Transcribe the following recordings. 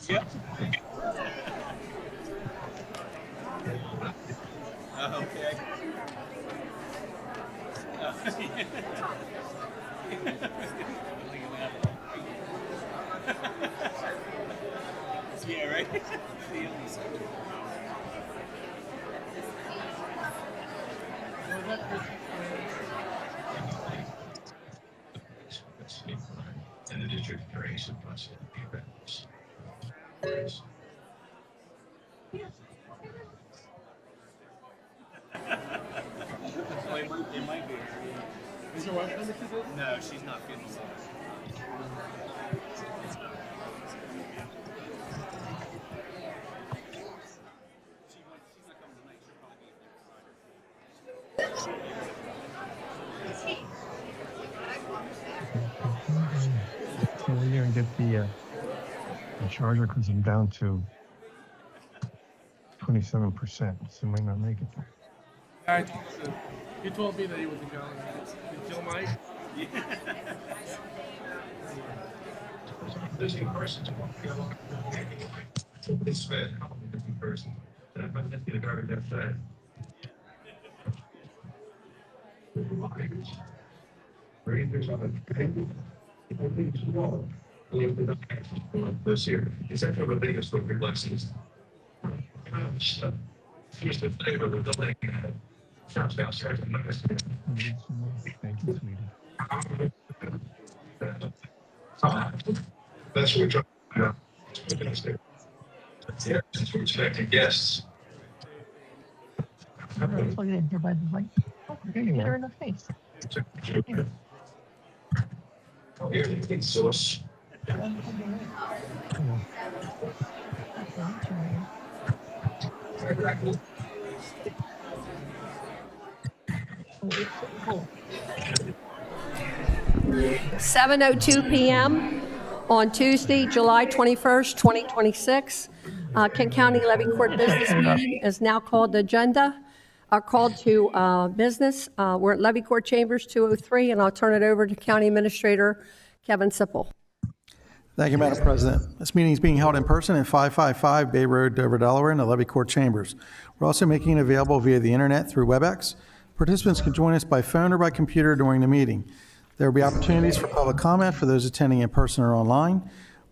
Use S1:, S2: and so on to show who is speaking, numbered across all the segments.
S1: Yep. Okay. Yeah, right?
S2: And the district duration plus
S1: It might be.
S3: Is your wife coming to this?
S1: No, she's not feeling well.
S2: So we're gonna get the charger because I'm down to 27%. So might not make it.
S3: I think so. He told me that he wasn't going. Did Jill Mike?
S2: There's a person to walk along. It's fed. How many different person? That might not be the garbage that fed. Rangers on the table. This year, is that the biggest for blessings? Here's the flavor of the lake. Sounds downstairs in the Thank you, sweetie. That's what we're trying to do. Yeah, since we're expecting guests. I'm going to plug it in here by the light. Get her in the face. Oh, here, it's sauce.
S4: Oh. 7:02 p.m. on Tuesday, July 21st, 2026. Kent County Levy Court Business Meeting is now called the agenda. Called to business. We're at Levy Court Chambers 203, and I'll turn it over to County Administrator Kevin Sipple.
S5: Thank you, Madam President. This meeting is being held in person at 555 Bay Road, Dover, Delaware, in the Levy Court Chambers. We're also making it available via the internet through WebEx. Participants can join us by phone or by computer during the meeting. There will be opportunities for public comment for those attending in person or online.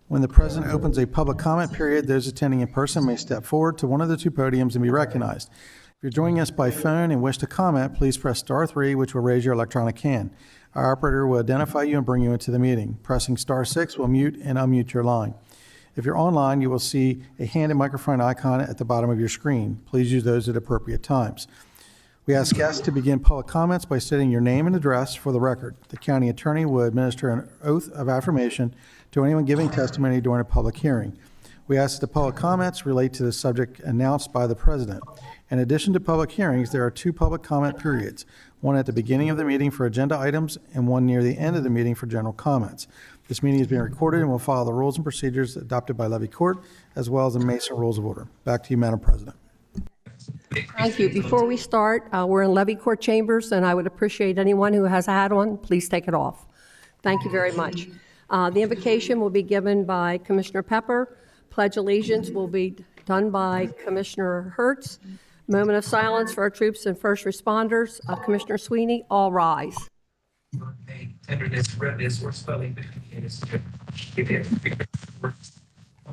S5: When the President opens a public comment period, those attending in person may step forward to one of the two podiums and be recognized. If you're joining us by phone and wish to comment, please press *3, which will raise your electronic hand. Our operator will identify you and bring you into the meeting. Pressing *6 will mute and unmute your line. If you're online, you will see a hand and microphone icon at the bottom of your screen. Please use those at appropriate times. We ask guests to begin public comments by stating your name and address for the record. The county attorney will administer an oath of affirmation to anyone giving testimony during a public hearing. We ask that the public comments relate to the subject announced by the President. In addition to public hearings, there are two public comment periods, one at the beginning of the meeting for agenda items and one near the end of the meeting for general comments. This meeting is being recorded and will follow the rules and procedures adopted by Levy Court, as well as the Mesa Rules of Order. Back to you, Madam President.
S4: Thank you. Before we start, we're in Levy Court Chambers, and I would appreciate anyone who has a hat on, please take it off. Thank you very much. The invocation will be given by Commissioner Pepper. Pledge allegiance will be done by Commissioner Hertz. Moment of silence for our troops and first responders. Commissioner Sweeney, all rise.
S2: Tenderness, redness, or swelling.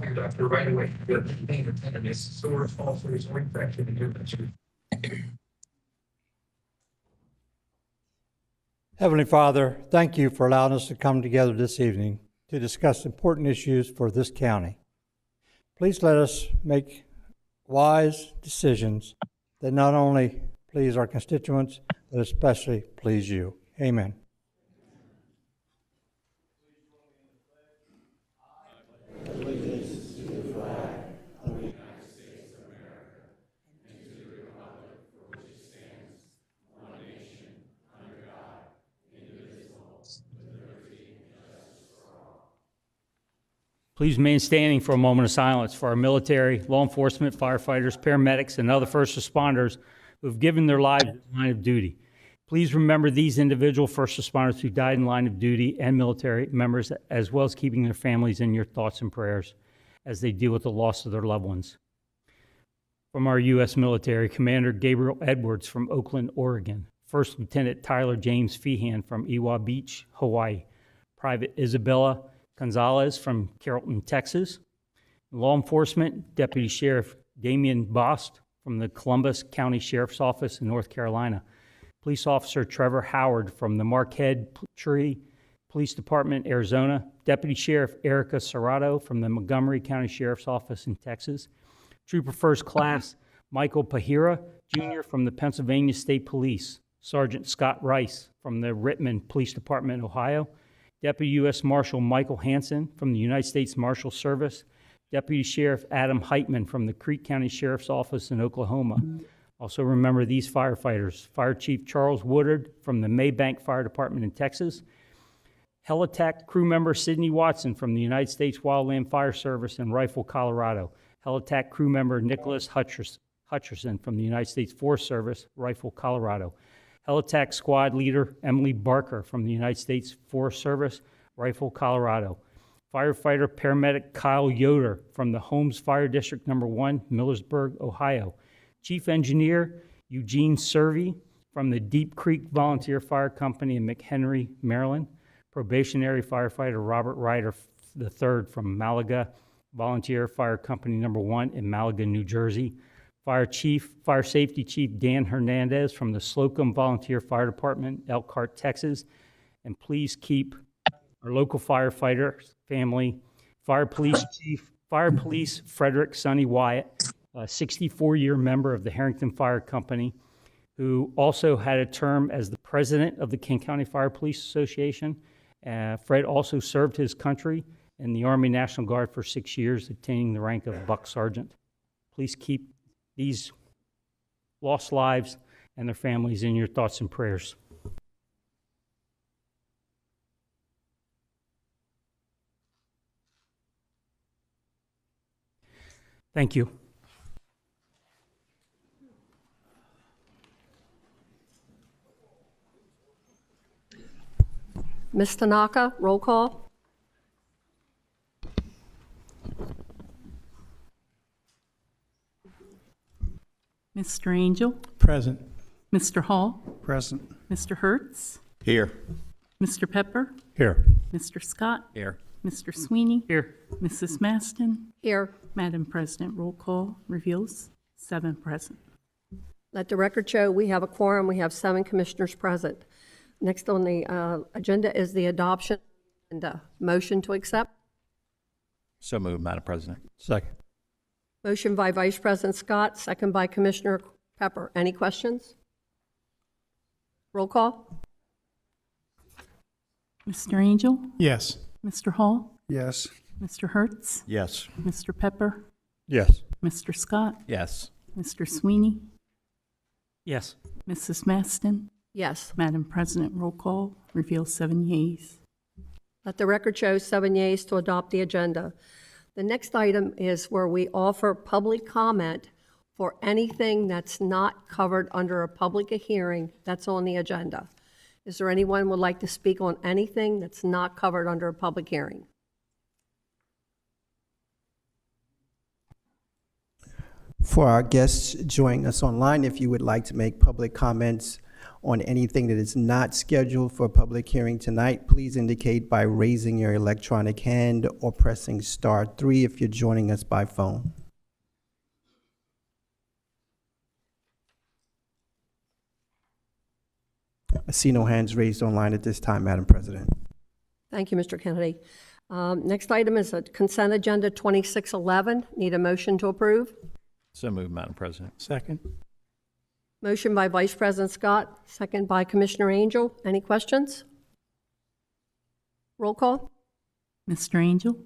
S2: Your doctor right away. Good pain or tenderness, sores, ulcers, or infection in your body.
S6: Heavenly Father, thank you for allowing us to come together this evening to discuss important issues for this county. Please let us make wise decisions that not only please our constituents, but especially please you. Amen.
S7: Please remain standing for a moment of silence for our military, law enforcement, firefighters, paramedics, and other first responders who have given their lives in the line of duty. Please remember these individual first responders who died in line of duty and military members, as well as keeping their families in your thoughts and prayers as they deal with the loss of their loved ones. From our U.S. military, Commander Gabriel Edwards from Oakland, Oregon. First Lieutenant Tyler James Feehan from Ewa Beach, Hawaii. Private Isabella Gonzalez from Carrollton, Texas. Law enforcement, Deputy Sheriff Damian Bost from the Columbus County Sheriff's Office in North Carolina. Police Officer Trevor Howard from the Marquette Tree Police Department, Arizona. Deputy Sheriff Erica Serrato from the Montgomery County Sheriff's Office in Texas. Trooper First Class Michael Pahira, Jr. from the Pennsylvania State Police. Sergeant Scott Rice from the Rittman Police Department, Ohio. Deputy U.S. Marshal Michael Hansen from the United States Marshal Service. Deputy Sheriff Adam Heitman from the Creek County Sheriff's Office in Oklahoma. Also remember these firefighters. Fire Chief Charles Woodard from the Maybank Fire Department in Texas. Helitac crew member Sidney Watson from the United States Wildland Fire Service in Rifle, Colorado. Helitac crew member Nicholas Hutcherson from the United States Forest Service, Rifle, Colorado. Helitac squad leader Emily Barker from the United States Forest Service, Rifle, Colorado. Firefighter paramedic Kyle Yoder from the Holmes Fire District No. 1, Millersburg, Ohio. Chief engineer Eugene Servey from the Deep Creek Volunteer Fire Company in McHenry, Maryland. Probationary firefighter Robert Ryder III from Malaga Volunteer Fire Company No. 1 in Malaga, New Jersey. Fire Safety Chief Dan Hernandez from the Slocum Volunteer Fire Department, Elkhart, Texas. And please keep our local firefighter family, Fire Police Frederick Sonny Wyatt, a 64-year member of the Harrington Fire Company, who also had a term as the president of the King County Fire Police Association. Fred also served his country in the Army National Guard for 6 years, attaining the rank of Buck Sergeant. Please keep these lost lives and their families in your thoughts and prayers. Thank you.
S4: Ms. Tanaka, roll call.
S8: Mr. Angel,
S5: Present.
S8: Mr. Hall,
S5: Present.
S8: Mr. Hertz,
S1: Here.
S8: Mr. Pepper,
S6: Here.
S8: Mr. Scott,
S1: Here.
S8: Mr. Sweeney,
S7: Here.
S8: Mrs. Maston.
S4: Here.
S8: Madam President, roll call reveals 7 present.
S4: Let the record show we have a quorum. We have 7 commissioners present. Next on the agenda is the adoption and motion to accept.
S1: So moved, Madam President.
S6: Second.
S4: Motion by Vice President Scott, second by Commissioner Pepper. Any questions? Roll call.
S8: Mr. Angel,
S5: Yes.
S8: Mr. Hall,
S5: Yes.
S8: Mr. Hertz,
S1: Yes.
S8: Mr. Pepper,
S6: Yes.
S8: Mr. Scott,
S1: Yes.
S8: Mr. Sweeney,
S7: Yes.
S8: Mrs. Maston.
S4: Yes.
S8: Madam President, roll call reveals 7 yeas.
S4: Let the record show 7 yeas to adopt the agenda. The next item is where we offer public comment for anything that's not covered under a public hearing that's on the agenda. Is there anyone who would like to speak on anything that's not covered under a public hearing?
S9: For our guests joining us online, if you would like to make public comments on anything that is not scheduled for a public hearing tonight, please indicate by raising your electronic hand or pressing *3 if you're joining us by phone. I see no hands raised online at this time, Madam President.
S4: Thank you, Mr. Kennedy. Next item is a consent agenda 2611. Need a motion to approve?
S1: So moved, Madam President.
S5: Second.
S4: Motion by Vice President Scott, second by Commissioner Angel. Any questions? Roll call.
S8: Mr. Angel,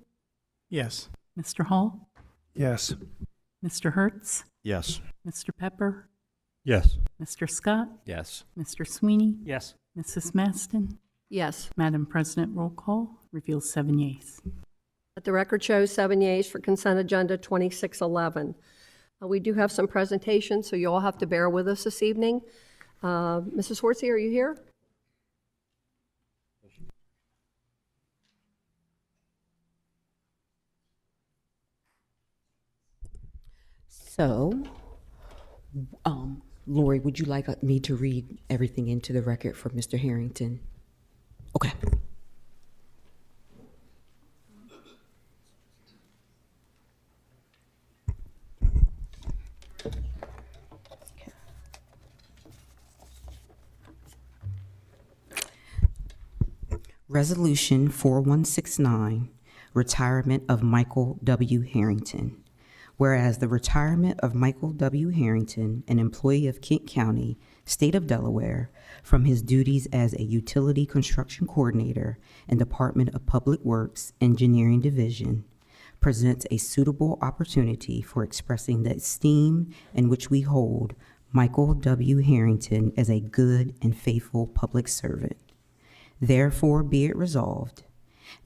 S5: Yes.
S8: Mr. Hall,
S5: Yes.
S8: Mr. Hertz,
S1: Yes.
S8: Mr. Pepper,
S6: Yes.
S8: Mr. Scott,
S1: Yes.
S8: Mr. Sweeney,
S7: Yes.
S8: Mrs. Maston.
S4: Yes.
S8: Madam President, roll call reveals 7 yeas.
S4: Let The record shows 7 yeas for consent agenda 2611. We do have some presentations, so you all have to bear with us this evening. Mrs. Horsey, are you here?
S10: So, Lori, would you like me to read everything into the record for Mr. Harrington? Okay. Resolution 4169, retirement of Michael W. Harrington. Whereas the retirement of Michael W. Harrington, an employee of Kent County, State of Delaware, from his duties as a utility construction coordinator and Department of Public Works Engineering Division, presents a suitable opportunity for expressing the esteem in which we hold Michael W. Harrington as a good and faithful public servant. Therefore, be it resolved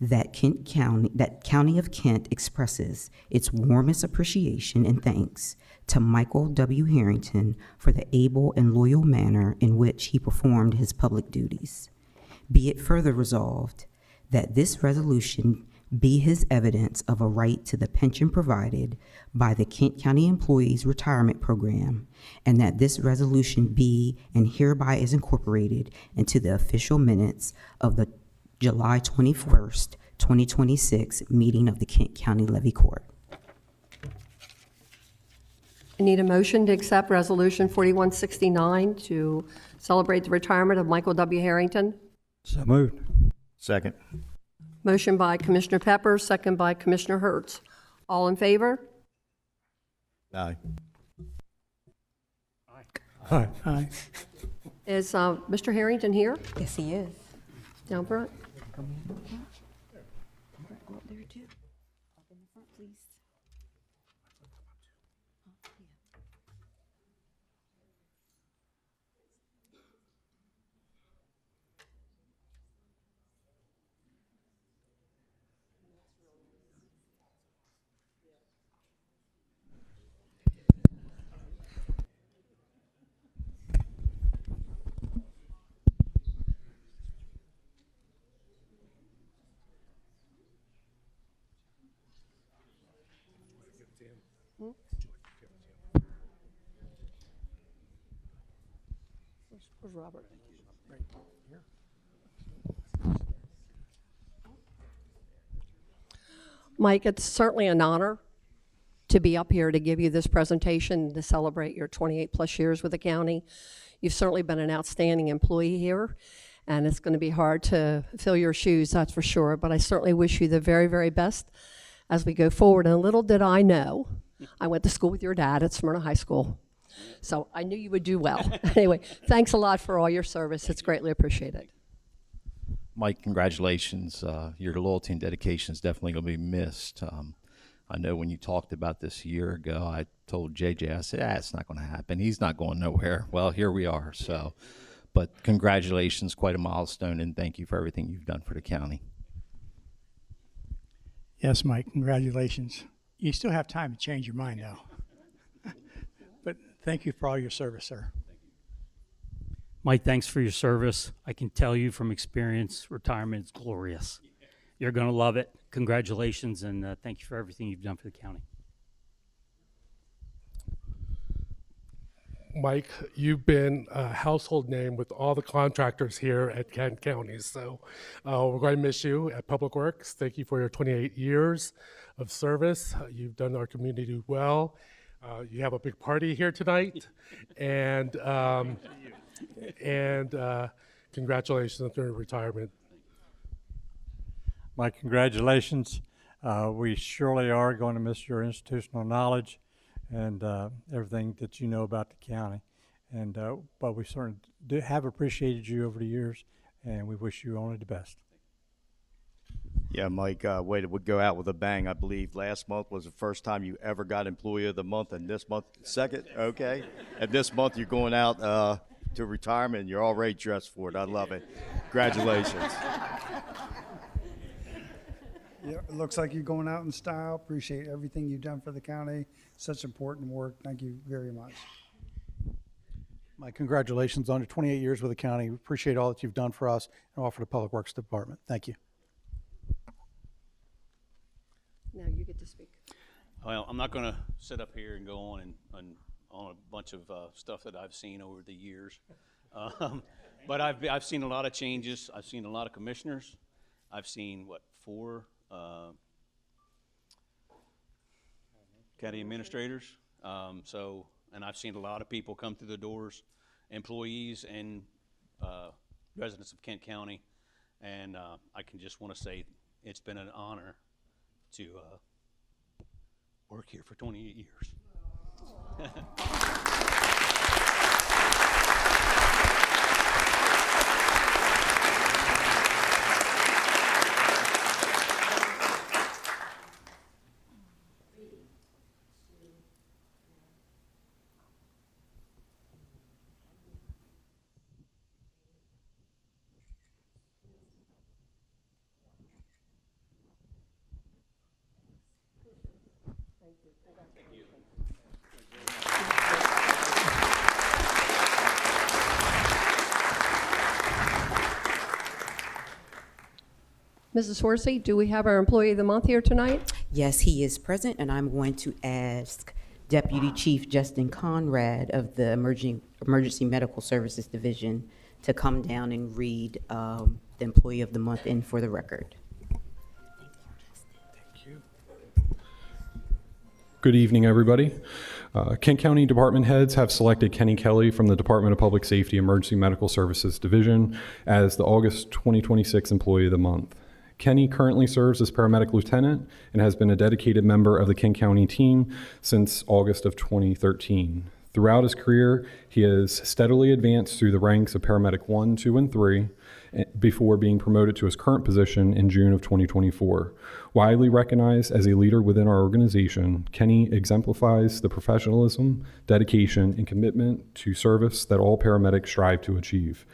S10: that County of Kent expresses its warmest appreciation and thanks to Michael W. Harrington for the able and loyal manner in which he performed his public duties. Be it further resolved that this resolution be his evidence of a right to the pension provided by the Kent County Employees Retirement Program, and that this resolution be and hereby is incorporated into the official minutes of the July 21st, 2026 meeting of the Kent County Levy Court.
S4: I need a motion to accept Resolution 4169 to celebrate the retirement of Michael W. Harrington.
S6: So moved.
S1: Second.
S4: Motion by Commissioner Peppers, second by Commissioner Hertz. All in favor?
S1: Aye.
S6: Aye.
S4: Is Mr. Harrington here?
S10: Yes, he is.
S4: Down front?
S10: Come up there too. Up in the front, please.
S4: Where's Robert? Mike, it's certainly an honor to be up here to give you this presentation to celebrate your 28-plus years with the county. You've certainly been an outstanding employee here, and it's going to be hard to fill your shoes, that's for sure, but I certainly wish you the very, very best as we go forward. And little did I know, I went to school with your dad at Smyrna High School, so I knew you would do well. Anyway, thanks a lot for all your service. It's greatly appreciated.
S1: Mike, congratulations. Your loyalty and dedication is definitely going to be missed. I know when you talked about this a year ago, I told JJ, I said, it's not going to happen. He's not going nowhere. Well, here we are. So, but congratulations, quite a milestone, and thank you for everything you've done for the county.
S11: Yes, Mike, congratulations. You still have time to change your mind, though. But thank you for all your service, sir.
S7: Mike, thanks for your service. I can tell you from experience, retirement is glorious. You're going to love it. Congratulations, and thank you for everything you've done for the county.
S3: Mike, you've been a household name with all the contractors here at Kent County. So we're going to miss you at Public Works. Thank you for your 28 years of service. You've done our community well. You have a big party here tonight. And congratulations on your retirement.
S6: My congratulations. We surely are going to miss your institutional knowledge and everything that you know about the county. And but we certainly have appreciated you over the years, and we wish you only the best.
S12: Yeah, Mike, way to go out with a bang. I believe last month was the first time you ever got Employee of the Month, and this month, second, okay. And this month you're going out to retirement, and you're already dressed for it. I love it. Congratulations.
S13: Yeah, it looks like you're going out in style. Appreciate everything you've done for the county. Such important work. Thank you very much.
S5: My congratulations on your 28 years with the county. We appreciate all that you've done for us and all for the Public Works Department. Thank you.
S4: Now you get to speak.
S14: Well, I'm not going to sit up here and go on on a bunch of stuff that I've seen over the years, but I've seen a lot of changes. I've seen a lot of commissioners. I've seen four county administrators. And I've seen a lot of people come through the doors, employees and residents of Kent County, and I can just want to say it's been an honor to work here for 28 years.
S4: Mrs. Horsey, do we have our Employee of the Month here tonight?
S10: Yes, he is present, and I'm going to ask Deputy Chief Justin Conrad of the Emergency Medical Services Division to come down and read the Employee of the Month in for the record.
S15: Good evening, everybody. Kent County department heads have selected Kenny Kelly from the Department of Public Safety Emergency Medical Services Division as the August 2026 Employee of the Month. Kenny currently serves as paramedic lieutenant and has been a dedicated member of the Kent County team since August of 2013. Throughout his career, he has steadily advanced through the ranks of paramedic 1, 2, and 3 before being promoted to his current position in June of 2024. Widely recognized as a leader within our organization, Kenny exemplifies the professionalism, dedication, and commitment to service that all paramedics strive to achieve.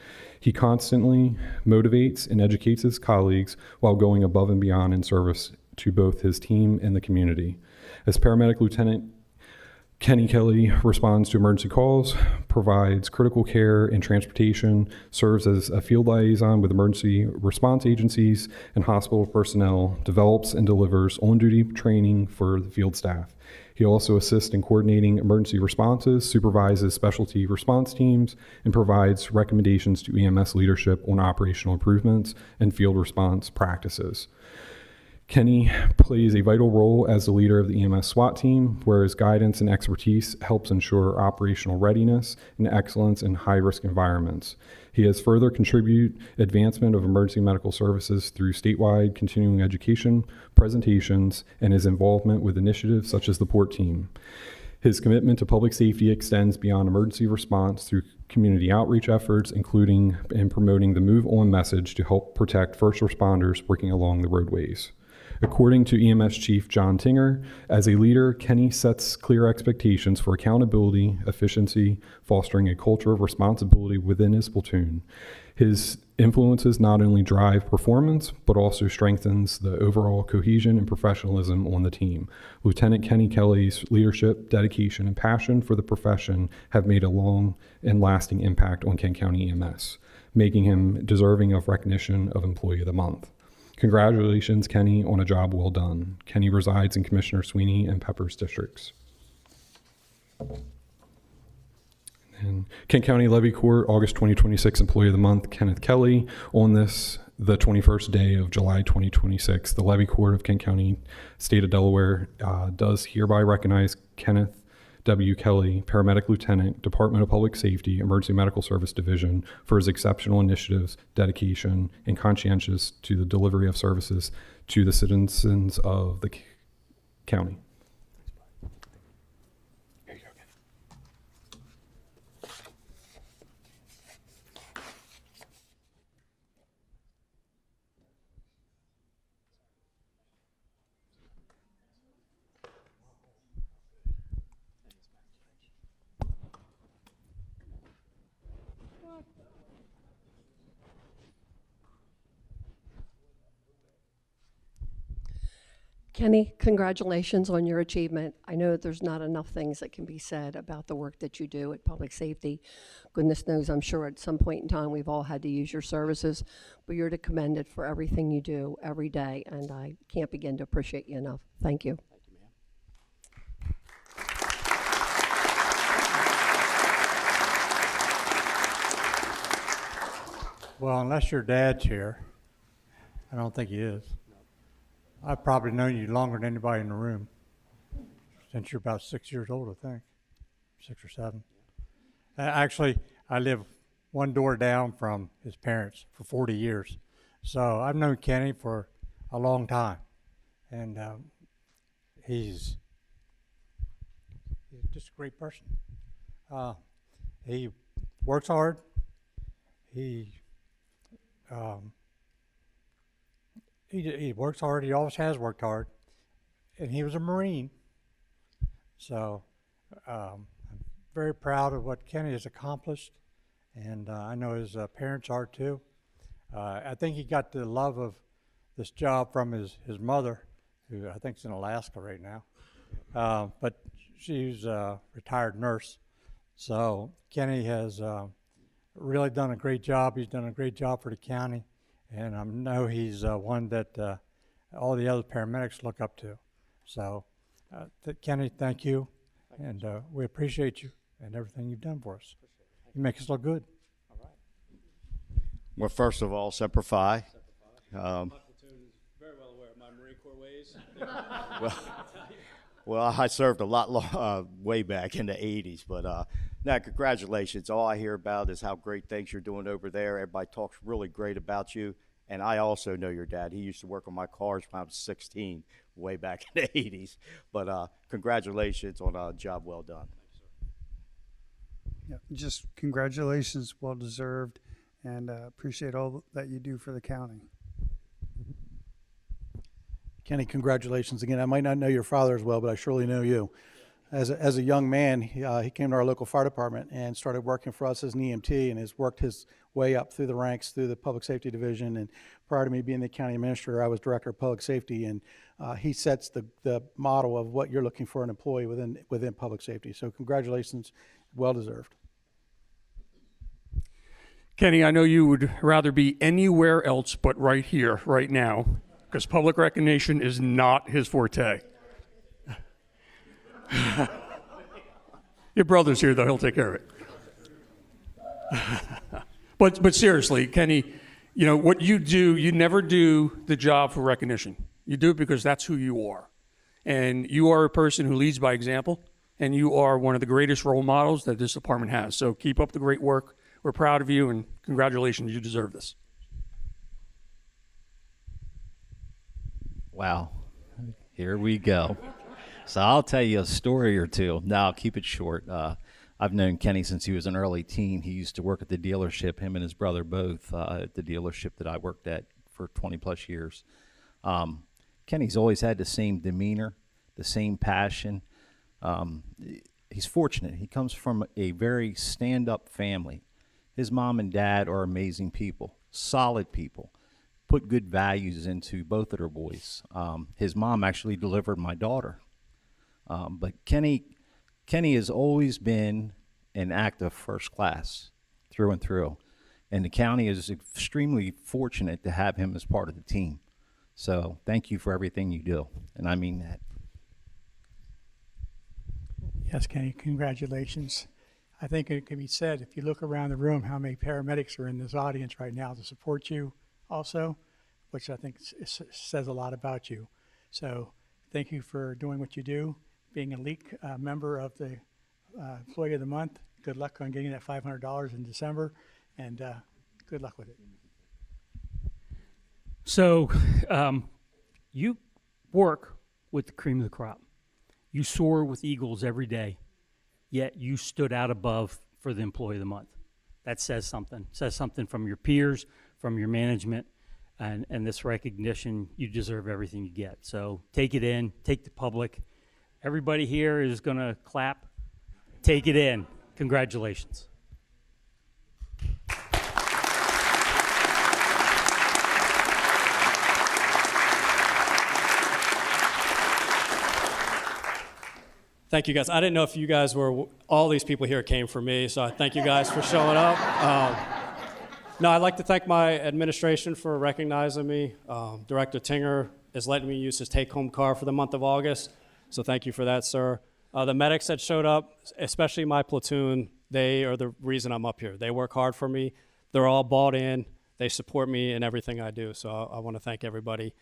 S15: He constantly motivates and educates his colleagues while going above and beyond in service to both his team and the community. As paramedic lieutenant, Kenny Kelly responds to emergency calls, provides critical care and transportation, serves as a field liaison with emergency response agencies and hospital personnel, develops and delivers on-duty training for the field staff. He also assists in coordinating emergency responses, supervises specialty response teams, and provides recommendations to EMS leadership on operational improvements and field response practices. Kenny plays a vital role as the leader of the EMS SWAT team, where his guidance and expertise helps ensure operational readiness and excellence in high-risk environments. He has further contributed advancement of emergency medical services through statewide continuing education, presentations, and his involvement with initiatives such as the PORT team. His commitment to public safety extends beyond emergency response through community outreach efforts, including in promoting the Move On message to help protect first responders working along the roadways. According to EMS Chief John Tinger, as a leader, Kenny sets clear expectations for accountability, efficiency, fostering a culture of responsibility within his platoon. His influences not only drive performance, but also strengthens the overall cohesion and professionalism on the team. Lieutenant Kenny Kelly's leadership, dedication, and passion for the profession have made a long and lasting impact on Kent County EMS, making him deserving of recognition of Employee of the Month. Congratulations, Kenny, on a job well done. Kenny resides in Commissioner Sweeney and Peppers districts. And Kent County Levy Court, August 2026 Employee of the Month, Kenneth Kelly. On this, the 21st day of July 2026, the Levy Court of Kent County, State of Delaware, does hereby recognize Kenneth W. Kelly, Paramedic Lieutenant, Department of Public Safety, Emergency Medical Service Division, for his exceptional initiatives, dedication, and conscientious to the delivery of services to the citizens of the county.
S4: Kenny, congratulations on your achievement. I know that there's not enough things that can be said about the work that you do at public safety. Goodness knows, I'm sure at some point in time we've all had to use your services, but you're to commend it for everything you do every day, and I can't begin to appreciate you enough. Thank you.
S6: Well, unless your dad's here, I don't think he is. I've probably known you longer than anybody in the room, since you're about 6 years old, I think, 6 or 7. Actually, I live one door down from his parents for 40 years. So I've known Kenny for a long time, and he's just a great person. He works hard. He works hard. He always has worked hard, and he was a Marine. So I'm very proud of what Kenny has accomplished, and I know his parents are too. I think he got the love of this job from his mother, who I think is in Alaska right now, but she's a retired nurse. So Kenny has really done a great job. He's done a great job for the county, and I know he's one that all the other paramedics look up to. So Kenny, thank you, and we appreciate you and everything you've done for us. You make us look good.
S12: Well, first of all, Semper Fi.
S16: My platoon is very well aware of my Marine Corps ways.
S12: Well, I served a lot way back in the 80s, but now congratulations. All I hear about is how great things you're doing over there. Everybody talks really great about you, and I also know your dad. He used to work on my cars when I was 16, way back in the 80s. But congratulations on a job well done.
S13: Yeah, just congratulations, well deserved, and appreciate all that you do for the county.
S5: Kenny, congratulations again. I might not know your father as well, but I surely know you. As a young man, he came to our local fire department and started working for us as an EMT, and has worked his way up through the ranks through the public safety division. And prior to me being the county administrator, I was director of public safety, and he sets the model of what you're looking for an employee within public safety. So congratulations, well deserved.
S17: Kenny, I know you would rather be anywhere else but right here, right now, because public recognition is not his forte. Your brother's here, though. He'll take care of it. But seriously, Kenny, you know, what you do, you never do the job for recognition. You do it because that's who you are. And you are a person who leads by example, and you are one of the greatest role models that this department has. So keep up the great work. We're proud of you, and congratulations. You deserve this.
S1: Wow. Here we go. So I'll tell you a story or two. No, I'll keep it short. I've known Kenny since he was an early teen. He used to work at the dealership, him and his brother both, at the dealership that I worked at for 20 plus years. Kenny's always had the same demeanor, the same passion. He's fortunate. He comes from a very stand-up family. His mom and dad are amazing people, solid people, put good values into both of their boys. His mom actually delivered my daughter. But Kenny has always been an active first class through and through. And the county is extremely fortunate to have him as part of the team. So thank you for everything you do. And I mean that.
S11: Yes, Kenny, congratulations. I think it can be said, if you look around the room, how many paramedics are in this audience right now to support you also, which I think says a lot about you. So thank you for doing what you do, being a elite member of the Employee of the Month. Good luck on getting that $500 in December, and good luck with it.
S7: So you work with the cream of the crop. You soar with eagles every day, yet you stood out above for the Employee of the Month. That says something. It says something from your peers, from your management, and this recognition. You deserve everything you get. So take it in, take the public. Everybody here is going to clap. Take it in. Congratulations.
S16: Thank you, guys. I didn't know if you guys were, all these people here came for me, so I thank you guys for showing up. No, I'd like to thank my administration for recognizing me. Director Tinger is letting me use his take-home car for the month of August, so thank you for that, sir. The medics that showed up, especially my platoon, they are the reason I'm up here. They work hard for me. They're all bought in. They support me in everything I do, so I want to thank everybody.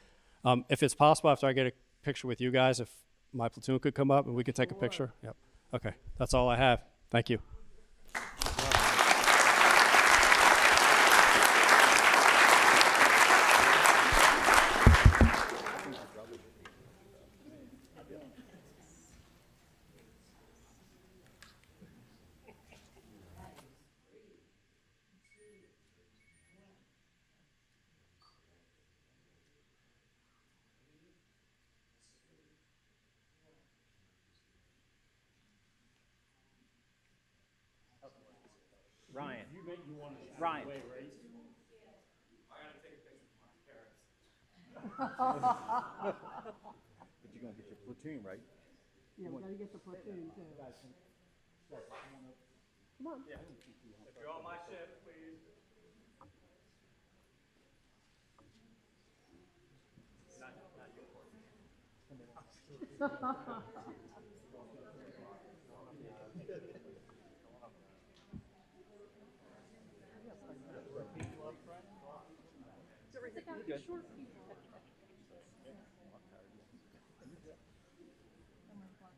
S16: If it's possible, after I get a picture with you guys, if my platoon could come up and we could take a picture. Yep. Okay, that's all I have. Thank you.
S1: Ryan.
S16: Ryan.
S1: But you're going to get your platoon, right?
S4: Yeah, we gotta get the platoon too. Come on.
S16: Yeah. If you're on my ship, please.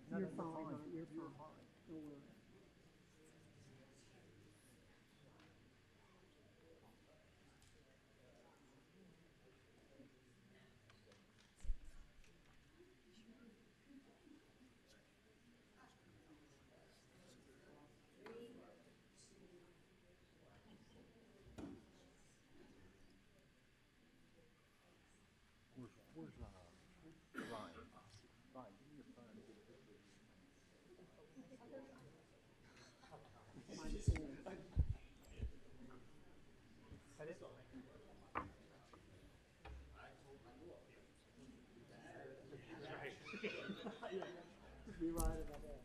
S4: You're fine. You're fine. Don't worry.
S1: Where's Ryan? Ryan, give me your phone.
S4: Be right about that.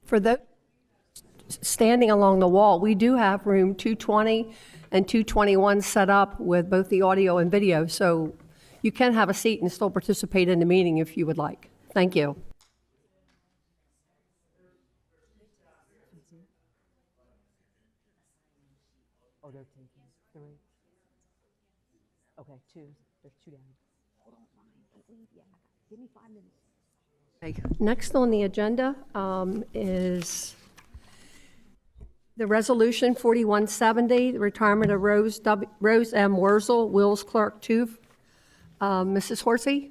S4: For those standing along the wall, we do have room 220 and 221 set up with both the audio and video, so you can have a seat and still participate in the meeting if you would like. Thank you.
S18: Oh, they're taking 3. Okay, 2. There's 2 down. Hold on, fine. Don't leave yet. Give me 5 minutes.
S4: Next on the agenda is the Resolution 4170, the retirement of Rose M. Wurzel, Wills Clerk 2. Mrs. Horsey?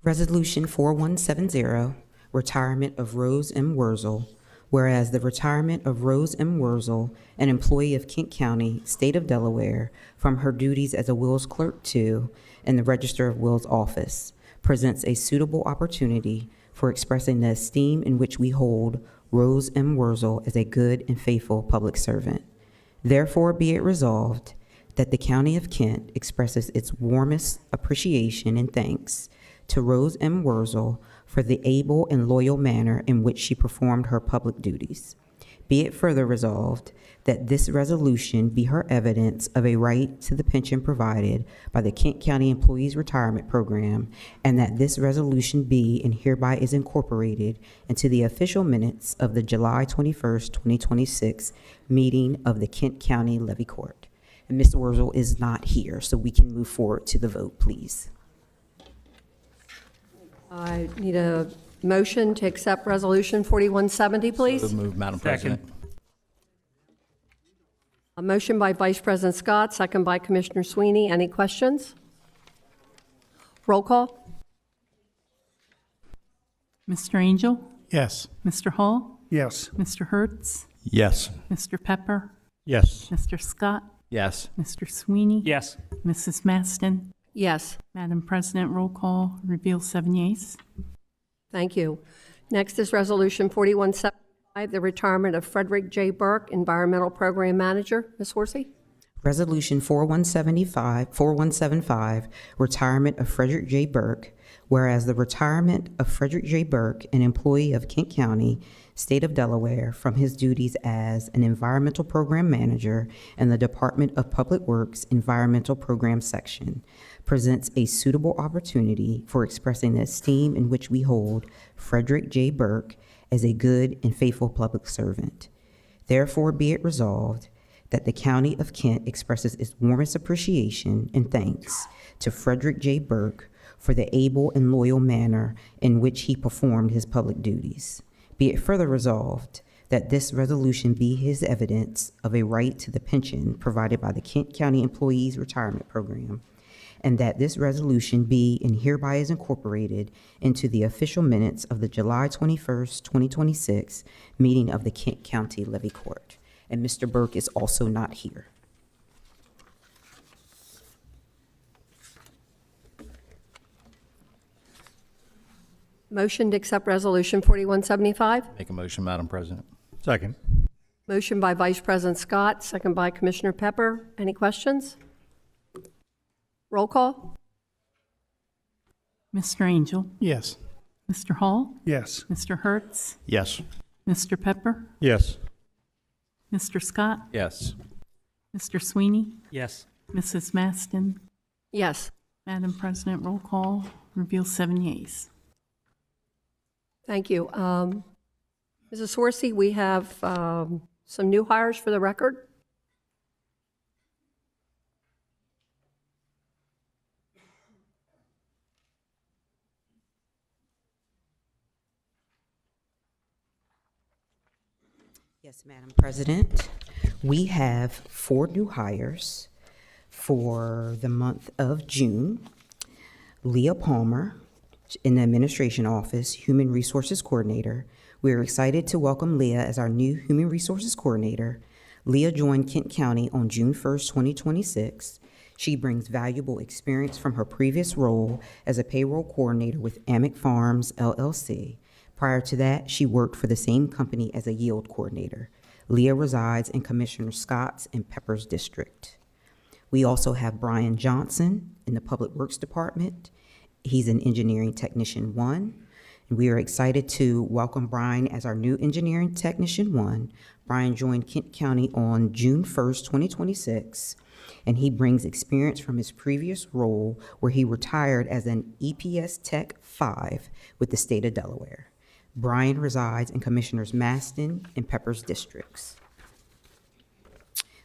S10: Resolution 4170, retirement of Rose M. Wurzel. Whereas the retirement of Rose M. Wurzel, an employee of Kent County, State of Delaware, from her duties as a Wills Clerk 2 in the Register of Wills office, presents a suitable opportunity for expressing the esteem in which we hold Rose M. Wurzel as a good and faithful public servant. Therefore, be it resolved that the County of Kent expresses its warmest appreciation and thanks to Rose M. Wurzel for the able and loyal manner in which she performed her public duties. Be it further resolved that this resolution be her evidence of a right to the pension provided by the Kent County Employees Retirement Program, and that this resolution be and hereby is incorporated into the official minutes of the July 21st, 2026 meeting of the Kent County Levy Court. And Mr. Wurzel is not here, so we can move forward to the vote, please.
S4: I need a motion to accept Resolution 4170, please.
S1: So moved, Madam President.
S4: A motion by Vice President Scott, second by Commissioner Sweeney. Any questions? Roll call.
S8: Mr. Angel?
S13: Yes.
S8: Mr. Hall?
S13: Yes.
S8: Mr. Hertz,
S12: Yes.
S8: Mr. Pepper,
S6: Yes.
S8: Mr. Scott,
S1: Yes.
S8: Mr. Sweeney.
S7: Yes.
S8: Mrs. Maston.
S4: Yes.
S8: Madam President, roll call reveals 7 yeas.
S4: Thank you. Next is Resolution 4175, the retirement of Frederick J. Burke, Environmental Program Manager. Ms. Horsey?
S10: Resolution 4175, retirement of Frederick J. Burke, whereas the retirement of Frederick J. Burke, an employee of Kent County, State of Delaware, from his duties as an Environmental Program Manager in the Department of Public Works Environmental Program Section, presents a suitable opportunity for expressing the esteem in which we hold Frederick J. Burke as a good and faithful public servant. Therefore, be it resolved that the County of Kent expresses its warmest appreciation and thanks to Frederick J. Burke for the able and loyal manner in which he performed his public duties. Be it further resolved that this resolution be his evidence of a right to the pension provided by the Kent County Employees Retirement Program, and that this resolution be and hereby is incorporated into the official minutes of the July 21st, 2026 meeting of the Kent County Levy Court. And Mr. Burke is also not here.
S4: Motion to accept Resolution 4175.
S1: Make a motion, Madam President.
S6: Second.
S4: Motion by Vice President Scott, second by Commissioner Pepper. Any questions? Roll call?
S8: Mr. Angel,
S13: Yes.
S8: Mr. Hall,
S13: Yes.
S8: Mr. Hertz,
S12: Yes.
S8: Mr. Pepper,
S6: Yes.
S8: Mr. Scott,
S1: Yes.
S8: Mr. Sweeney,
S7: Yes.
S8: Mrs. Maston.
S4: Yes.
S8: Madam President, roll call reveals 7 yeas.
S4: Thank you. Mrs. Horsey, we have some new hires for the record.
S10: Yes, Madam President. We have 4 new hires for the month of June. Leah Palmer, in the Administration Office, Human Resources Coordinator. We are excited to welcome Leah as our new Human Resources Coordinator. Leah joined Kent County on June 1st, 2026. She brings valuable experience from her previous role as a payroll coordinator with Amick Farms, LLC. Prior to that, she worked for the same company as a yield coordinator. Leah resides in Commissioner Scott's and Pepper's district. We also have Brian Johnson in the Public Works Department. He's an Engineering Technician 1. And we are excited to welcome Brian as our new Engineering Technician 1. Brian joined Kent County on June 1st, 2026, and he brings experience from his previous role where he retired as an EPS Tech 5 with the state of Delaware. Brian resides in Commissioners Maston and Pepper's districts.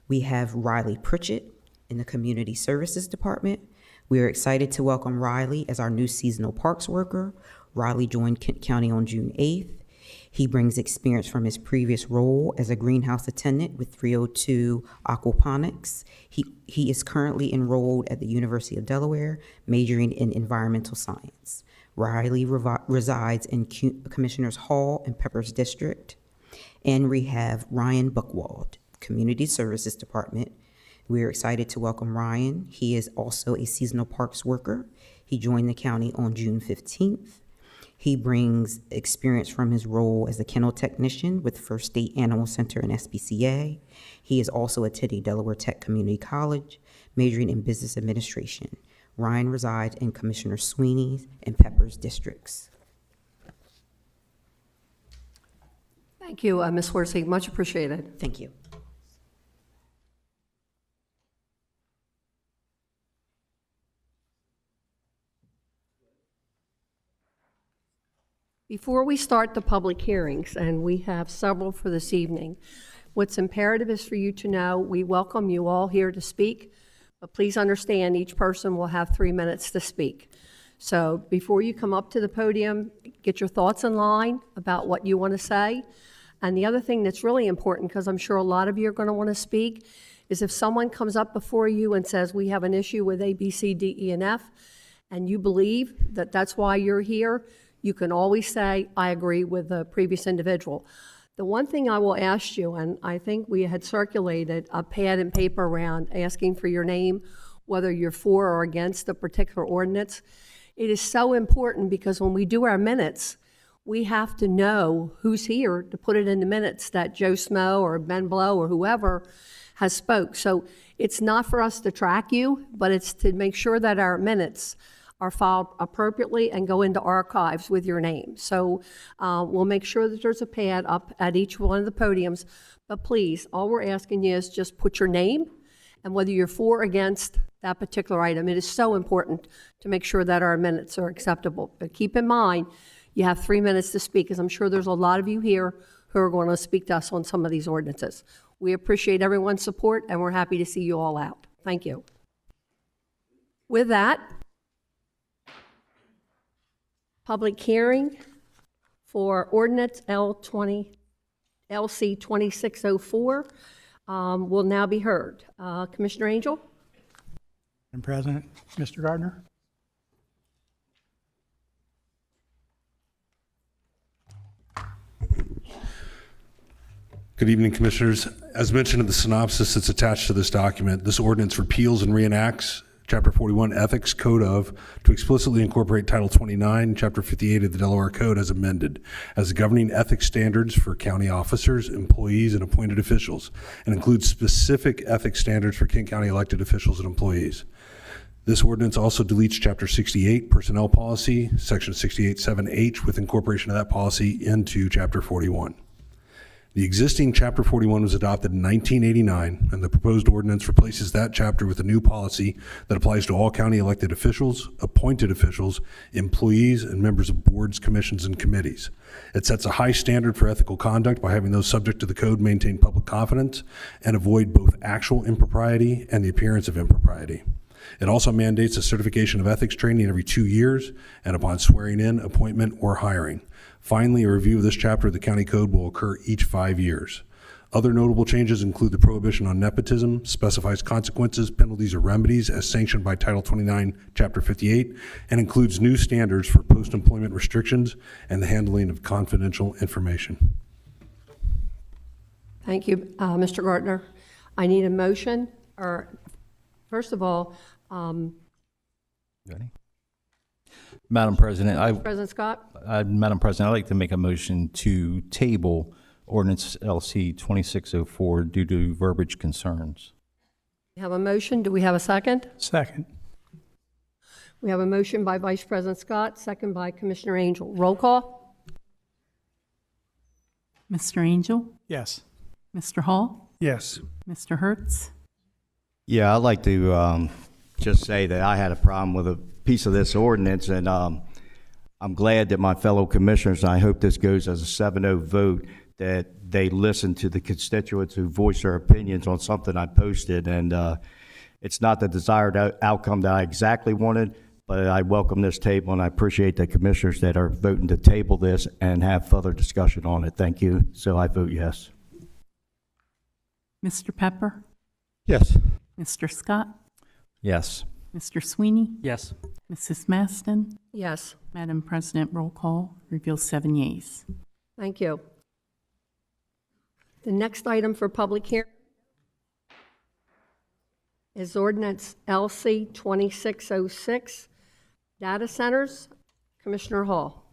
S10: We have Riley Pritchett in the Community Services Department. We are excited to welcome Riley as our new seasonal parks worker. Riley joined Kent County on June 8th. He brings experience from his previous role as a greenhouse attendant with 302 Aquaponics. He is currently enrolled at the University of Delaware, majoring in environmental science. Riley resides in Commissioners Hall and Pepper's district. And we have Ryan Buckwald, Community Services Department. We are excited to welcome Ryan. He is also a seasonal parks worker. He joined the county on June 15th. He brings experience from his role as a kennel technician with First State Animal Center and SPCA. He is also attending Delaware Tech Community College, majoring in business administration. Ryan resides in Commissioner Sweeney's and Pepper's districts.
S4: Thank you, Ms. Horsey. Much appreciated.
S10: Thank you.
S4: Before we start the public hearings, and we have several for this evening, what's imperative is for you to know we welcome you all here to speak, but please understand each person will have 3 minutes to speak. So before you come up to the podium, get your thoughts in line about what you want to say. And the other thing that's really important, because I'm sure a lot of you are going to want to speak, is if someone comes up before you and says, we have an issue with A, B, C, D, E, and F, and you believe that that's why you're here, you can always say, I agree with the previous individual. The one thing I will ask you, and I think we had circulated a pad and paper around asking for your name, whether you're for or against a particular ordinance. It is so important because when we do our minutes, we have to know who's here to put it in the minutes that Joe Smo or Ben Blow or whoever has spoke. So it's not for us to track you, but it's to make sure that our minutes are filed appropriately and go into archives with your name. So we'll make sure that there's a pad up at each one of the podiums. But please, all we're asking you is just put your name and whether you're for or against that particular item. It is so important to make sure that our minutes are acceptable. But keep in mind, you have 3 minutes to speak, because I'm sure there's a lot of you here who are going to speak to us on some of these ordinances. We appreciate everyone's support, and we're happy to see you all out. Thank you. With that, public hearing for ordinance LC 2604 will now be heard. Commissioner Angel?
S11: Madam President, Mr. Gardner.
S19: Good evening, Commissioners. As mentioned in the synopsis that's attached to this document, this ordinance repeals and reenacts Chapter 41 Ethics Code of to explicitly incorporate Title 29, Chapter 58 of the Delaware Code as amended as the governing ethics standards for county officers, employees, and appointed officials, and includes specific ethics standards for Kent County elected officials and employees. This ordinance also deletes Chapter 68 Personnel Policy, Section 68.7H, with incorporation of that policy into Chapter 41. The existing Chapter 41 was adopted in 1989, and the proposed ordinance replaces that chapter with a new policy that applies to all county elected officials, appointed officials, employees, and members of boards, commissions, and committees. It sets a high standard for ethical conduct by having those subject to the code maintain public confidence and avoid both actual impropriety and the appearance of impropriety. It also mandates a certification of ethics training every 2 years and upon swearing in, appointment, or hiring. Finally, a review of this chapter of the county code will occur each 5 years. Other notable changes include the prohibition on nepotism, specifies consequences, penalties, or remedies as sanctioned by Title 29, Chapter 58, and includes new standards for post-employment restrictions and the handling of confidential information.
S4: Thank you, Mr. Gardner. I need a motion, or first of all,
S1: Ready? Madam President,
S4: President Scott?
S1: Madam President, I'd like to make a motion to table ordinance LC 2604 due to verbiage concerns.
S4: We have a motion. Do we have a second?
S11: Second.
S4: We have a motion by Vice President Scott, second by Commissioner Angel. Roll call?
S8: Mr. Angel?
S11: Yes.
S8: Mr. Hall?
S13: Yes.
S8: Mr. Hertz?
S12: Yeah, I'd like to just say that I had a problem with a piece of this ordinance, and I'm glad that my fellow commissioners, and I hope this goes as a 7-0 vote, that they listen to the constituents who voice their opinions on something I posted. And it's not the desired outcome that I exactly wanted, but I welcome this table, and I appreciate the commissioners that are voting to table this and have further discussion on it. Thank you. So I vote yes.
S8: Mr. Pepper?
S19: Yes.
S8: Mr. Scott?
S1: Yes.
S8: Mr. Sweeney?
S7: Yes.
S8: Mrs. Maston?
S4: Yes.
S8: Madam President, roll call reveals 7 yeas.
S4: Thank you. The next item for public hearing is ordinance LC 2606, data centers. Commissioner Hall.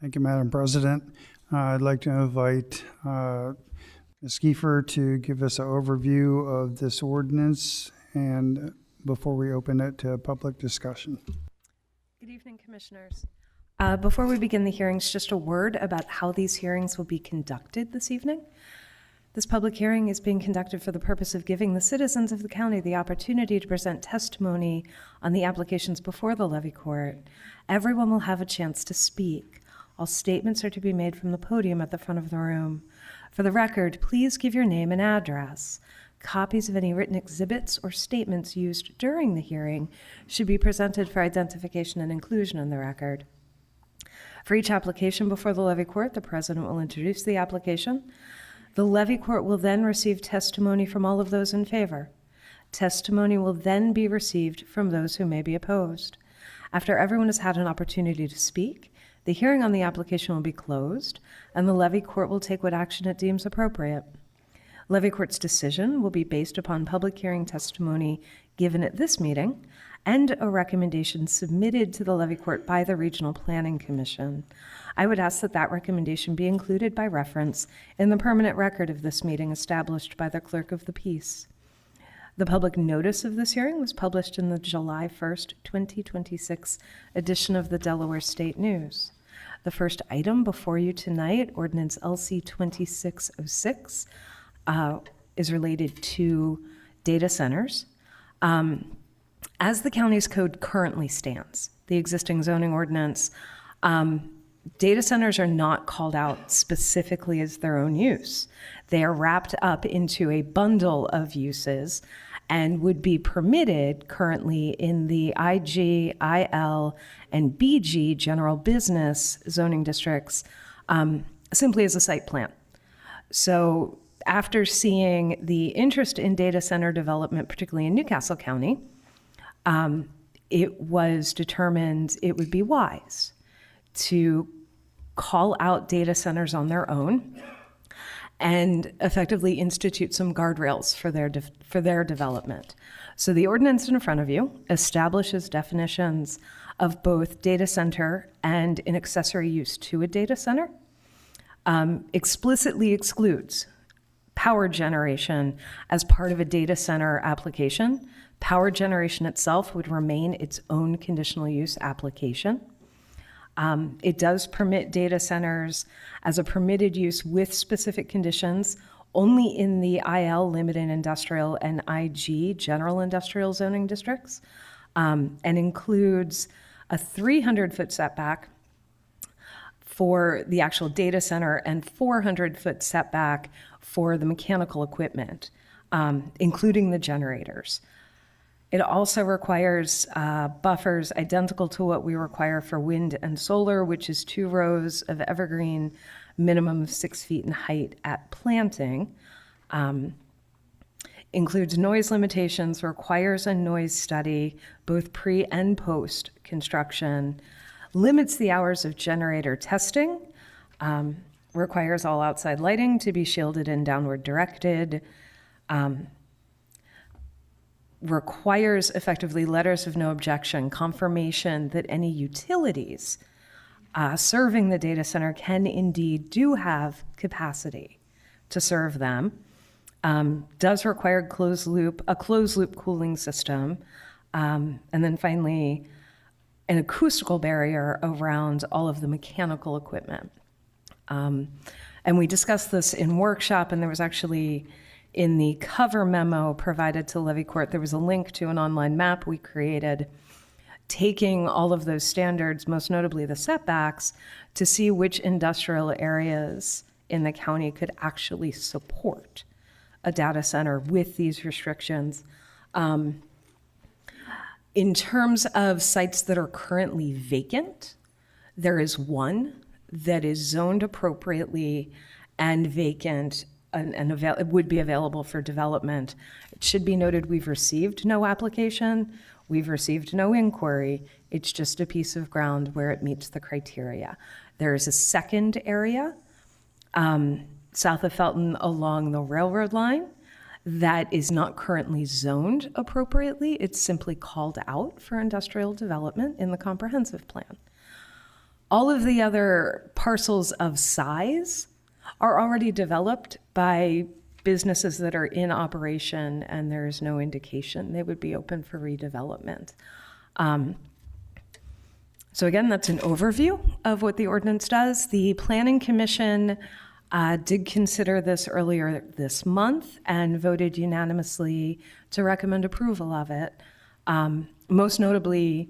S13: Thank you, Madam President. I'd like to invite Ms. Kiefer to give us an overview of this ordinance and before we open it to public discussion.
S20: Good evening, Commissioners. Before we begin the hearings, just a word about how these hearings will be conducted this evening. This public hearing is being conducted for the purpose of giving the citizens of the county the opportunity to present testimony on the applications before the levy court. Everyone will have a chance to speak. All statements are to be made from the podium at the front of the room. For the record, please give your name and address. Copies of any written exhibits or statements used during the hearing should be presented for identification and inclusion in the record. For each application before the levy court, the president will introduce the application. The levy court will then receive testimony from all of those in favor. Testimony will then be received from those who may be opposed. After everyone has had an opportunity to speak, The hearing on the application will be closed, and the levy court will take what action it deems appropriate. Levy court's decision will be based upon public hearing testimony given at this meeting and a recommendation submitted to the levy court by the Regional Planning Commission. I would ask that that recommendation be included by reference in the permanent record of this meeting established by the clerk of the peace. The public notice of this hearing was published in the July 1st, 2026 edition of the Delaware State News. The first item before you tonight, Ordinance LC 2606, is related to data centers. As the county's code currently stands, the existing zoning ordinance, data centers are not called out specifically as their own use. They are wrapped up into a bundle of uses and would be permitted currently in the IG, IL, and BG general business zoning districts simply as a site plan. So after seeing the interest in data center development, particularly in Newcastle County, it was determined it would be wise to call out data centers on their own and effectively institute some guardrails for their development. So the ordinance in front of you establishes definitions of both data center and an accessory use to a data center, explicitly excludes power generation as part of a data center application. Power generation itself would remain its own conditional use application. It does permit data centers as a permitted use with specific conditions only in the IL, limited industrial, and IG, general industrial zoning districts, and includes a 300-foot setback for the actual data center and 400-foot setback for the mechanical equipment, including the generators. It also requires buffers identical to what we require for wind and solar, which is 2 rows of evergreen, minimum of 6 feet in height at planting. Includes noise limitations, requires a noise study, both pre and post construction, limits the hours of generator testing, requires all outside lighting to be shielded and downward directed, requires effectively letters of no objection, confirmation that any utilities serving the data center can indeed do have capacity to serve them, does require a closed loop cooling system, and then finally an acoustical barrier around all of the mechanical equipment. And we discussed this in workshop, and there was actually, in the cover memo provided to Levy Court, there was a link to an online map we created, taking all of those standards, most notably the setbacks, to see which industrial areas in the county could actually support a data center with these restrictions. In terms of sites that are currently vacant, there is one that is zoned appropriately and vacant and it would be available for development. It should be noted we've received no application, we've received no inquiry. It's just a piece of ground where it meets the criteria. There is a second area south of Felton along the railroad line that is not currently zoned appropriately. It's simply called out for industrial development in the comprehensive plan. All of the other parcels of size are already developed by businesses that are in operation, and there is no indication they would be open for redevelopment. So again, that's an overview of what the ordinance does. The Planning Commission did consider this earlier this month and voted unanimously to recommend approval of it, most notably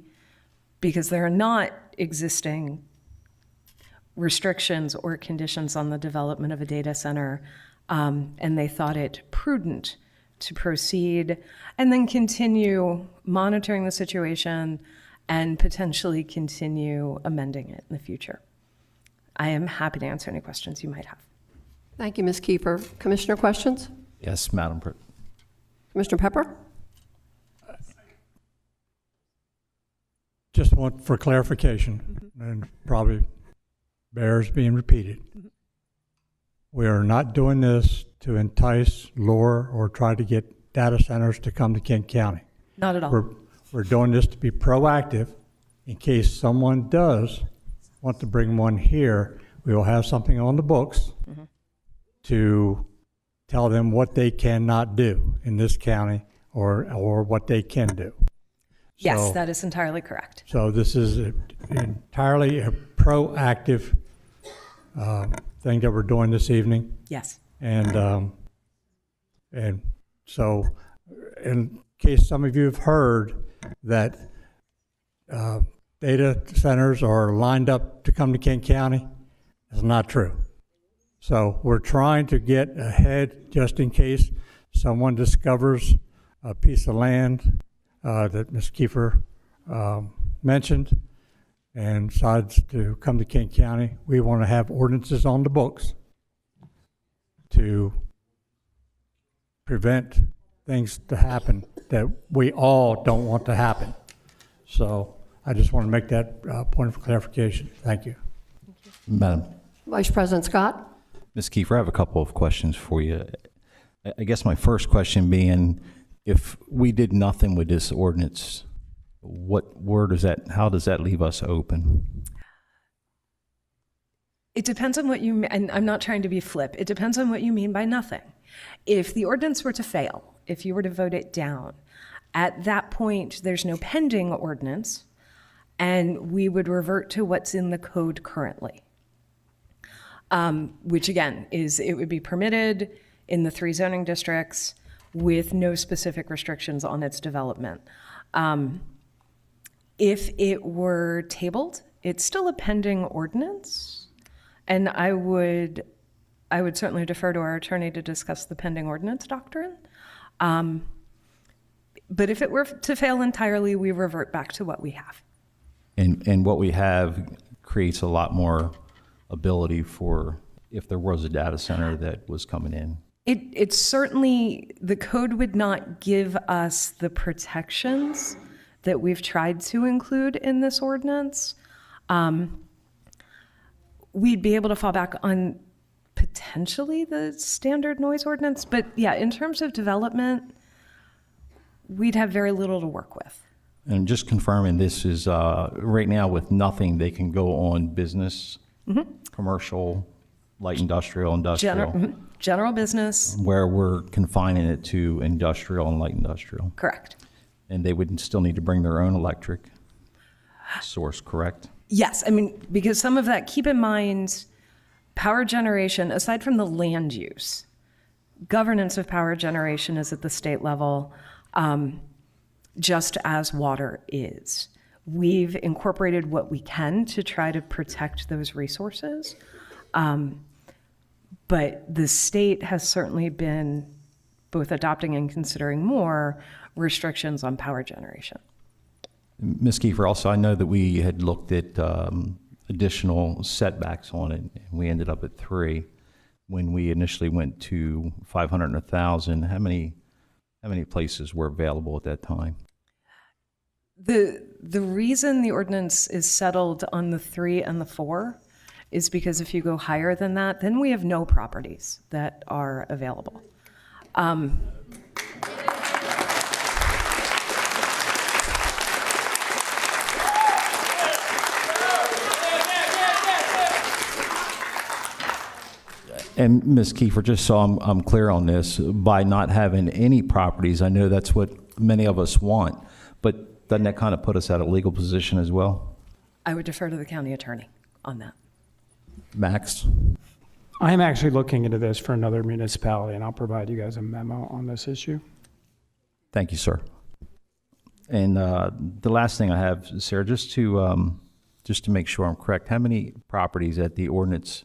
S20: because there are not existing restrictions or conditions on the development of a data center, and they thought it prudent to proceed and then continue monitoring the situation and potentially continue amending it in the future. I am happy to answer any questions you might have.
S4: Thank you, Ms. Kiefer. Commissioner questions?
S1: Yes, Madam President.
S4: Commissioner Pepper?
S6: Just want for clarification, and probably bears being repeated. We are not doing this to entice, lure, or try to get data centers to come to Kent County.
S20: Not at all.
S6: We're doing this to be proactive in case someone does want to bring one here. We will have something on the books to tell them what they cannot do in this county or what they can do.
S20: Yes,
S6: So-
S20: that is entirely correct.
S6: So this is entirely a proactive thing that we're doing this evening.
S20: Yes.
S6: And so, in case some of you have heard that data centers are lined up to come to Kent County, it's not true. So we're trying to get ahead just in case someone discovers a piece of land that Ms. Kiefer mentioned and decides to come to Kent County. We want to have ordinances on the books to prevent things to happen that we all don't want to happen. So I just want to make that point of clarification. Thank you.
S1: Madam.
S4: Vice President Scott?
S1: Ms. Kiefer, I have a couple of questions for you. I guess my first question being, if we did nothing with this ordinance, how does that leave us open?
S20: It depends on what you, and I'm not trying to be flip, it depends on what you mean by nothing. If the ordinance were to fail, if you were to vote it down, at that point, there's no pending ordinance, and we would revert to what's in the code currently. Which again, it would be permitted in the 3 zoning districts with no specific restrictions on its development. If it were tabled, it's still a pending ordinance, and I would certainly defer to our attorney to discuss the pending ordinance doctrine. But if it were to fail entirely, we revert back to what we have.
S1: And what we have creates a lot more ability for if there was a data center that was coming in.
S20: It certainly, the code would not give us the protections that we've tried to include in this ordinance. We'd be able to fall back on potentially the standard noise ordinance, but yeah, in terms of development, we'd have very little to work with.
S1: And just confirming, this is right now with nothing, they can go on business, commercial, light industrial,
S20: General business.
S1: where we're confining it to industrial and light industrial.
S20: Correct.
S1: And they would still need to bring their own electric source, correct?
S20: Yes, I mean, because some of that, keep in mind, power generation, aside from the land use, governance of power generation is at the state level, just as water is. We've incorporated what we can to try to protect those resources. But the state has certainly been both adopting and considering more restrictions on power generation.
S1: Ms. Kiefer, also, I know that we had looked at additional setbacks on it, and we ended up at 3. When we initially went to 500 and 1,000, how many places were available at that time?
S20: The reason the ordinance is settled on the 3 and the 4 is because if you go higher than that, then we have no properties that are available.
S1: And Ms. Kiefer, just so I'm clear on this, by not having any properties, I know that's what many of us want, but doesn't that kind of put us at a legal position as well?
S20: I would defer to the county attorney on that.
S1: Max?
S21: I'm actually looking into this for another municipality, and I'll provide you guys a memo on this issue.
S1: Thank you, sir. And the last thing I have, Sarah, just to make sure I'm correct, how many properties at the ordinance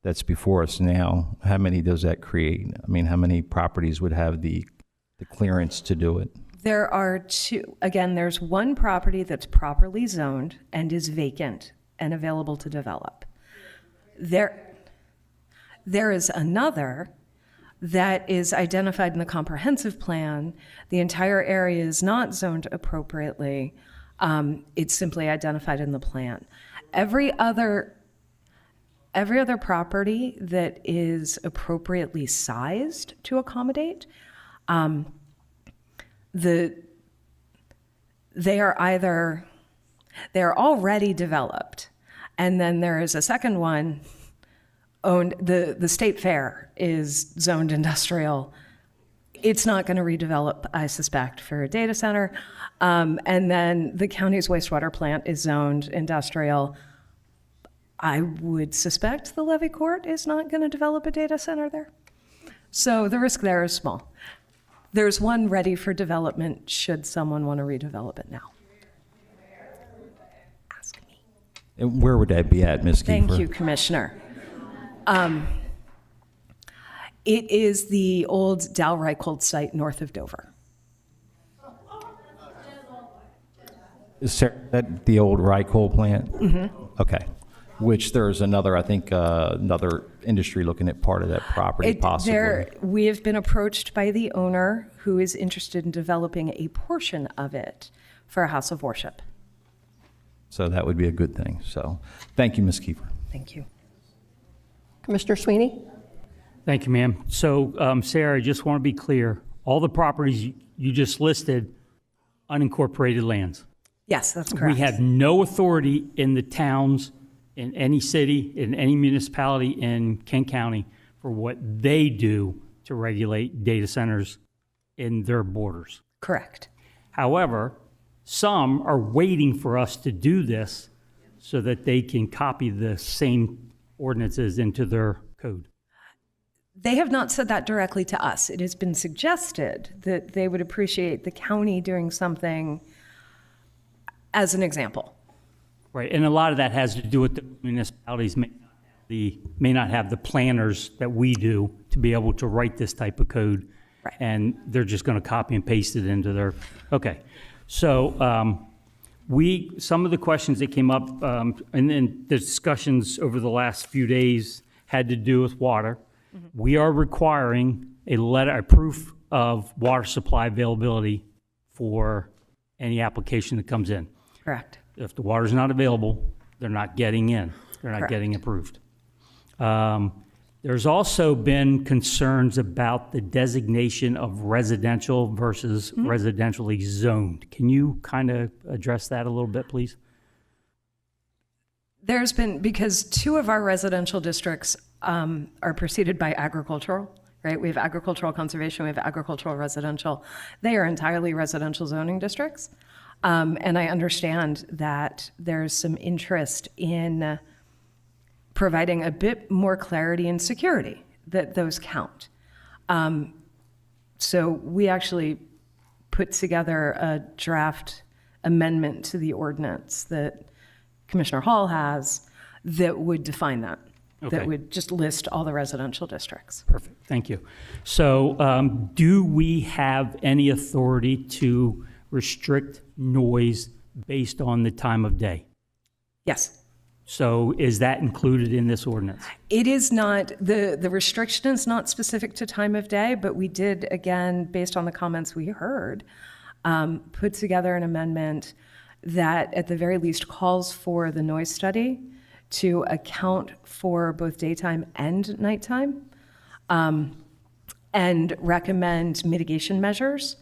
S1: that's before us now, how many does that create? I mean, how many properties would have the clearance to do it?
S20: There are 2. Again, there's 1 property that's properly zoned and is vacant and available to develop. There is another that is identified in the comprehensive plan. The entire area is not zoned appropriately. It's simply identified in the plan. Every other every other property that is appropriately sized to accommodate, they are already developed, and then there is a second one owned. The state fair is zoned industrial. It's not going to redevelop, I suspect, for a data center. And then the county's wastewater plant is zoned industrial. I would suspect the levy court is not going to develop a data center there. So the risk there is small. There's one ready for development should someone want to redevelop it now. Ask me.
S1: And where would that be at, Ms. Kiefer?
S20: Thank you, Commissioner. It is the old Dow Reichold site north of Dover.
S1: Is that the old Reichol plant?
S20: Mm-hmm.
S1: Okay. Which there's another, I think, another industry looking at part of that property possibly.
S20: We have been approached by the owner who is interested in developing a portion of it for a house of worship.
S1: So that would be a good thing. So thank you, Ms. Kiefer.
S20: Thank you.
S4: Commissioner Sweeney?
S7: Thank you, ma'am. So, Sarah, I just want to be clear. All the properties you just listed, unincorporated lands.
S20: Yes, that's correct.
S7: We have no authority in the towns, in any city, in any municipality in Kent County for what they do to regulate data centers in their borders.
S20: Correct.
S7: However, some are waiting for us to do this so that they can copy the same ordinances into their code.
S20: They have not said that directly to us. It has been suggested that they would appreciate the county doing something as an example.
S7: Right, and a lot of that has to do with the municipalities may not have the planners that we do to be able to write this type of code.
S20: Right.
S7: And they're just going to copy and paste it into their, okay. So some of the questions that came up, and then the discussions over the last few days had to do with water. Mm-hmm. We are requiring a proof of water supply availability for any application that comes in.
S20: Correct.
S7: If the water's not available, they're not getting in. They're not
S20: Correct.
S7: getting approved. There's also been concerns about the designation of residential versus residentially zoned. Can you kind of address that a little bit, please?
S20: There's been, because two of our residential districts are preceded by agricultural, right? We have agricultural conservation, we have agricultural residential. They are entirely residential zoning districts. And I understand that there's some interest in providing a bit more clarity and security that those count. So we actually put together a draft amendment to the ordinance that Commissioner Hall has that would define that,
S7: Okay.
S20: that would just list all the residential districts.
S7: Perfect, thank you. So do we have any authority to restrict noise based on the time of day?
S20: Yes.
S7: So is that included in this ordinance?
S20: It is not, the restriction is not specific to time of day, but we did, again, based on the comments we heard, put together an amendment that at the very least calls for the noise study to account for both daytime and nighttime, and recommend mitigation measures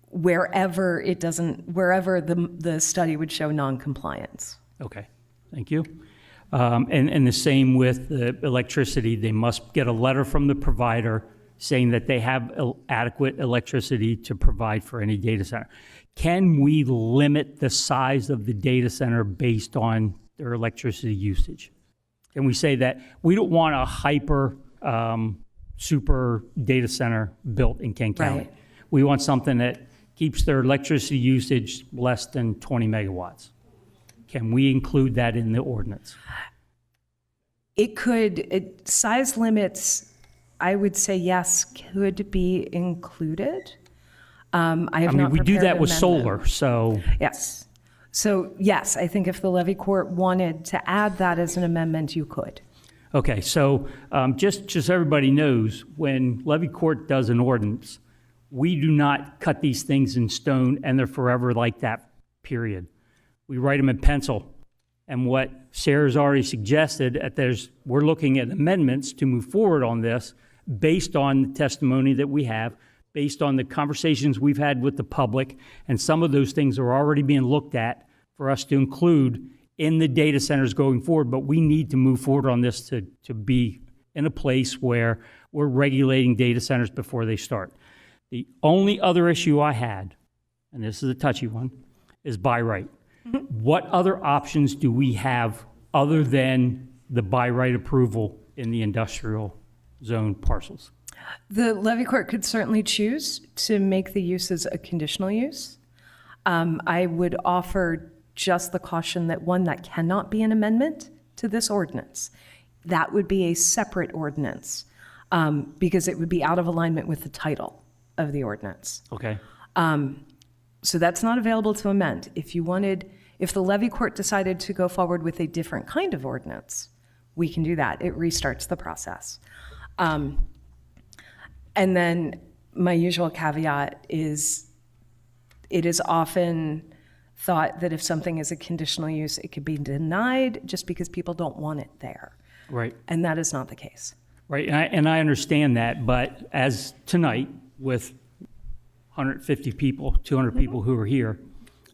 S20: wherever the study would show non-compliance.
S7: Okay, thank you. And the same with the electricity. They must get a letter from the provider saying that they have adequate electricity to provide for any data center. Can we limit the size of the data center based on their electricity usage? Can we say that we don't want a hyper super data center built in Kent County?
S20: Right.
S7: We want something that keeps their electricity usage less than 20 megawatts. Can we include that in the ordinance?
S20: It could, size limits, I would say yes, could be included.
S7: We do that with solar, so.
S20: Yes. So yes, I think if the levy court wanted to add that as an amendment, you could.
S7: Okay, so just so everybody knows, when levy court does an ordinance, we do not cut these things in stone and they're forever like that, period. We write them in pencil And what Sarah's already suggested, that we're looking at amendments to move forward on this based on the testimony that we have, based on the conversations we've had with the public, and some of those things are already being looked at for us to include in the data centers going forward. But we need to move forward on this to be in a place where we're regulating data centers before they start. The only other issue I had, and this is a touchy one, is by right. What other options do we have other than the by right approval in the industrial zone parcels?
S20: The levy court could certainly choose to make the uses a conditional use. I would offer just the caution that one, that cannot be an amendment to this ordinance. That would be a separate ordinance because it would be out of alignment with the title of the ordinance.
S7: Okay.
S20: So that's not available to amend. If the levy court decided to go forward with a different kind of ordinance, we can do that. It restarts the process. And then my usual caveat is it is often thought that if something is a conditional use, it could be denied just because people don't want it there.
S7: Right.
S20: And that is not the case.
S7: Right, and I understand that, but as tonight, with 150 people, 200 people who are here,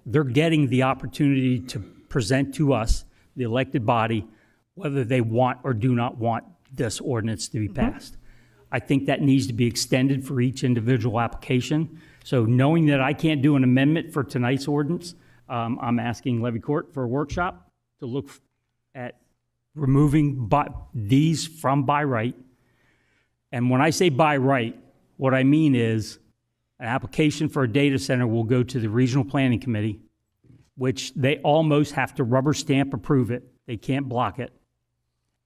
S7: they're getting the opportunity to present to us, the elected body, whether they want or do not want this ordinance to be passed. I think that needs to be extended for each individual application. So knowing that I can't do an amendment for tonight's ordinance, I'm asking Levy Court for a workshop to look at removing these from by right. And when I say by right, what I mean is an application for a data center will go to the Regional Planning Committee, which they almost have to rubber stamp approve it. They can't block it.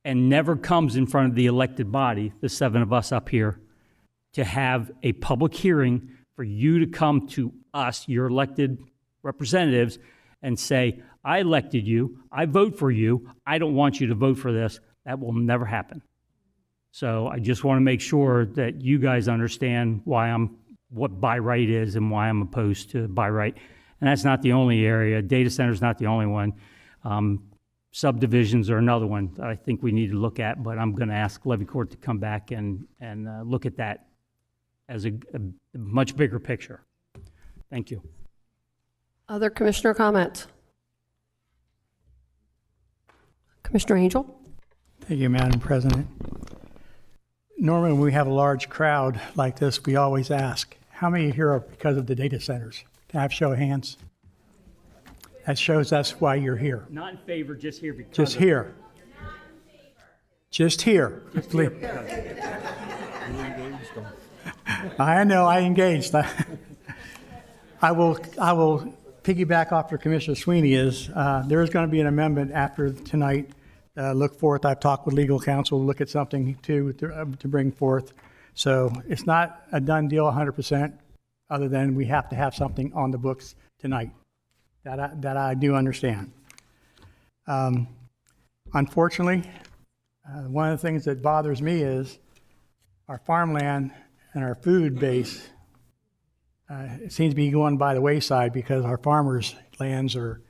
S7: And never comes in front of the elected body, the 7 of us up here, to have a public hearing for you to come to us, your elected representatives, and say, I elected you, I vote for you, I don't want you to vote for this. That will never happen. So I just want to make sure that you guys understand what by right is and why I'm opposed to by right. And that's not the only area. Data center's not the only one. Subdivisions are another one that I think we need to look at, but I'm going to ask Levy Court to come back and look at that as a much bigger picture. Thank you.
S4: Other commissioner comments? Commissioner Angel?
S11: Thank you, Madam President. Normally, when we have a large crowd like this, we always ask, how many here are because of the data centers? Can I have show of hands? That shows that's why you're here.
S7: Not in favor, just here because
S11: Just here. Just here. I know, I engaged. I will piggyback off where Commissioner Sweeney is. There is going to be an amendment after tonight. Look forth. I've talked with legal counsel to look at something to bring forth. So it's not a done deal 100%, other than we have to have something on the books tonight. That I do understand. Unfortunately, one of the things that bothers me is our farmland and our food base. It seems to be going by the wayside because our farmers' lands are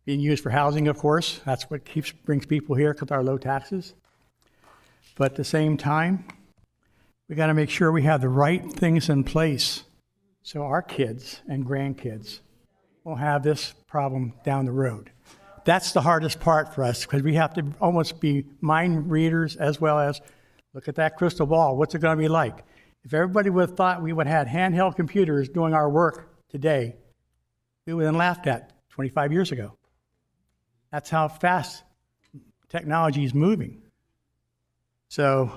S11: being used for housing, of course. That's what brings people here, because our low taxes. But at the same time, we got to make sure we have the right things in place so our kids and grandkids won't have this problem down the road. That's the hardest part for us, because we have to almost be mind readers as well as look at that crystal ball. What's it going to be like? If everybody would have thought we would have had handheld computers doing our work today, we would have been laughed at 25 years ago. That's how fast technology is moving. So,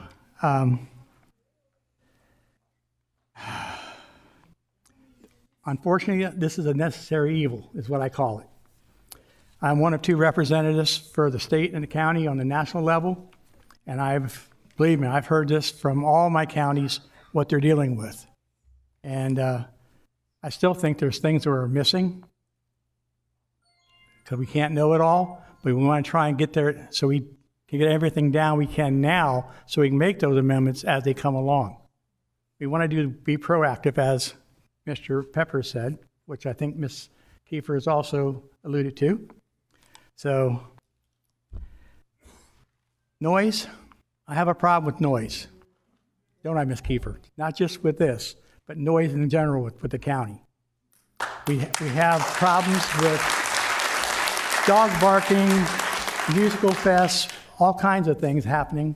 S11: unfortunately, this is a necessary evil, is what I call it. I'm one of 2 representatives for the state and the county on the national level, and believe me, I've heard this from all my counties, what they're dealing with. And I still think there's things that are missing, because we can't know it all, but we want to try and get there so we can get everything down we can now, so we can make those amendments as they come along. We want to be proactive, as Mr. Pepper said, which I think Ms. Kiefer has also alluded to. So Noise, I have a problem with noise. Don't I, Ms. Kiefer? Not just with this, but noise in general with the county. We have problems with dog barking, musical fests, all kinds of things happening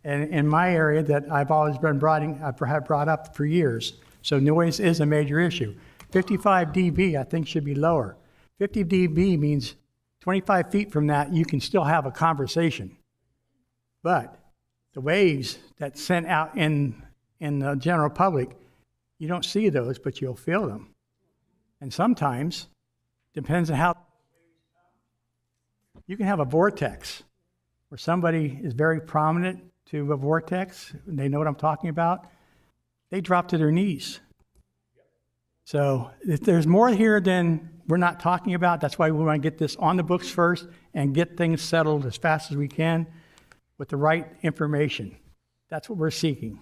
S11: in my area that I've always been brought up for years. So noise is a major issue. 55 dB, I think, should be lower. 50 dB means 25 feet from that, you can still have a conversation. But the waves that's sent out in the general public, you don't see those, but you'll feel them. And sometimes, depends on how, you can have a vortex where somebody is very prominent to a vortex, and they know what I'm talking about, they drop to their knees. So if there's more here than we're not talking about, that's why we want to get this on the books first and get things settled as fast as we can with the right information. That's what we're seeking.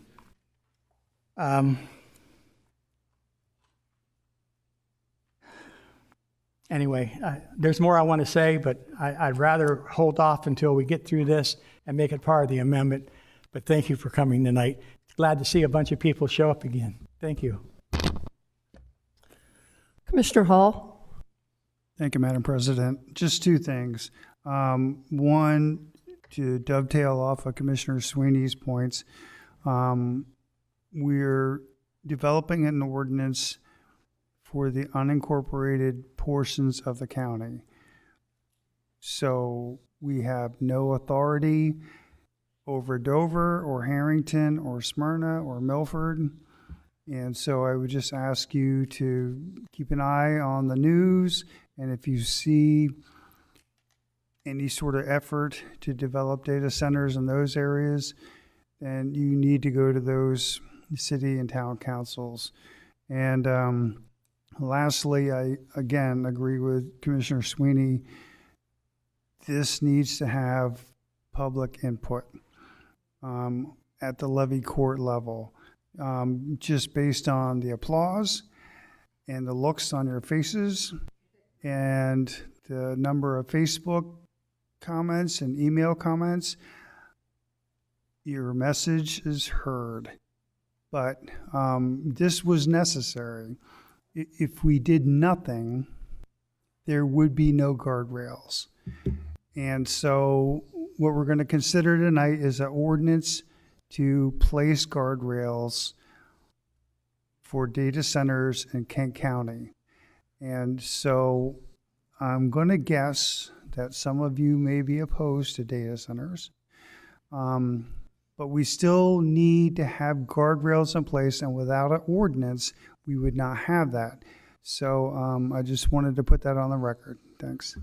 S11: Anyway, there's more I want to say, but I'd rather hold off until we get through this and make it part of the amendment. But thank you for coming tonight. Glad to see a bunch of people show up again. Thank you.
S4: Commissioner Hall.
S13: Thank you, Madam President. Just two things. One, to dovetail off of Commissioner Sweeney's points, we're developing an ordinance for the unincorporated portions of the county. So we have no authority over Dover or Harrington or Smyrna or Milford. And so I would just ask you to keep an eye on the news, and if you see any sort of effort to develop data centers in those areas, then you need to go to those city and town councils. And lastly, I again agree with Commissioner Sweeney. This needs to have public input at the levy court level. Just based on the applause and the looks on your faces and the number of Facebook comments and email comments, your message is heard. But this was necessary. If we did nothing, there would be no guardrails. And so what we're going to consider tonight is an ordinance to place guardrails for data centers in Kent County. And so I'm going to guess that some of you may be opposed to data centers, but we still need to have guardrails in place, and without an ordinance, we would not have that. So I just wanted to put that on the record. Thanks.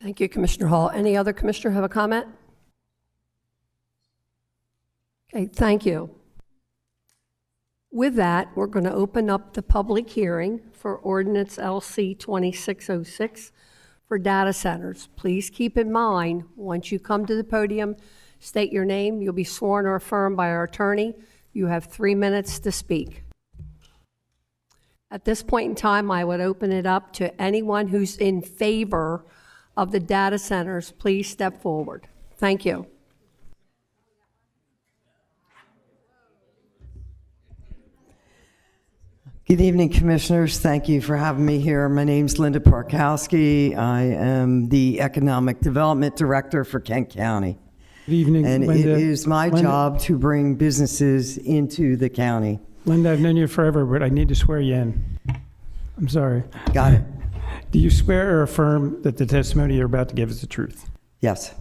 S4: Thank you, Commissioner Hall. Any other commissioner have a comment? Okay, thank you. With that, we're going to open up the public hearing for Ordinance LC 2606 for data centers. Please keep in mind, once you come to the podium, state your name. You'll be sworn or affirmed by our attorney. You have 3 minutes to speak. At this point in time, I would open it up to anyone who's in favor of the data centers. Please step forward. Thank you.
S2: Good evening, Commissioners. Thank you for having me here. My name's Linda Parkowski. I am the Economic Development Director for Kent County.
S21: Good evening,
S2: and
S21: Linda.
S2: It is my job to bring businesses into the county.
S21: Linda, I've known you forever, but I need to swear you in. I'm sorry.
S2: Got it.
S21: Do you swear or affirm that the testimony you're about to give is the truth?
S2: Yes.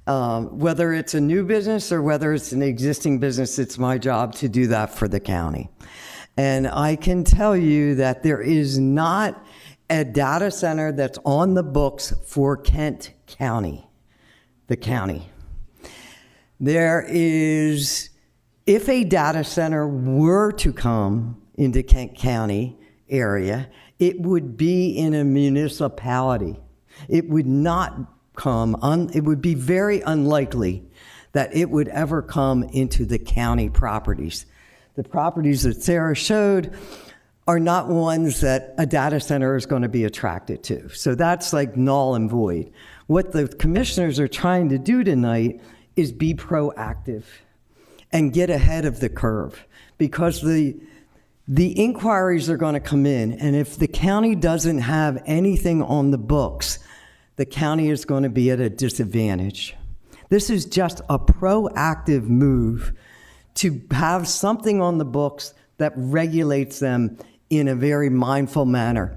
S2: Whether it's a new business or whether it's an existing business, it's my job to do that for the county. And I can tell you that there is not a data center that's on the books for Kent County, the county. There is, if a data center were to come into Kent County area, it would be in a municipality. It would not come, it would be very unlikely that it would ever come into the county properties. The properties that Sarah showed are not ones that a data center is going to be attracted to. So that's like null and void. What the commissioners are trying to do tonight is be proactive and get ahead of the curve, because the inquiries are going to come in, and if the county doesn't have anything on the books, the county is going to be at a disadvantage. This is just a proactive move to have something on the books that regulates them in a very mindful manner.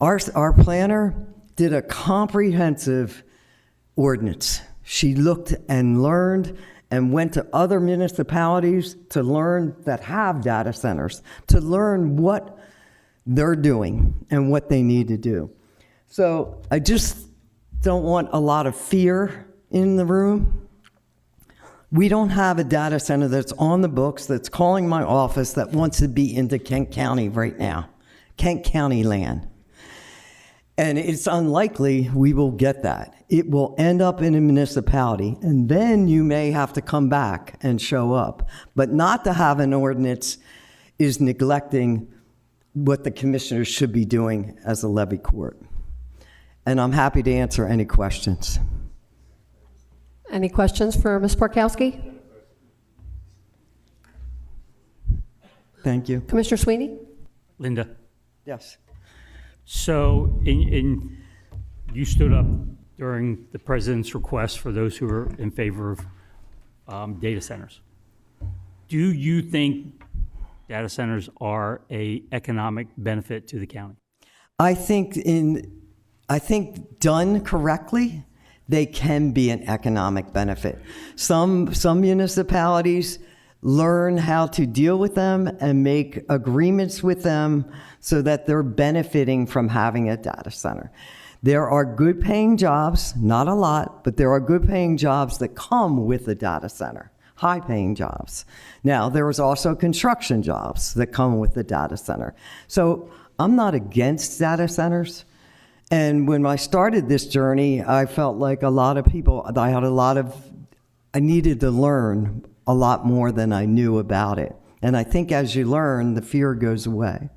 S2: Our planner did a comprehensive ordinance. She looked and learned and went to other municipalities to learn that have data centers, to learn what they're doing and what they need to do. So I just don't want a lot of fear in the room. We don't have a data center that's on the books, that's calling my office, that wants to be into Kent County right now, Kent County land. And it's unlikely we will get that. It will end up in a municipality, and then you may have to come back and show up. But not to have an ordinance is neglecting what the commissioners should be doing as a levy court. And I'm happy to answer any questions.
S4: Any questions for Ms. Parkowski?
S2: Thank you.
S4: Commissioner Sweeney?
S7: Linda.
S2: Yes.
S7: So you stood up during the president's request for those who are in favor of data centers. Do you think data centers are an economic benefit to the county?
S2: I think done correctly, they can be an economic benefit. Some municipalities learn how to deal with them and make agreements with them so that they're benefiting from having a data center. There are good paying jobs, not a lot, but there are good paying jobs that come with a data center, high paying jobs. Now, there is also construction jobs that come with the data center. So I'm not against data centers. And when I started this journey, I felt like a lot of people, I needed to learn a lot more than I knew about it. And I think as you learn, the fear goes away.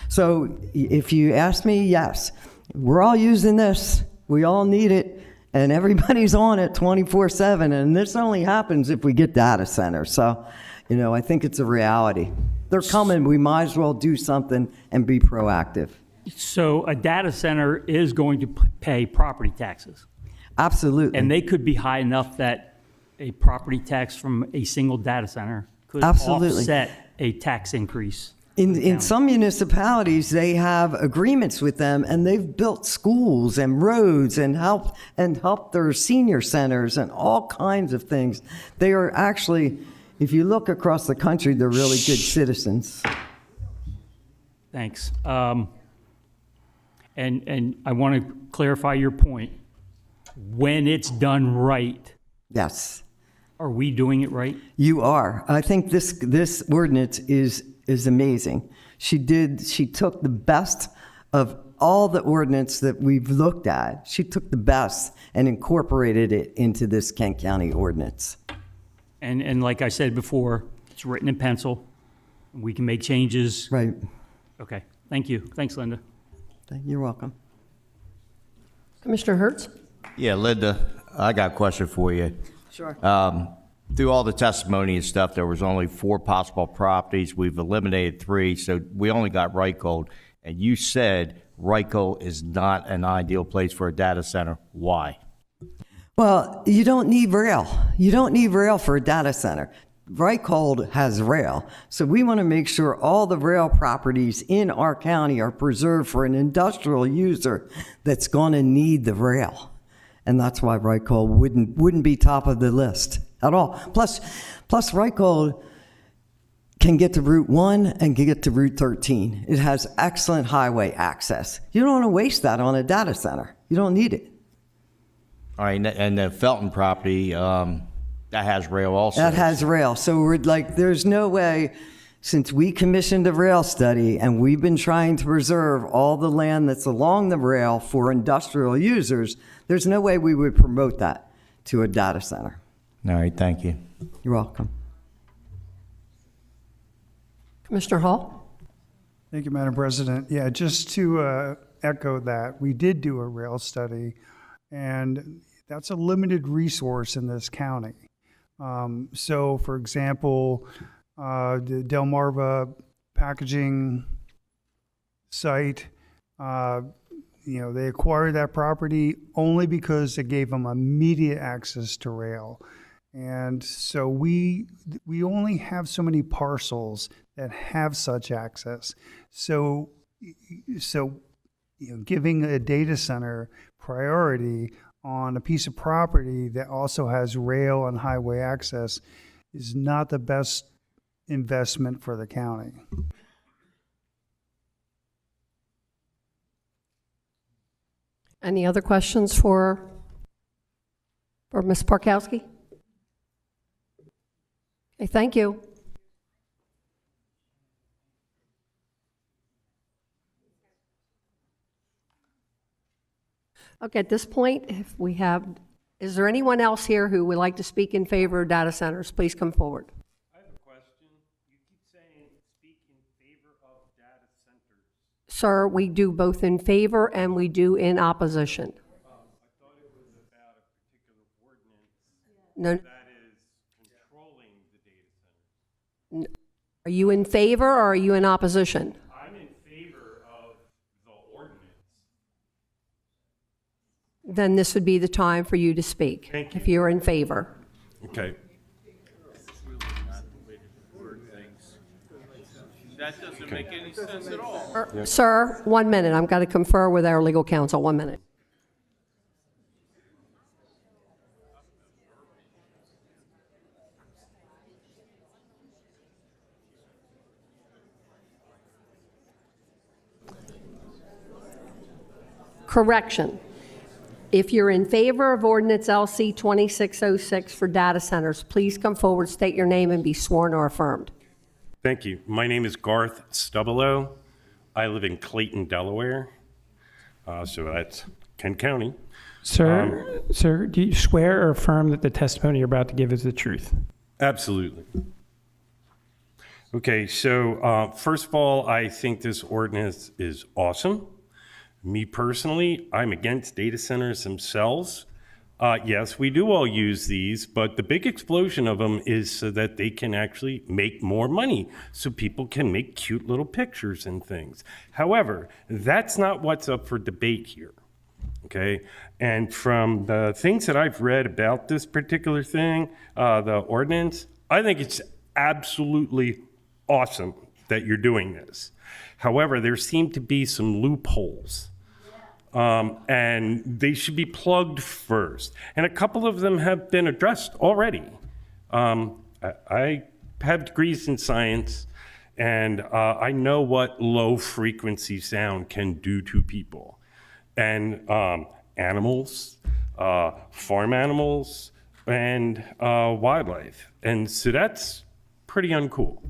S2: So if you ask me, yes, we're all using this. We all need it. And everybody's on it 24/7. And this only happens if we get data centers. So, I think it's a reality. They're coming. We might as well do something and be proactive.
S7: So a data center is going to pay property taxes.
S2: Absolutely.
S7: And they could be high enough that a property tax from a single data center could
S2: Absolutely.
S7: offset a tax increase.
S2: In some municipalities, they have agreements with them, and they've built schools and roads and helped their senior centers and all kinds of things. They are actually, if you look across the country, they're really good citizens.
S7: Thanks. And I want to clarify your point. When it's done right.
S2: Yes.
S7: Are we doing it right?
S2: You are. I think this ordinance is amazing. She took the best of all the ordinance that we've looked at. She took the best and incorporated it into this Kent County ordinance.
S7: And like I said before, it's written in pencil. We can make changes.
S2: Right.
S7: Okay. Thank you. Thanks, Linda.
S2: You're welcome.
S4: Commissioner Hertz?
S12: Yeah, Linda, I got a question for you.
S2: Sure.
S12: Through all the testimony and stuff, there was only 4 possible properties. We've eliminated 3, so we only got Reichhold. And you said Reichhold is not an ideal place for a data center. Why?
S2: Well, you don't need rail. You don't need rail for a data center. Reichhold has rail. So we want to make sure all the rail properties in our county are preserved for an industrial user that's going to need the rail. And that's why Reichhold wouldn't be top of the list at all. Plus Reichhold can get to Route 1 and can get to Route 13. It has excellent highway access. You don't want to waste that on a data center. You don't need it.
S12: All right, and the Felton property, that has rail also.
S2: That has rail. So we're like, there's no way, since we commissioned a rail study and we've been trying to preserve all the land that's along the rail for industrial users, there's no way we would promote that to a data center.
S12: All right, thank you.
S2: You're welcome.
S4: Commissioner Hall?
S13: Thank you, Madam President. Yeah, just to echo that, we did do a rail study, and that's a limited resource in this county. So, for example, the Delmarva packaging site, they acquired that property only because it gave them immediate access to rail. And so we only have so many parcels that have such access. So giving a data center priority on a piece of property that also has rail and highway access is not the best investment for the county.
S4: Any other questions for Ms. Parkowski? Okay, thank you. Okay, at this point, if we have, is there anyone else here who would like to speak in favor of data centers? Please come forward.
S9: I have a question. You keep saying speak in favor of data centers.
S4: Sir, we do both in favor and we do in opposition.
S9: I thought it was about a particular ordinance
S4: No.
S9: that is controlling the data centers.
S4: Are you in favor or are you in opposition?
S9: I'm in favor of the ordinance.
S4: Then this would be the time for you to speak.
S9: Thank you.
S4: If you're in favor.
S9: Okay. That doesn't make any sense at all.
S4: Sir, 1 minute. I've got to confer with our legal counsel. 1 minute. Correction. If you're in favor of ordinance LC 2606 for data centers, please come forward, state your name, and be sworn or affirmed.
S9: Thank you. My name is Garth Stubbelow. I live in Clayton, Delaware. So that's Kent County.
S21: Sir, do you swear or affirm that the testimony you're about to give is the truth?
S9: Absolutely. Okay, so first of all, I think this ordinance is awesome. Me personally, I'm against data centers themselves. Yes, we do all use these, but the big explosion of them is so that they can actually make more money, so people can make cute little pictures and things. However, that's not what's up for debate here, okay? And from the things that I've read about this particular thing, the ordinance, I think it's absolutely awesome that you're doing this. However, there seem to be some loopholes. And they should be plugged first. And a couple of them have been addressed already. I have degrees in science, and I know what low frequency sound can do to people. And animals, farm animals, and wildlife. And so that's pretty uncool.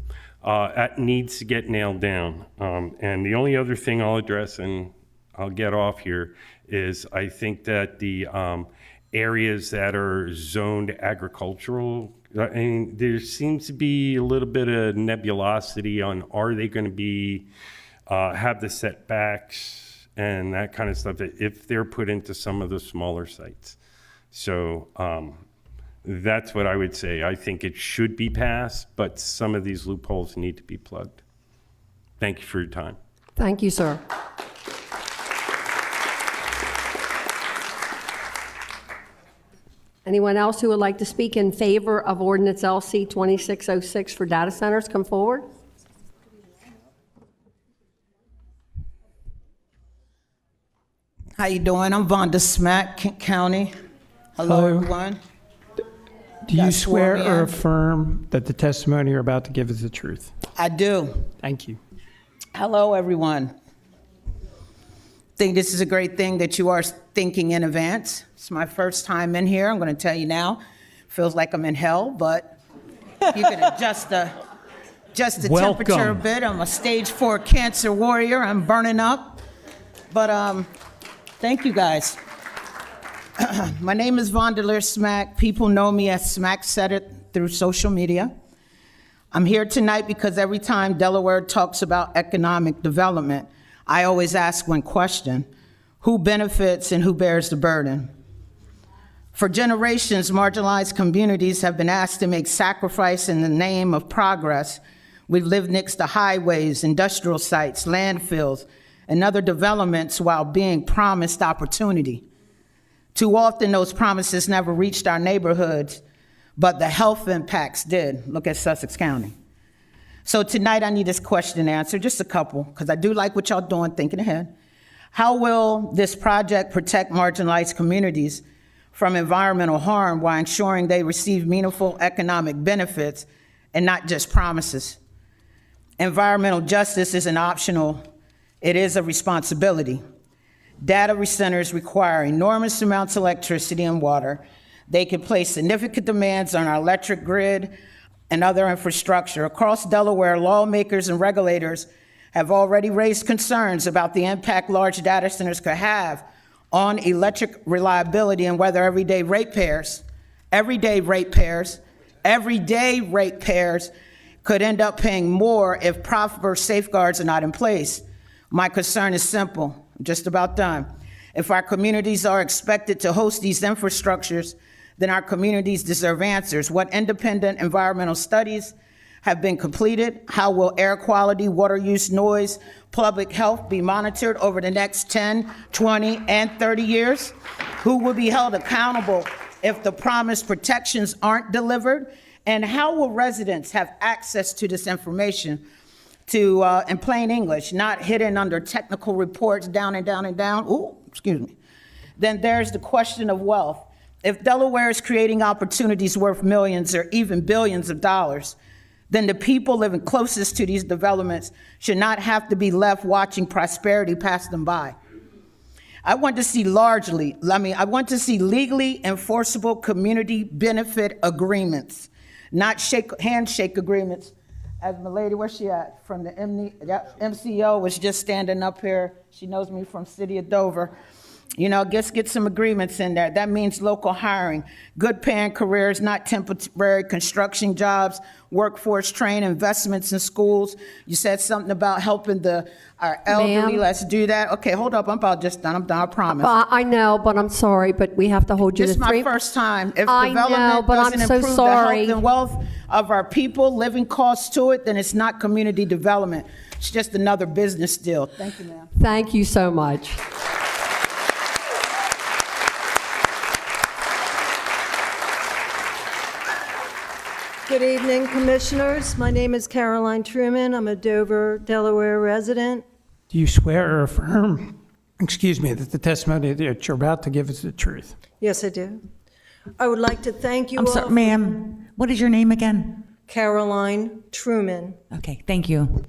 S9: That needs to get nailed down. And the only other thing I'll address, and I'll get off here, is I think that the areas that are zoned agricultural, I mean, there seems to be a little bit of nebulosity on, are they going to be, have the setbacks and that kind of stuff if they're put into some of the smaller sites. So that's what I would say. I think it should be passed, but some of these loopholes need to be plugged. Thank you for your time.
S4: Thank you, sir. Anyone else who would like to speak in favor of ordinance LC 2606 for data centers, come forward.
S22: How you doing? I'm Vonda Smack, Kent County. Hello, everyone.
S21: Do you swear or affirm that the testimony you're about to give is the truth?
S22: I do.
S21: Thank you.
S22: Hello, everyone. Think this is a great thing that you are thinking in advance. It's my first time in here. I'm going to tell you now. Feels like I'm in hell, but you can adjust the temperature a bit. I'm a stage 4 cancer warrior. I'm burning up. But thank you, guys. My name is Vonda Smack. People know me as Smack Said It through social media. I'm here tonight because every time Delaware talks about economic development, I always ask one question: who benefits and who bears the burden? For generations, marginalized communities have been asked to make sacrifice in the name of progress. We've lived next to highways, industrial sites, landfills, and other developments while being promised opportunity. Too often, those promises never reached our neighborhoods, but the health impacts did. Look at Sussex County. So tonight, I need this question answered, just a couple, because I do like what y'all doing, thinking ahead. How will this project protect marginalized communities from environmental harm while ensuring they receive meaningful economic benefits and not just promises? Environmental justice isn't optional, it is a responsibility. Data centers require enormous amounts of electricity and water. They can place significant demands on our electric grid and other infrastructure. Across Delaware, lawmakers and regulators have already raised concerns about the impact large data centers could have on electric reliability and whether everyday ratepayers could end up paying more if proper safeguards are not in place. My concern is simple. I'm just about done. If our communities are expected to host these infrastructures, then our communities deserve answers. What independent environmental studies have been completed? How will air quality, water use, noise, public health be monitored over the next 10, 20, and 30 years? Who will be held accountable if the promised protections aren't delivered? And how will residents have access to this information in plain English, not hidden under technical reports down and down and down? Ooh, excuse me. Then there's the question of wealth. If Delaware is creating opportunities worth millions or even billions of dollars, then the people living closest to these developments should not have to be left watching prosperity pass them by. I want to see legally enforceable community benefit agreements, not handshake agreements. As my lady, where's she at? From the MCO was just standing up here. She knows me from City of Dover. You know, get some agreements in there. That means local hiring, good paying careers, not temporary construction jobs, workforce training, investments in schools. You said something about helping our elderly. Let's do that. Okay, hold up. I'm about just done. I'm done, I promise.
S4: I know, but I'm sorry, but we have to hold you to
S22: This is
S4: three.
S22: my first time. If
S4: I
S22: development
S4: know, but I'm
S22: doesn't
S4: so
S22: improve
S4: sorry.
S22: the health and wealth of our people, living costs to it, then it's not community development. It's just another business deal. Thank you, ma'am.
S4: Thank you so much.
S3: Good evening, Commissioners. My name is Caroline Truman. I'm a Dover, Delaware resident.
S21: Do you swear or affirm, that the testimony that you're about to give is the truth?
S3: Yes, I do. I would like to thank you
S14: I'm
S3: all.
S14: sorry, ma'am. What is your name again?
S3: Caroline Truman.
S14: Okay, thank you.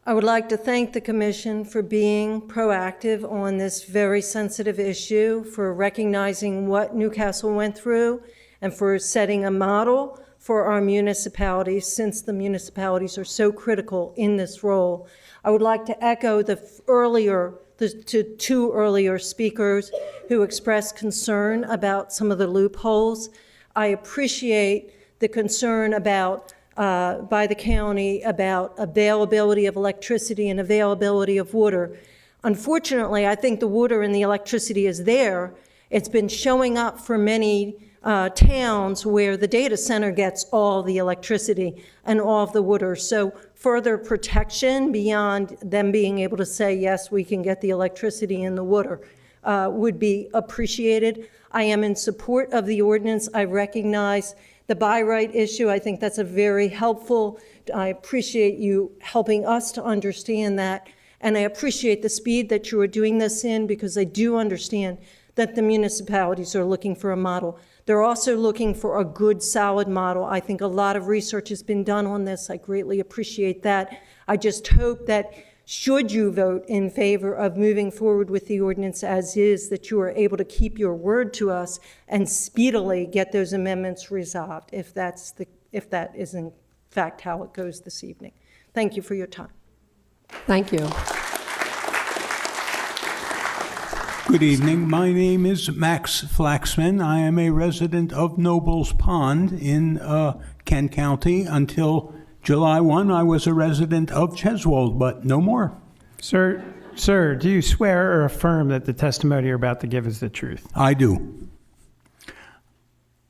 S3: I would like to thank the Commission for being proactive on this very sensitive issue, for recognizing what Newcastle went through, and for setting a model for our municipalities, since the municipalities are so critical in this role. I would like to echo the two earlier speakers who expressed concern about some of the loopholes. I appreciate the concern by the county about availability of electricity and availability of water. Unfortunately, I think the water and the electricity is there. It's been showing up for many towns where the data center gets all the electricity and all of the water. So further protection beyond them being able to say, yes, we can get the electricity and the water would be appreciated. I am in support of the ordinance. I recognize the buy right issue. I think that's a very helpful. I appreciate you helping us to understand that. And I appreciate the speed that you are doing this in, because I do understand that the municipalities are looking for a model. They're also looking for a good, solid model. I think a lot of research has been done on this. I greatly appreciate that. I just hope that should you vote in favor of moving forward with the ordinance as is, that you are able to keep your word to us and speedily get those amendments resolved, if that is in fact how it goes this evening. Thank you for your time.
S4: Thank you.
S23: Good evening. My name is Max Flaxman. I am a resident of Nobles Pond in Kent County until July 1, I was a resident of Cheswold, but no more.
S21: Sir, do you swear or affirm that the testimony you're about to give is the truth?
S23: I do.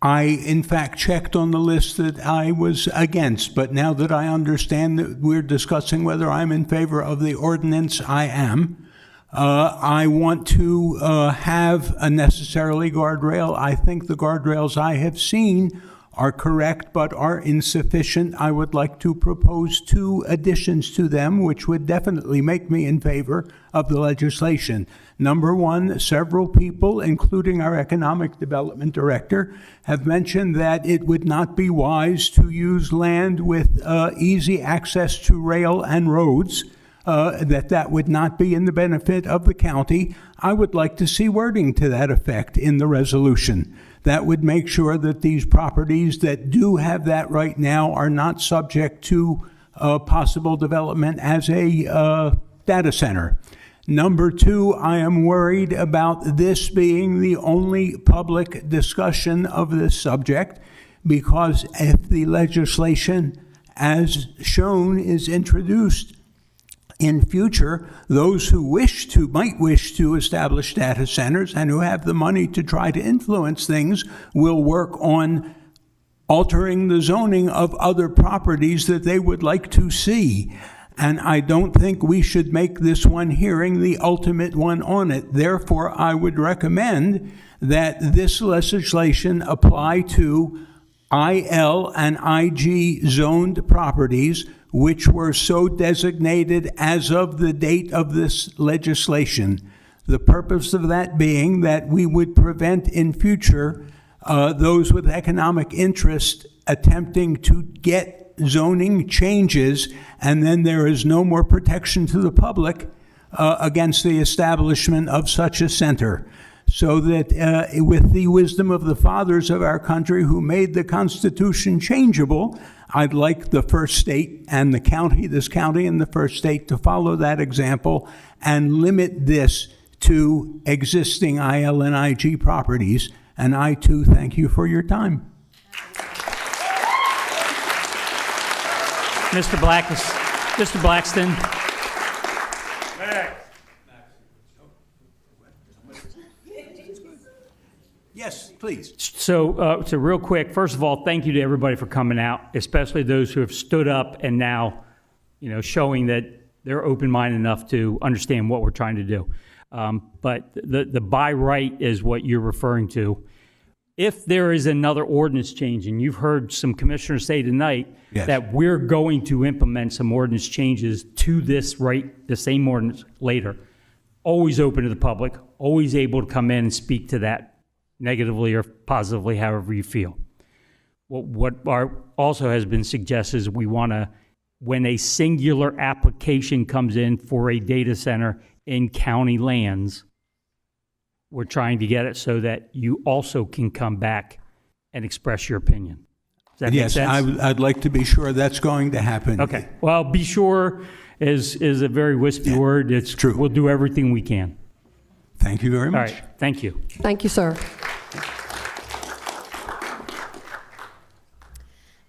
S23: I, in fact, checked on the list that I was against, but now that I understand that we're discussing whether I'm in favor of the ordinance, I am. I want to have a necessarily guardrail. I think the guardrails I have seen are correct but are insufficient. I would like to propose 2 additions to them, which would definitely make me in favor of the legislation. Number 1, several people, including our Economic Development Director, have mentioned that it would not be wise to use land with easy access to rail and roads, that would not be in the benefit of the county. I would like to see wording to that effect in the resolution. That would make sure that these properties that do have that right now are not subject to possible development as a data center. Number 2, I am worried about this being the only public discussion of this subject, because if the legislation as shown is introduced in future, those who might wish to establish data centers and who have the money to try to influence things will work on altering the zoning of other properties that they would like to see. And I don't think we should make this one hearing the ultimate one on it. Therefore, I would recommend that this legislation apply to IL and IG zoned properties which were so designated as of the date of this legislation. The purpose of that being that we would prevent in future those with economic interest attempting to get zoning changes, and then there is no more protection to the public against the establishment of such a center. So that with the wisdom of the fathers of our country who made the Constitution changeable, I'd like the first state and the county, this county and the first state, to follow that example and limit this to existing IL and IG properties. And I, too, thank you for your time.
S7: Mr. Blackston.
S23: Yes, please.
S7: So real quick, first of all, thank you to everybody for coming out, especially those who have stood up and now, showing that they're open-minded enough to understand what we're trying to do. But the by right is what you're referring to. If there is another ordinance change, and you've heard some commissioners say tonight that we're going to implement some ordinance changes to the same ordinance later, always open to the public, always able to come in and speak to that negatively or positively, however you feel. What also has been suggested is we want to, when a singular application comes in for a data center in county lands, we're trying to get it so that you also can come back and express your opinion. Does that make sense?
S23: Yes, I'd like to be sure that's going to happen.
S7: Okay. Well, be sure is a very wispy word. It's true. We'll do everything we can.
S23: Thank you very much.
S7: All right. Thank you.
S4: Thank you, sir.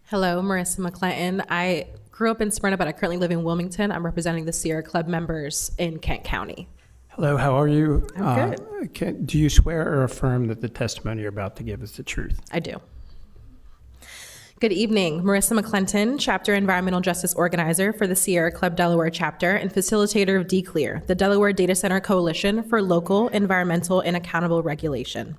S5: Hello, Marissa McClinton. I grew up in Smyrna, but I currently live in Wilmington. I'm representing the Sierra Club members in Kent County.
S21: Hello, how are you?
S5: I'm
S21: good. Do you swear or affirm that the testimony you're about to give is the truth?
S5: I do. Good evening. Marissa McClinton, Chapter Environmental Justice Organizer for the Sierra Club Delaware Chapter and facilitator of DCLEAR, the Delaware Data Center Coalition for Local, Environmental, and Accountable Regulation.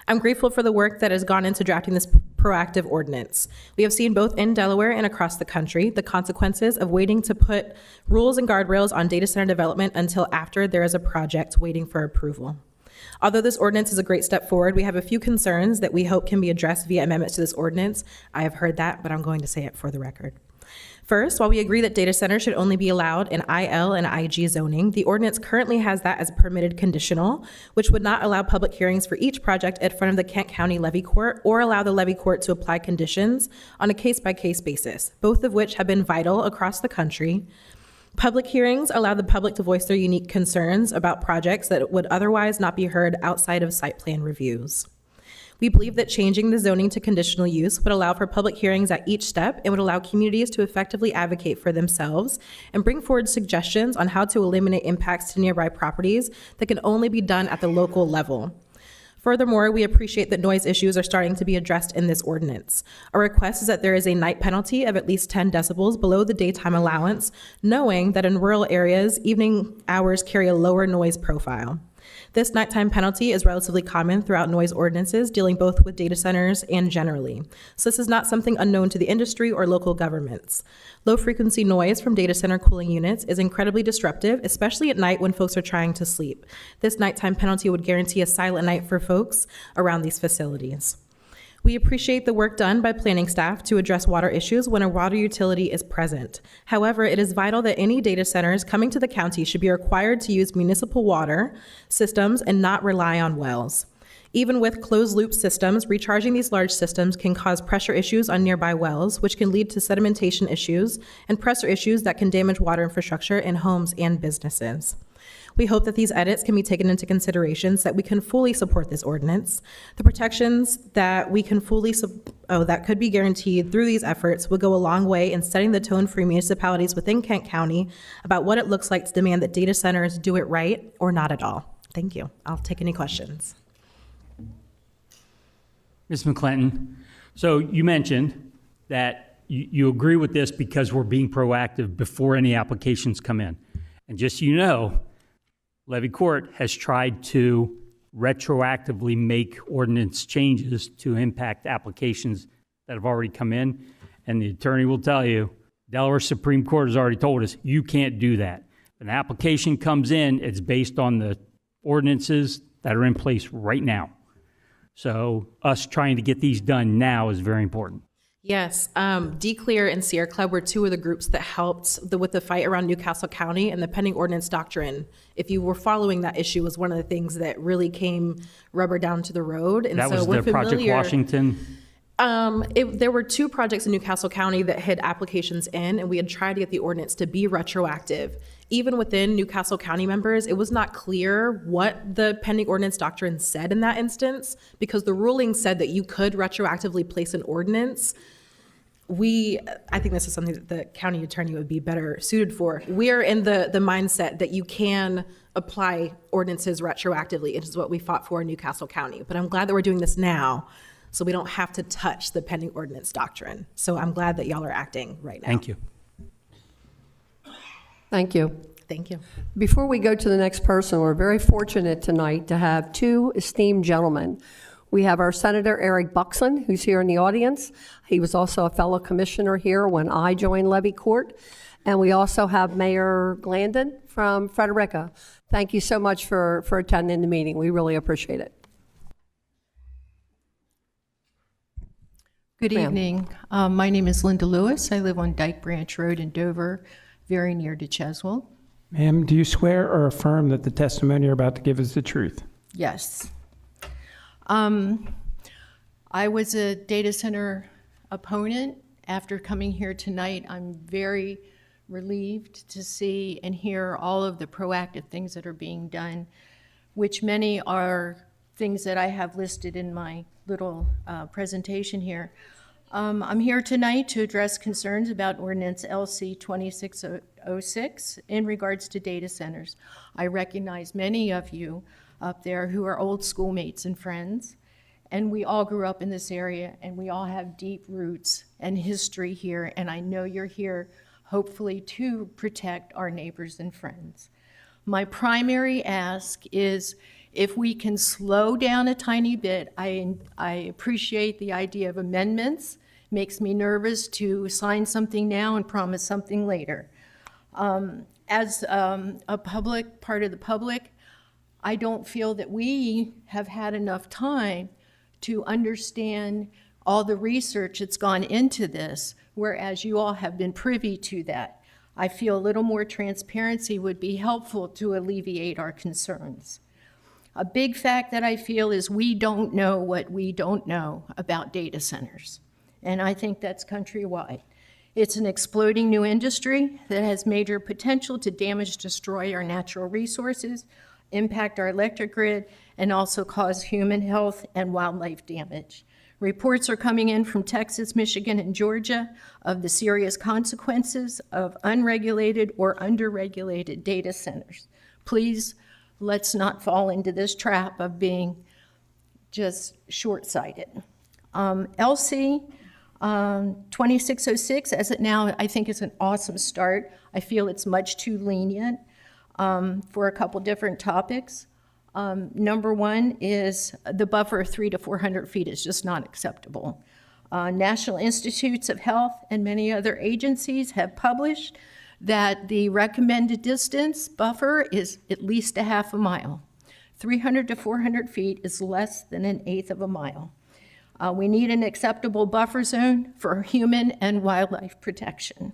S5: I'm grateful for the work that has gone into drafting this proactive ordinance. We have seen both in Delaware and across the country the consequences of waiting to put rules and guardrails on data center development until after there is a project waiting for approval. Although this ordinance is a great step forward, we have a few concerns that we hope can be addressed via amendments to this ordinance. I have heard that, but I'm going to say it for the record. First, while we agree that data centers should only be allowed in IL and IG zoning, the ordinance currently has that as a permitted conditional, which would not allow public hearings for each project in front of the Kent County Levy Court or allow the Levy Court to apply conditions on a case-by-case basis, both of which have been vital across the country. Public hearings allow the public to voice their unique concerns about projects that would otherwise not be heard outside of site plan reviews. We believe that changing the zoning to conditional use would allow for public hearings at each step and would allow communities to effectively advocate for themselves and bring forward suggestions on how to eliminate impacts to nearby properties that can only be done at the local level. Furthermore, we appreciate that noise issues are starting to be addressed in this ordinance. Our request is that there is a night penalty of at least 10 decibels below the daytime allowance, knowing that in rural areas, evening hours carry a lower noise profile. This nighttime penalty is relatively common throughout noise ordinances dealing both with data centers and generally. So this is not something unknown to the industry or local governments. Low frequency noise from data center cooling units is incredibly disruptive, especially at night when folks are trying to sleep. This nighttime penalty would guarantee a silent night for folks around these facilities. We appreciate the work done by planning staff to address water issues when a water utility is present. However, it is vital that any data centers coming to the county should be required to use municipal water systems and not rely on wells. Even with closed-loop systems, recharging these large systems can cause pressure issues on nearby wells, which can lead to sedimentation issues and pressure issues that can damage water infrastructure in homes and businesses. We hope that these edits can be taken into consideration so that we can fully support this ordinance. The protections that we can that could be guaranteed through these efforts will go a long way in setting the tone for municipalities within Kent County about what it looks like to demand that data centers do it right or not at all. Thank you. I'll take any questions.
S7: Ms. McClinton, so you mentioned that you agree with this because we're being proactive before any applications come in. And just so you know, Levy Court has tried to retroactively make ordinance changes to impact applications that have already come in. And the attorney will tell you, Delaware Supreme Court has already told us, you can't do that. If an application comes in, it's based on the ordinances that are in place right now. So us trying to get these done now is very important.
S5: Yes, D-Clear and Sierra Club were two of the groups that helped with the fight around Newcastle County, and the pending ordinance doctrine, if you were following that issue, was one of the things that really came rubber down to the road. And
S7: that
S5: so
S7: was
S5: we're
S7: the Project
S5: familiar,
S7: Washington?
S5: There were two projects in Newcastle County that had applications in, and we had tried to get the ordinance to be retroactive. Even within Newcastle County members, it was not clear what the pending ordinance doctrine said in that instance, because the ruling said that you could retroactively place an ordinance. I think this is something that the county attorney would be better suited for. We are in the mindset that you can apply ordinances retroactively, which is what we fought for in Newcastle County. But I'm glad that we're doing this now, so we don't have to touch the pending ordinance doctrine. So I'm glad that y'all are acting right now.
S7: Thank you.
S4: Thank you.
S5: Thank you.
S4: Before we go to the next person, we're very fortunate tonight to have two esteemed gentlemen. We have our Senator Eric Buxton, who's here in the audience. He was also a fellow commissioner here when I joined Levy Court. And we also have Mayor Glandon from Frederica. Thank you so much for attending the meeting. We really appreciate it.
S15: Good evening. My name is Linda Lewis. I live on Dyke Branch Road in Dover, very near to Cheswell.
S21: Ma'am, do you swear or affirm that the testimony you're about to give is the truth?
S15: Yes. I was a data center opponent. After coming here tonight, I'm very relieved to see and hear all of the proactive things that are being done, which many are things that I have listed in my little presentation here. I'm here tonight to address concerns about Ordinance LC 2606 in regards to data centers. I recognize many of you up there who are old schoolmates and friends, and we all grew up in this area, and we all have deep roots and history here, and I know you're here hopefully to protect our neighbors and friends. My primary ask is if we can slow down a tiny bit. I appreciate the idea of amendments. Makes me nervous to sign something now and promise something later. As a public part of the public, I don't feel that we have had enough time to understand all the research that's gone into this, whereas you all have been privy to that. I feel a little more transparency would be helpful to alleviate our concerns. A big fact that I feel is we don't know what we don't know about data centers, and I think that's countrywide. It's an exploding new industry that has major potential to damage, destroy our natural resources, impact our electric grid, and also cause human health and wildlife damage. Reports are coming in from Texas, Michigan, and Georgia of the serious consequences of unregulated or underregulated data centers. Please, let's not fall into this trap of being just short-sighted. LC 2606, as it now, I think is an awesome start. I feel it's much too lenient for a couple different topics. Number one is the buffer of 300 to 400 feet is just not acceptable. National Institutes of Health and many other agencies have published that the recommended distance buffer is at least a half a mile. 300 to 400 feet is less than an eighth of a mile. We need an acceptable buffer zone for human and wildlife protection.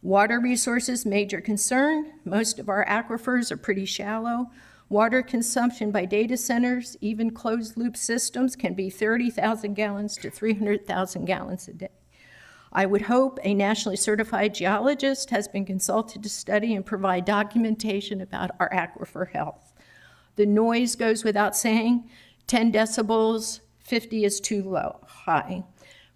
S15: Water resources, major concern. Most of our aquifers are pretty shallow. Water consumption by data centers, even closed loop systems, can be 30,000 gallons to 300,000 gallons a day. I would hope a nationally certified geologist has been consulted to study and provide documentation about our aquifer health. The noise goes without saying, 10 decibels, 50 is too high.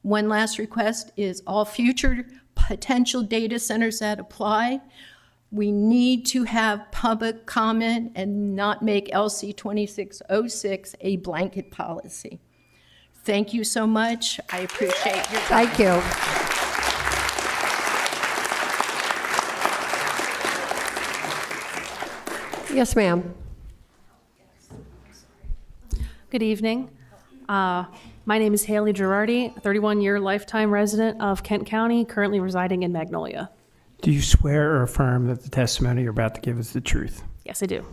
S15: One last request is all future potential data centers that apply, we need to have public comment and not make LC 2606 a blanket policy. Thank you so much. I appreciate your time.
S4: Thank you. Yes, ma'am.
S16: Good evening. My name is Haley Girardi, 31-year lifetime resident of Kent County, currently residing in Magnolia.
S21: Do you swear or affirm that the testimony you're about to give is the truth?
S16: Yes, I do.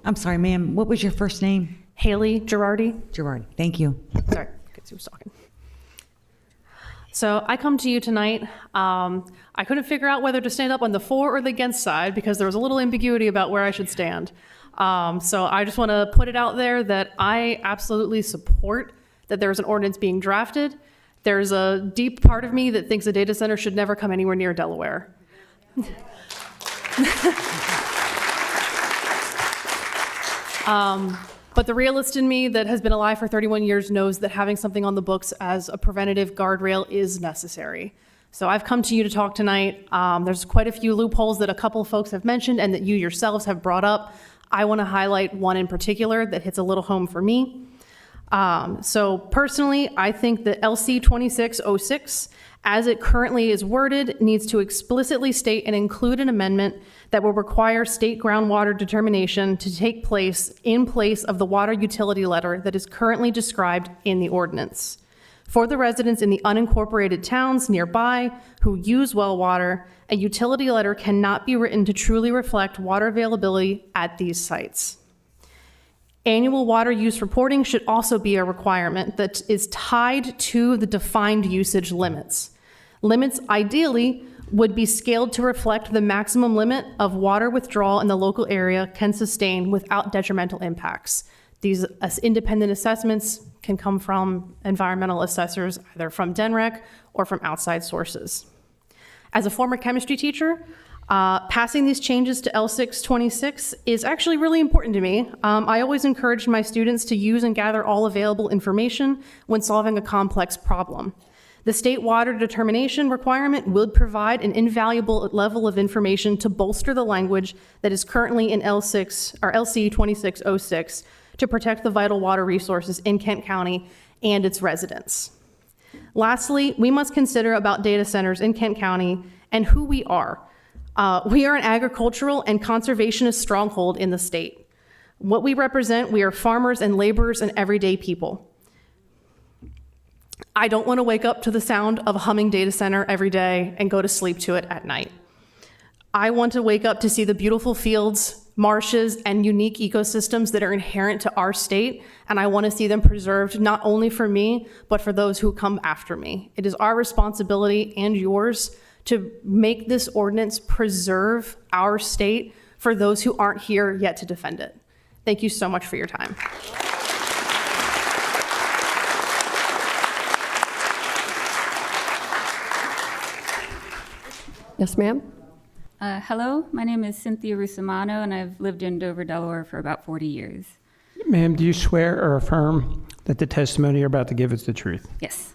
S14: I'm sorry, ma'am. What was your first name?
S16: Haley Girardi.
S14: Girardi. Thank you.
S16: Sorry, because he was talking. So I come to you tonight. I couldn't figure out whether to stand up on the for or the against side because there was a little ambiguity about where I should stand. So I just want to put it out there that I absolutely support that there's an ordinance being drafted. There's a deep part of me that thinks a data center should never come anywhere near Delaware. But the realist in me that has been alive for 31 years knows that having something on the books as a preventative guardrail is necessary. So I've come to you to talk tonight. There's quite a few loopholes that a couple of folks have mentioned and that you yourselves have brought up. I want to highlight one in particular that hits a little home for me. So personally, I think that LC 2606, as it currently is worded, needs to explicitly state and include an amendment that will require state groundwater determination to take place in place of the water utility letter that is currently described in the ordinance. For the residents in the unincorporated towns nearby who use well water, a utility letter cannot be written to truly reflect water availability at these sites. Annual water use reporting should also be a requirement that is tied to the defined usage limits. Limits ideally would be scaled to reflect the maximum limit of water withdrawal in the local area can sustain without detrimental impacts. These independent assessments can come from environmental assessors, either from DENREC or from outside sources. As a former chemistry teacher, passing these changes to L626 is actually really important to me. I always encouraged my students to use and gather all available information when solving a complex problem. The state water determination requirement would provide an invaluable level of information to bolster the language that is currently in LC 2606 to protect the vital water resources in Kent County and its residents. Lastly, we must consider about data centers in Kent County and who we are. We are an agricultural and conservationist stronghold in the state. What we represent, we are farmers and laborers and everyday people. I don't want to wake up to the sound of a humming data center every day and go to sleep to it at night. I want to wake up to see the beautiful fields, marshes, and unique ecosystems that are inherent to our state, and I want to see them preserved not only for me, but for those who come after me. It is our responsibility and yours to make this ordinance preserve our state for those who aren't here yet to defend it. Thank you so much for your time.
S4: Yes, ma'am.
S10: Hello, my name is Cynthia Rusomano, and I've lived in Dover, Delaware for about 40 years.
S21: Ma'am, do you swear or affirm that the testimony you're about to give is the truth?
S10: Yes.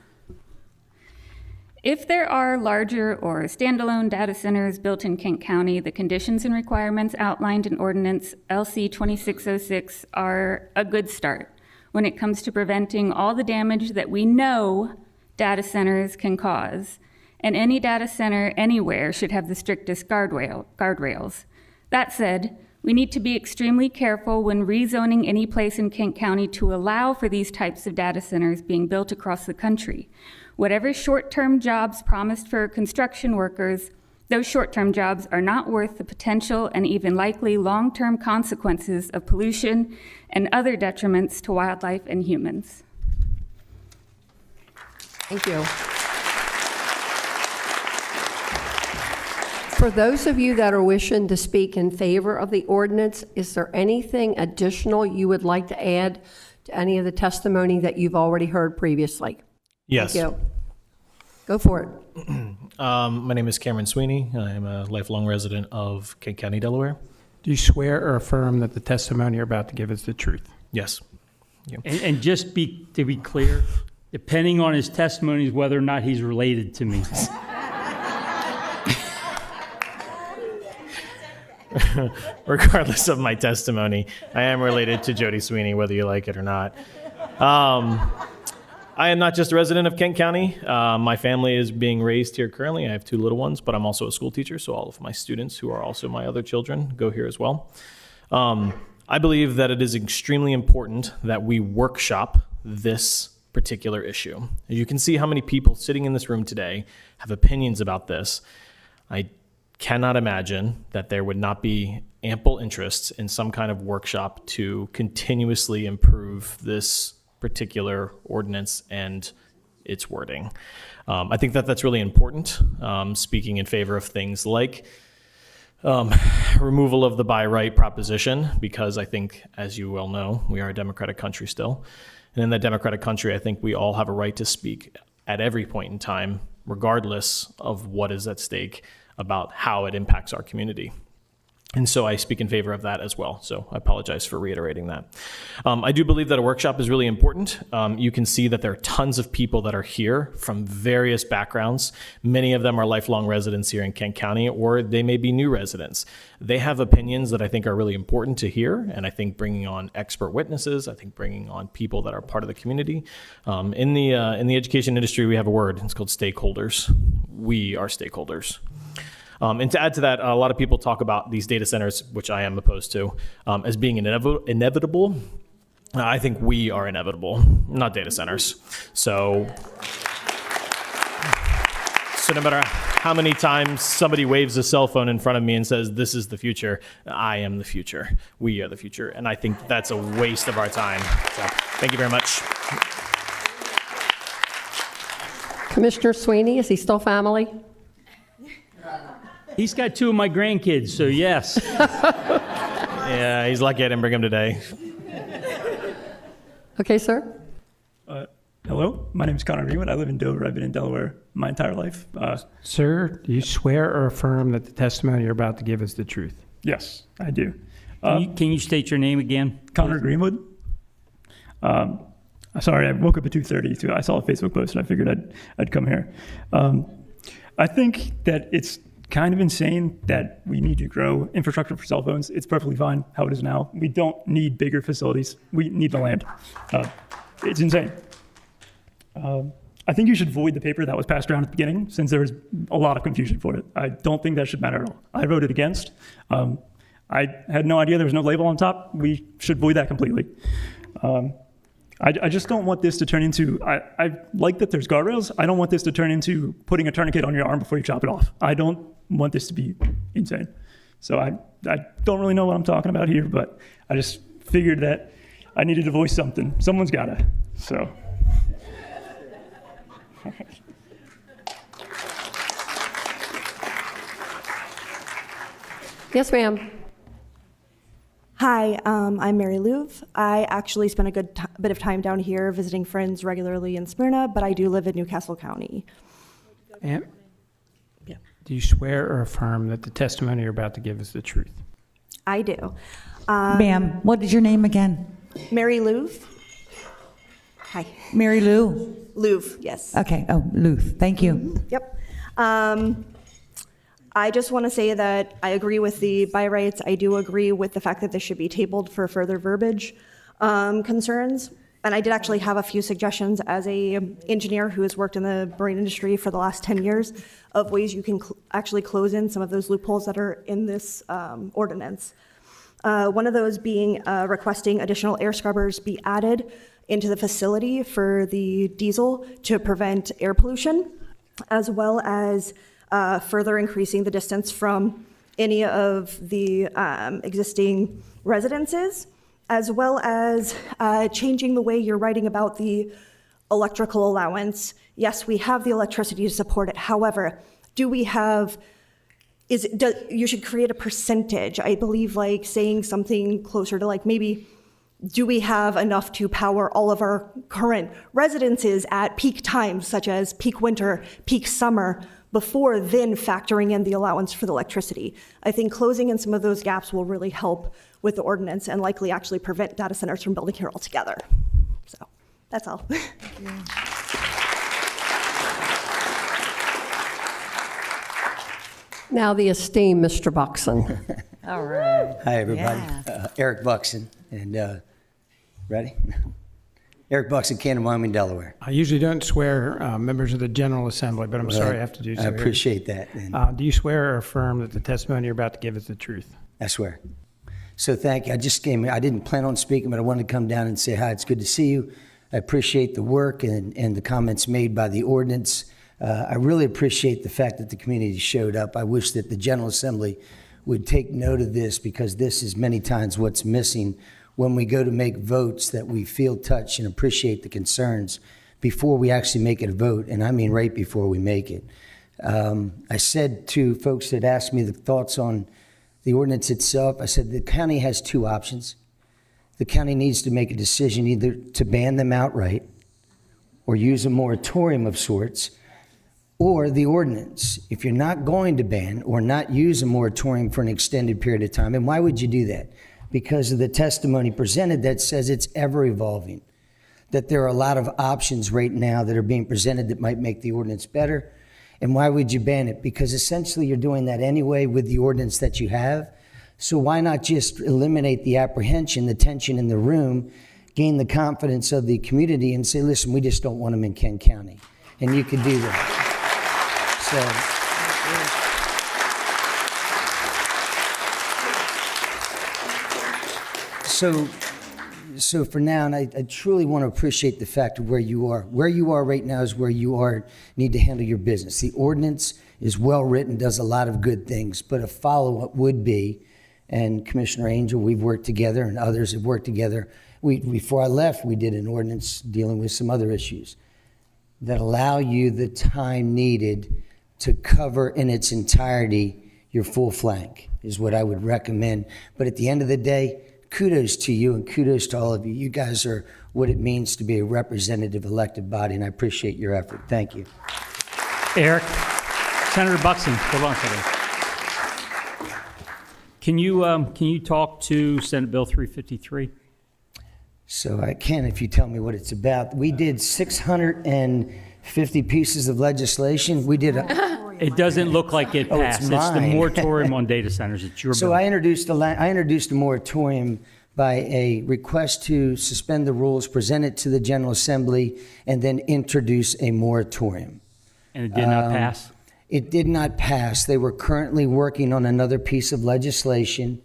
S10: If there are larger or standalone data centers built in Kent County, the conditions and requirements outlined in Ordinance LC 2606 are a good start when it comes to preventing all the damage that we know data centers can cause. And any data center anywhere should have the strictest guardrails. That said, we need to be extremely careful when rezoning any place in Kent County to allow for these types of data centers being built across the country. Whatever short-term jobs promised for construction workers, those short-term jobs are not worth the potential and even likely long-term consequences of pollution and other detriments to wildlife and humans.
S4: Thank you. For those of you that are wishing to speak in favor of the ordinance, is there anything additional you would like to add to any of the testimony that you've already heard previously?
S17: Yes.
S4: Thank you. Go for it.
S17: My name is Cameron Sweeney. I am a lifelong resident of Kent County, Delaware.
S21: Do you swear or affirm that the testimony you're about to give is the truth?
S17: Yes.
S7: And just to be clear, depending on his testimony is whether or not he's related to me.
S17: Regardless of my testimony, I am related to Jody Sweeney, whether you like it or not. I am not just a resident of Kent County. My family is being raised here currently. I have 2 little ones, but I'm also a school teacher, so all of my students who are also my other children go here as well. I believe that it is extremely important that we workshop this particular issue. You can see how many people sitting in this room today have opinions about this. I cannot imagine that there would not be ample interest in some kind of workshop to continuously improve this particular ordinance and its wording. I think that that's really important, speaking in favor of things like removal of the by right proposition, because I think, as you well know, we are a democratic country still. And in that democratic country, I think we all have a right to speak at every point in time, regardless of what is at stake about how it impacts our community. And so I speak in favor of that as well. So I apologize for reiterating that. I do believe that a workshop is really important. You can see that there are tons of people that are here from various backgrounds. Many of them are lifelong residents here in Kent County, or they may be new residents. They have opinions that I think are really important to hear. And I think bringing on expert witnesses, I think bringing on people that are part of the community. In the education industry, we have a word. It's called stakeholders. We are stakeholders. And to add to that, a lot of people talk about these data centers, which I am opposed to, as being inevitable. I think we are inevitable, not data centers. So no matter how many times somebody waves a cell phone in front of me and says, this is the future, I am the future. We are the future. And I think that's a waste of our time. So thank you very much.
S4: Commissioner Sweeney, is he still family?
S7: He's got 2 of my grandkids, so yes.
S17: Yeah, he's lucky I didn't bring him today.
S4: Okay, sir.
S18: Hello, my name is Connor Greenwood. I live in Dover. I've been in Delaware my entire life.
S21: Sir, do you swear or affirm that the testimony you're about to give is the truth?
S18: Yes, I do.
S7: Can you state your name again?
S18: Connor Greenwood. Sorry, I woke up at 2:30. I saw a Facebook post and I figured I'd come here. I think that it's kind of insane that we need to grow infrastructure for cell phones. It's perfectly fine how it is now. We don't need bigger facilities. We need the land. It's insane. I think you should void the paper that was passed around at the beginning, since there was a lot of confusion for it. I don't think that should matter at all. I voted against. I had no idea there was no label on top. We should void that completely. I just don't want this to turn into, I like that there's guardrails. I don't want this to turn into putting a tourniquet on your arm before you chop it off. I don't want this to be insane. So I don't really know what I'm talking about here, but I just figured that I needed to voice something. Someone's gotta, so.
S4: Yes, ma'am.
S24: Hi, I'm Mary Louv. I actually spend a good bit of time down here visiting friends regularly in Smyrna, but I do live in Newcastle County.
S21: And Do you swear or affirm that the testimony you're about to give is the truth?
S24: I do.
S14: Ma'am, what is your name again?
S24: Mary Louv. Hi.
S14: Mary Lou?
S24: Louv, yes.
S14: Okay, oh, Luth, thank you.
S24: Yep. I just want to say that I agree with the by rights. I do agree with the fact that this should be tabled for further verbiage concerns. And I did actually have a few suggestions as a engineer who has worked in the marine industry for the last 10 years of ways you can actually close in some of those loopholes that are in this ordinance. One of those being requesting additional air scrubbers be added into the facility for the diesel to prevent air pollution, as well as further increasing the distance from any of the existing residences, as well as changing the way you're writing about the electrical allowance. Yes, we have the electricity to support it. However, do we have, you should create a percentage. I believe like saying something closer to like maybe, do we have enough to power all of our current residences at peak times, such as peak winter, peak summer, before then factoring in the allowance for the electricity? I think closing in some of those gaps will really help with the ordinance and likely actually prevent data centers from building here altogether. So that's all.
S4: Now the esteemed Mr. Buxton.
S1: All right.
S6: Hi, everybody.
S1: Yeah.
S6: Eric Buxton, and ready? Eric Buxton, Canton, Wyoming, Delaware.
S21: I usually don't swear members of the General Assembly, but I'm sorry I have to do so.
S6: I appreciate that. And
S21: do you swear or affirm that the testimony you're about to give is the truth?
S6: I swear. So thank you. I just came. I didn't plan on speaking, but I wanted to come down and say hi. It's good to see you. I appreciate the work and the comments made by the ordinance. I really appreciate the fact that the community showed up. I wish that the General Assembly would take note of this, because this is many times what's missing when we go to make votes, that we feel, touch, and appreciate the concerns before we actually make it a vote, and I mean right before we make it. I said to folks that asked me the thoughts on the ordinance itself, I said the county has two options. The county needs to make a decision either to ban them outright or use a moratorium of sorts, or the ordinance. If you're not going to ban or not use a moratorium for an extended period of time, and why would you do that? Because of the testimony presented that says it's ever evolving, that there are a lot of options right now that are being presented that might make the ordinance better. And why would you ban it? Because essentially you're doing that anyway with the ordinance that you have. So why not just eliminate the apprehension, the tension in the room, gain the confidence of the community and say, listen, we just don't want them in Kent County. And you could do that. So for now, and I truly want to appreciate the fact of where you are. Where you are right now is where you need to handle your business. The ordinance is well written, does a lot of good things, but a follow-up would be, and Commissioner Angel, we've worked together and others have worked together. Before I left, we did an ordinance dealing with some other issues that allow you the time needed to cover in its entirety your full flank, is what I would recommend. But at the end of the day, kudos to you and kudos to all of you. You guys are what it means to be a representative elected body, and I appreciate your effort. Thank you.
S7: Eric, Senator Buxton, hold on a second. Can you talk to Senate Bill 353?
S6: So I can, if you tell me what it's about. We did 650 pieces of legislation. We did
S7: It doesn't look like it passed. It's the moratorium on data centers. It's your bill.
S6: So I introduced a moratorium by a request to suspend the rules, present it to the General Assembly, and then introduce a moratorium.
S7: And it did not pass?
S6: It did not pass. They were currently working on another piece of legislation.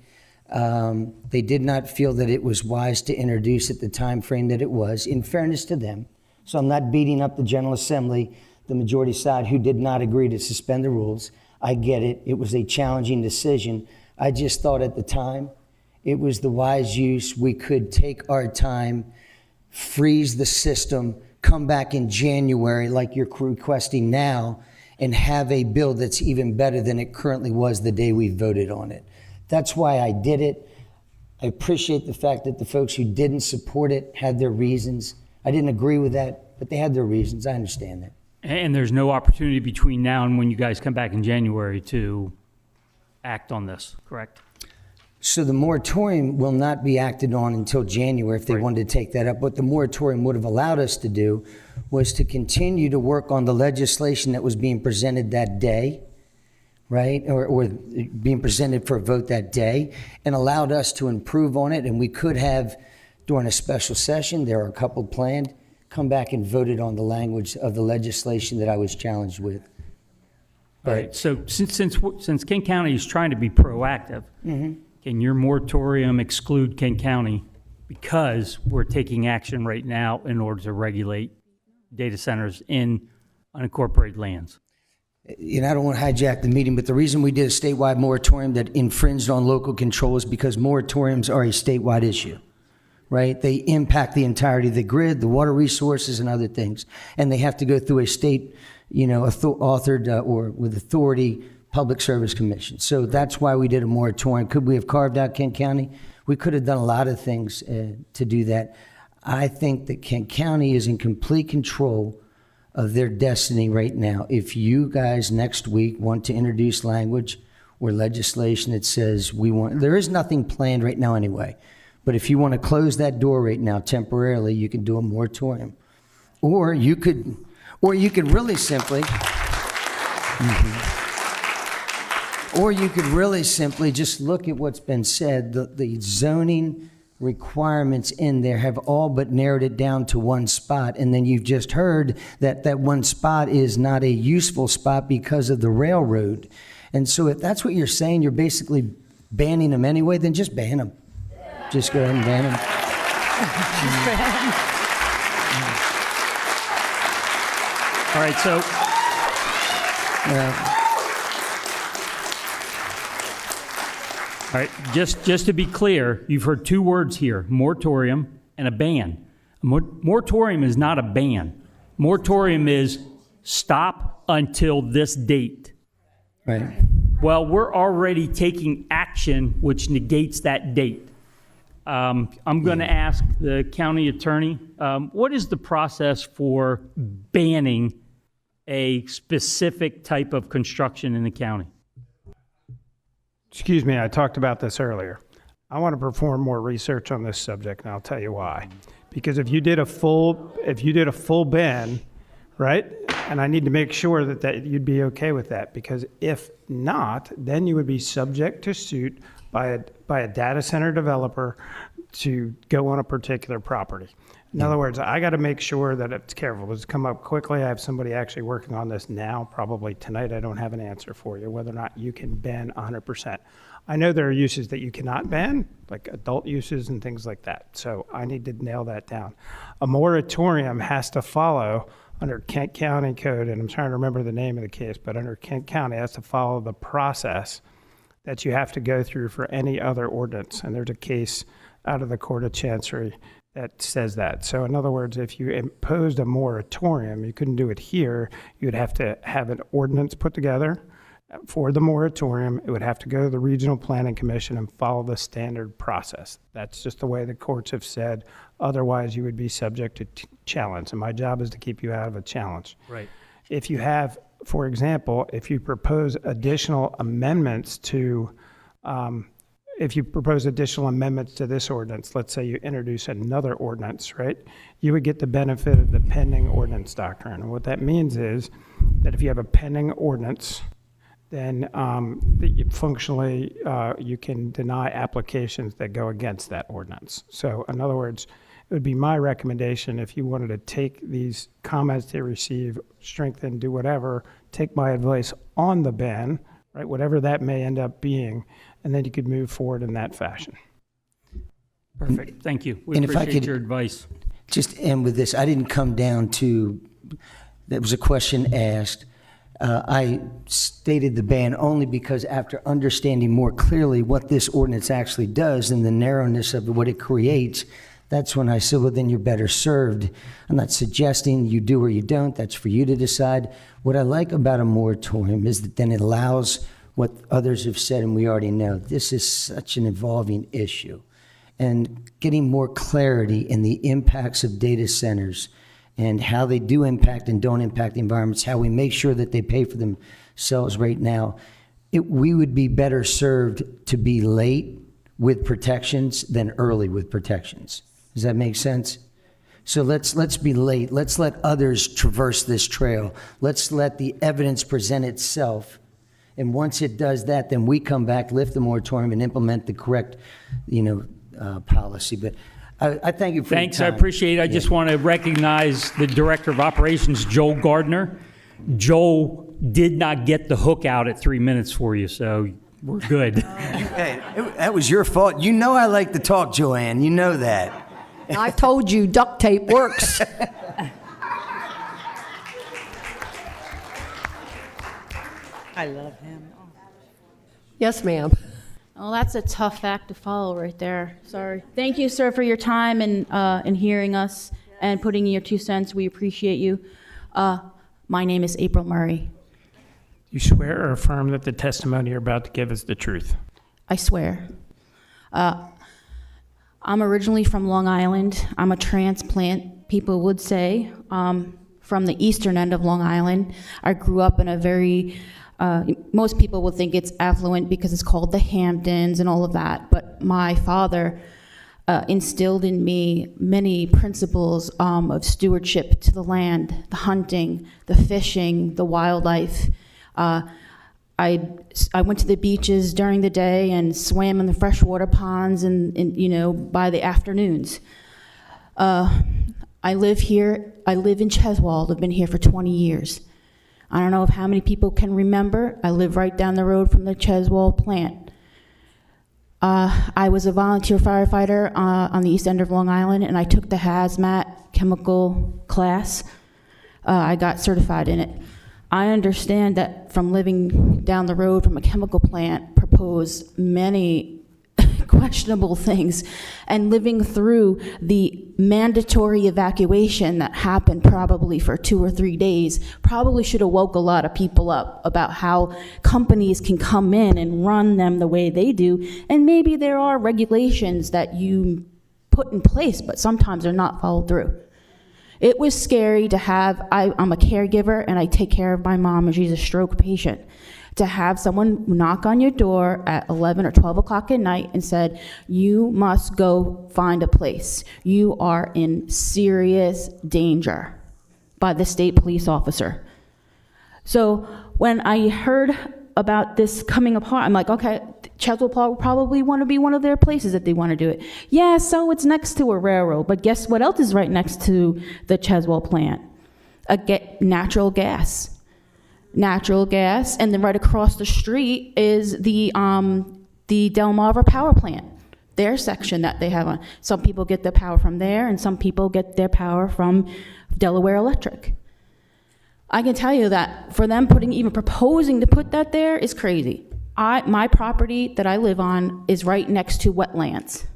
S6: They did not feel that it was wise to introduce at the time frame that it was, in fairness to them. So I'm not beating up the General Assembly, the majority side, who did not agree to suspend the rules. I get it. It was a challenging decision. I just thought at the time it was the wise use. We could take our time, freeze the system, come back in January like you're requesting now, and have a bill that's even better than it currently was the day we voted on it. That's why I did it. I appreciate the fact that the folks who didn't support it had their reasons. I didn't agree with that, but they had their reasons. I understand that.
S7: And there's no opportunity between now and when you guys come back in January to act on this, correct?
S6: So the moratorium will not be acted on until January if they wanted to take that up. What the moratorium would have allowed us to do was to continue to work on the legislation that was being presented that day, right? Or being presented for a vote that day, and allowed us to improve on it. And we could have, during a special session, there are a couple planned, come back and voted on the language of the legislation that I was challenged with.
S7: All right, so since Kent County is trying to be proactive, can your moratorium exclude Kent County because we're taking action right now in order to regulate data centers in unincorporated lands?
S6: You know, I don't want to hijack the meeting, but the reason we did a statewide moratorium that infringed on local control is because moratoriums are a statewide issue, right? They impact the entirety of the grid, the water resources, and other things. And they have to go through a state, authored or with authority public service commission. So that's why we did a moratorium. Could we have carved out Kent County? We could have done a lot of things to do that. I think that Kent County is in complete control of their destiny right now. If you guys next week want to introduce language or legislation that says there is nothing planned right now anyway, but if you want to close that door right now temporarily, you can do a moratorium. Or you could really simply, or you could really simply just look at what's been said. The zoning requirements in there have all but narrowed it down to one spot. And then you've just heard that that one spot is not a useful spot because of the railroad. And so if that's what you're saying, you're basically banning them anyway, then just ban them. Just go ahead and ban them.
S7: All right, so all right, just to be clear, you've heard two words here, moratorium and a ban. Moratorium is not a ban. Moratorium is stop until this date.
S6: Right.
S7: Well, we're already taking action which negates that date. I'm going to ask the county attorney, what is the process for banning a specific type of construction in the county?
S21: Excuse me, I talked about this earlier. I want to perform more research on this subject, and I'll tell you why. Because if you did a full ban, right, and I need to make sure that you'd be okay with that, because if not, then you would be subject to suit by a data center developer to go on a particular property. In other words, I got to make sure that it's careful. It's come up quickly. I have somebody actually working on this now, probably tonight. I don't have an answer for you, whether or not you can ban 100%. I know there are uses that you cannot ban, like adult uses and things like that. So I need to nail that down. A moratorium has to follow under Kent County Code, and I'm trying to remember the name of the case, but under Kent County, it has to follow the process that you have to go through for any other ordinance. And there's a case out of the Court of Chancery that says that. So in other words, if you imposed a moratorium, you couldn't do it here. You'd have to have an ordinance put together for the moratorium. It would have to go to the Regional Planning Commission and follow the standard process. That's just the way the courts have said. Otherwise, you would be subject to challenge. And my job is to keep you out of a challenge.
S7: Right.
S21: If you have, for example, if you propose additional amendments to this ordinance, let's say you introduce another ordinance, right? You would get the benefit of the pending ordinance doctrine. And what that means is that if you have a pending ordinance, then functionally you can deny applications that go against that ordinance. So in other words, it would be my recommendation if you wanted to take these comments they receive, strengthen, do whatever, take my advice on the ban, right? Whatever that may end up being, and then you could move forward in that fashion.
S7: Perfect. Thank you. We
S6: And if I
S7: appreciate
S6: could
S7: your advice.
S6: just end with this, I didn't come down to, there was a question asked. I stated the ban only because after understanding more clearly what this ordinance actually does and the narrowness of what it creates, that's when I said, well, then you're better served. I'm not suggesting you do or you don't. That's for you to decide. What I like about a moratorium is that then it allows what others have said, and we already know, this is such an evolving issue. And getting more clarity in the impacts of data centers and how they do impact and don't impact the environments, how we make sure that they pay for themselves right now, we would be better served to be late with protections than early with protections. Does that make sense? So let's be late. Let's let others traverse this trail. Let's let the evidence present itself. And once it does that, then we come back, lift the moratorium, and implement the correct, policy. But I thank you for your
S7: Thanks, I
S6: time.
S7: appreciate it. I just want to recognize the Director of Operations, Joel Gardner. Joel did not get the hook out at 3 minutes for you, so we're good.
S6: Hey, that was your fault. You know I like to talk, Joanne. You know that.
S4: I told you duct tape works.
S1: I love him.
S4: Yes, ma'am.
S1: Oh, that's a tough act to follow right there. Sorry. Thank you, sir, for your time and hearing us and putting in your 2 cents. We appreciate you. My name is April Murray.
S21: You swear or affirm that the testimony you're about to give is the truth?
S1: I swear. I'm originally from Long Island. I'm a transplant, people would say, from the eastern end of Long Island. I grew up in a very, most people would think it's affluent because it's called the Hamptons and all of that. But my father instilled in me many principles of stewardship to the land, the hunting, the fishing, the wildlife. I went to the beaches during the day and swam in the freshwater ponds and by the afternoons. I live here. I live in Cheswold. I've been here for 20 years. I don't know if how many people can remember. I live right down the road from the Cheswold plant. I was a volunteer firefighter on the east end of Long Island, and I took the hazmat chemical class. I got certified in it. I understand that from living down the road from a chemical plant proposed many questionable things, and living through the mandatory evacuation that happened probably for 2 or 3 days probably should have woke a lot of people up about how companies can come in and run them the way they do, and maybe there are regulations that you put in place, but sometimes they're not followed through. It was scary to have, I'm a caregiver and I take care of my mom and she's a stroke patient. To have someone knock on your door at 11 or 12 o'clock at night and said, you must go find a place. You are in serious danger, by the state police officer. So when I heard about this coming apart, I'm like, okay, Cheswold will probably want to be one of their places if they want to do it. Yeah, so it's next to a railroad, but guess what else is right next to the Cheswold plant? Natural gas. Natural gas, and then right across the street is the Delmarva power plant, their section that they have on. Some people get their power from there, and some people get their power from Delaware Electric. I can tell you that for them even proposing to put that there is crazy. My property that I live on is right next to wetlands,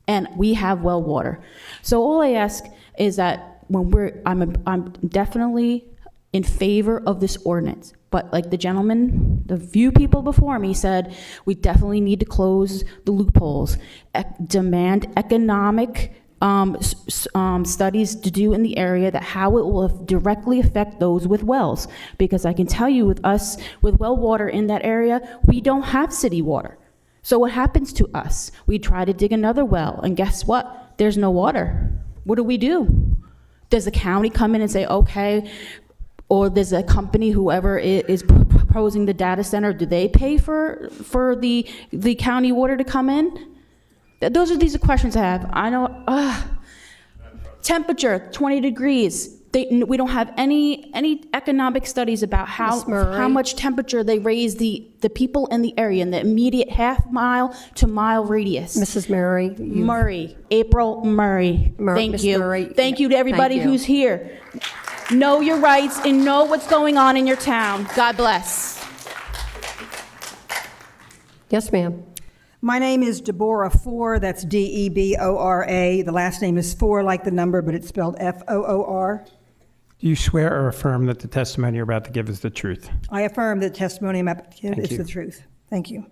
S1: and we have well water. So all I ask is that I'm definitely in favor of this ordinance, but like the gentleman, the few people before me said, we definitely need to close the loopholes, demand economic studies to do in the area that how it will directly affect those with wells. Because I can tell you with us, with well water in that area, we don't have city water. So what happens to us? We try to dig another well, and guess what? There's no water. What do? Does the county come in and say, okay, or there's a company, whoever is proposing the data center, do they pay for the county water to come in? These are the questions I have. I know, temperature, 20 degrees. We don't have any economic studies about how much temperature they raise the people in the area, in the immediate half-mile to mile radius.
S4: Mrs. Murray.
S1: April Murray. Thank you.
S4: Murray.
S1: Thank you to everybody who's here. Know your rights and know what's going on in your town. God bless.
S4: Yes, ma'am.
S8: My name is Deborah Foor. That's Debora. The last name is Foor, like the number, but it's spelled Foor.
S21: Do you swear or affirm that the testimony you're about to give is the truth?
S8: I affirm that the testimony I'm about to give is the truth. Thank you.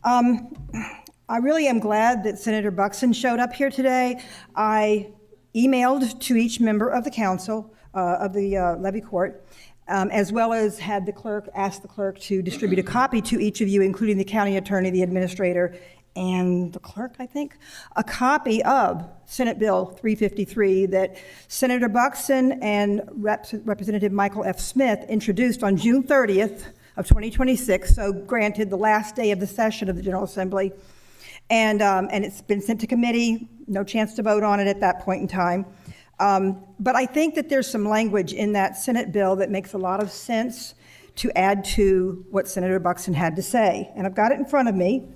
S8: I really am glad that Senator Buxton showed up here today. I emailed to each member of the council, of the levy court, as well as had the clerk, ask the clerk to distribute a copy to each of you, including the county attorney, the administrator, and the clerk, I think, a copy of Senate Bill 353 that Senator Buxton and Representative Michael F. Smith introduced on June 30th of 2026, so granted the last day of the session of the General Assembly. And it's been sent to committee, no chance to vote on it at that point in time. But I think that there's some language in that Senate bill that makes a lot of sense to add to what Senator Buxton had to say. And I've got it in front of me.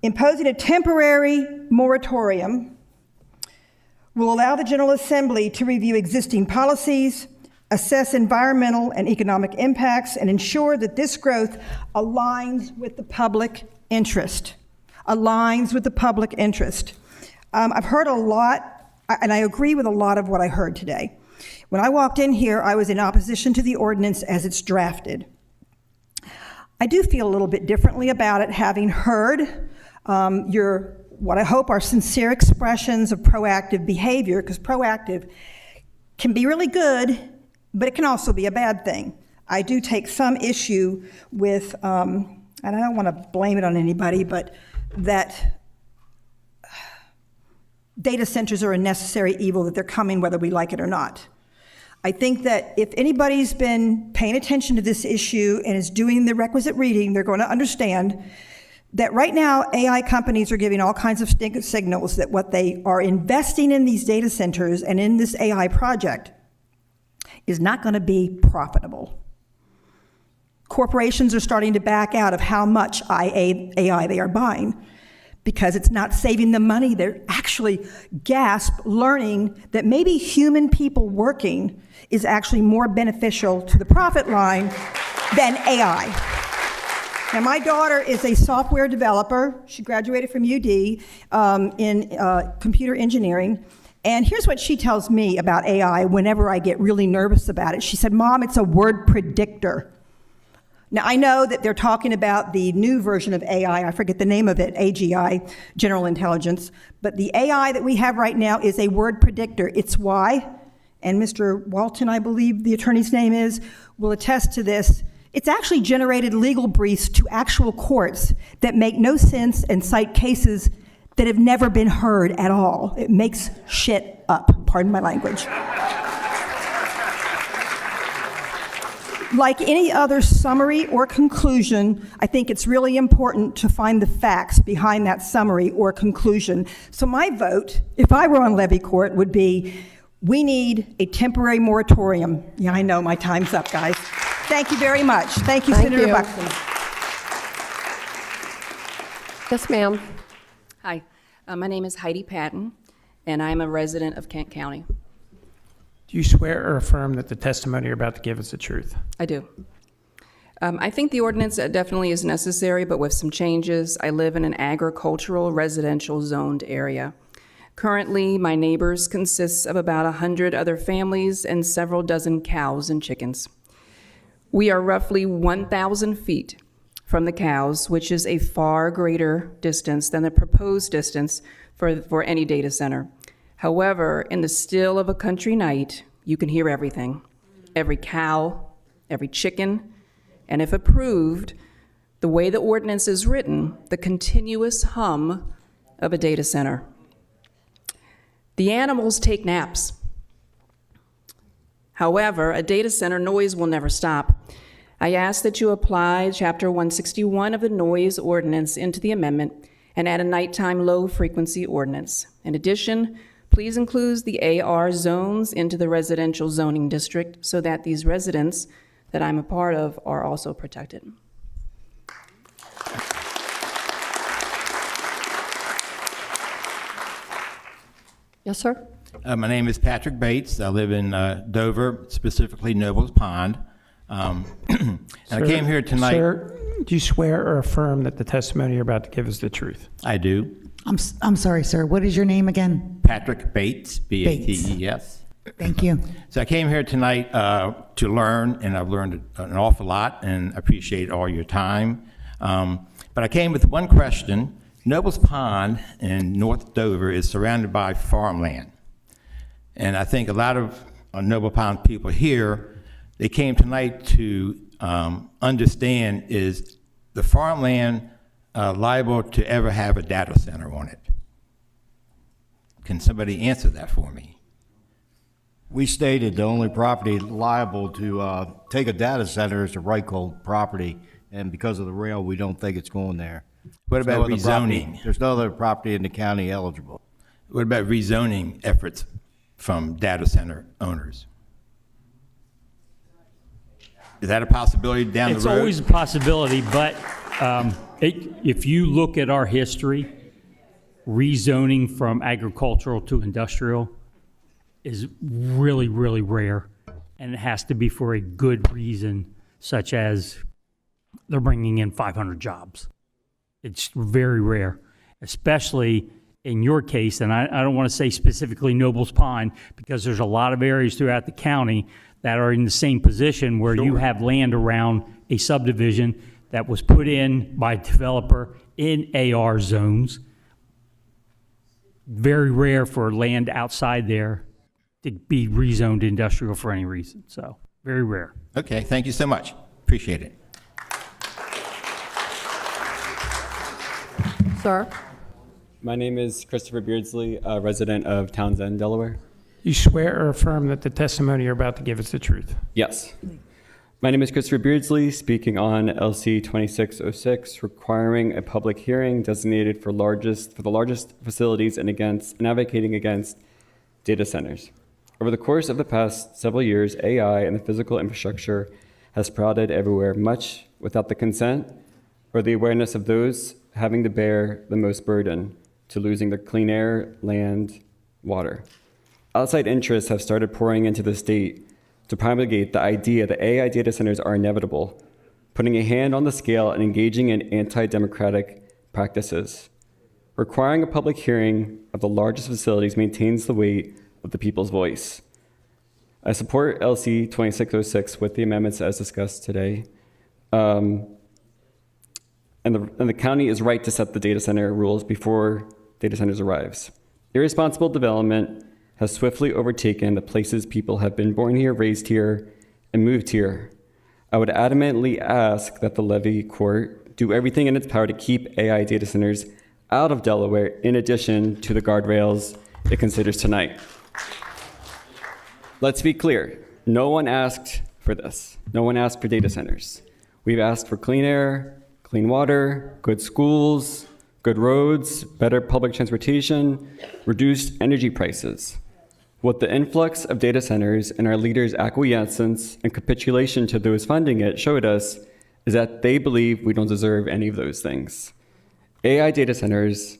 S8: Imposing a temporary moratorium will allow the General Assembly to review existing policies, assess environmental and economic impacts, and ensure that this growth aligns with the public interest. Aligns with the public interest. I've heard a lot, and I agree with a lot of what I heard today. When I walked in here, I was in opposition to the ordinance as it's drafted. I do feel a little bit differently about it, having heard what I hope are sincere expressions of proactive behavior, because proactive can be really good, but it can also be a bad thing. I do take some issue with, and I don't want to blame it on anybody, but that data centers are a necessary evil, that they're coming whether we like it or not. I think that if anybody's been paying attention to this issue and is doing the requisite reading, they're going to understand that right now AI companies are giving all kinds of signals that what they are investing in these data centers and in this AI project is not going to be profitable. Corporations are starting to back out of how much AI they are buying because it's not saving them money. They're actually learning that maybe human people working is actually more beneficial to the profit line than AI. Now, my daughter is a software developer. She graduated from UD in computer engineering. And here's what she tells me about AI whenever I get really nervous about it. She said, "Mom, it's a word predictor." Now, I know that they're talking about the new version of AI. I forget the name of it, AGI, General Intelligence. But the AI that we have right now is a word predictor. It's why, and Mr. Walton, I believe the attorney's name is, will attest to this, it's actually generated legal briefs to actual courts that make no sense and cite cases that have never been heard at all. It makes shit up, pardon my language. Like any other summary or conclusion, I think it's really important to find the facts behind that summary or conclusion. So my vote, if I were on levy court, would be, we need a temporary moratorium. Yeah, I know, my time's up, guys. Thank you very much. Thank you, Senator Buxton.
S4: Yes, ma'am.
S11: Hi, my name is Heidi Patton, and I'm a resident of Kent County.
S21: Do you swear or affirm that the testimony you're about to give is the truth?
S11: I do. I think the ordinance definitely is necessary, but with some changes. I live in an agricultural residential zoned area. Currently, my neighbors consists of about 100 other families and several dozen cows and chickens. We are roughly 1,000 feet from the cows, which is a far greater distance than the proposed distance for any data center. However, in the still of a country night, you can hear everything. Every cow, every chicken, and if approved, the way the ordinance is written, the continuous hum of a data center. The animals take naps. However, a data center noise will never stop. I ask that you apply Chapter 161 of the Noise Ordinance into the amendment and add a nighttime low-frequency ordinance. In addition, please include the AR zones into the residential zoning district so that these residents that I'm a part of are also protected.
S4: Yes, sir.
S12: My name is Patrick Bates. I live in Dover, specifically Nobles Pond. And I came here tonight.
S21: Sir, do you swear or affirm that the testimony you're about to give is the truth?
S12: I do.
S14: I'm sorry, sir. What is your name again?
S12: Patrick Bates, B-A-T-E-S.
S14: Thank you.
S12: So I came here tonight to learn, and I've learned an awful lot, and appreciate all your time. But I came with one question. Nobles Pond in North Dover is surrounded by farmland. And I think a lot of Noble Pond people here, they came tonight to understand, is the farmland liable to ever have a data center on it? Can somebody answer that for me?
S2: We stated the only property liable to take a data center is the Reichhold property, and because of the rail, we don't think it's going there.
S12: What about
S2: There's no other
S12: rezoning?
S2: property- There's no other property in the county eligible.
S12: What about rezoning efforts from data center owners? Is that a possibility down the road?
S7: It's always a possibility, but if you look at our history, rezoning from agricultural to industrial is really, really rare. And it has to be for a good reason, such as they're bringing in 500 jobs. It's very rare, especially in your case, and I don't want to say specifically Nobles Pond, because there's a lot of areas throughout the county that are in the same position where you have land around a subdivision that was put in by a developer in AR zones. Very rare for land outside there to be rezoned industrial for any reason, so very rare.
S12: Okay, thank you so much. Appreciate it.
S4: Sir?
S13: My name is Christopher Beardsley, a resident of Townsend, Delaware.
S21: You swear or affirm that the testimony you're about to give is the truth?
S13: Yes. My name is Christopher Beardsley, speaking on LC 2606, requiring a public hearing designated for the largest facilities and advocating against data centers. Over the course of the past several years, AI and the physical infrastructure has sprouted everywhere, much without the consent or the awareness of those having to bear the most burden to losing their clean air, land, water. Outside interests have started pouring into the state to promulgate the idea that AI data centers are inevitable, putting a hand on the scale and engaging in anti-democratic practices. Requiring a public hearing of the largest facilities maintains the weight of the people's voice. I support LC 2606 with the amendments as discussed today. And the county is right to set the data center rules before data centers arrives. Irresponsible development has swiftly overtaken the places people have been born here, raised here, and moved here. I would adamantly ask that the Levy Court do everything in its power to keep AI data centers out of Delaware, in addition to the guardrails it considers tonight. Let's be clear, no one asked for this. No one asked for data centers. We've asked for clean air, clean water, good schools, good roads, better public transportation, reduced energy prices. What the influx of data centers and our leaders' acquiescence and capitulation to those funding it showed us is that they believe we don't deserve any of those things. AI data centers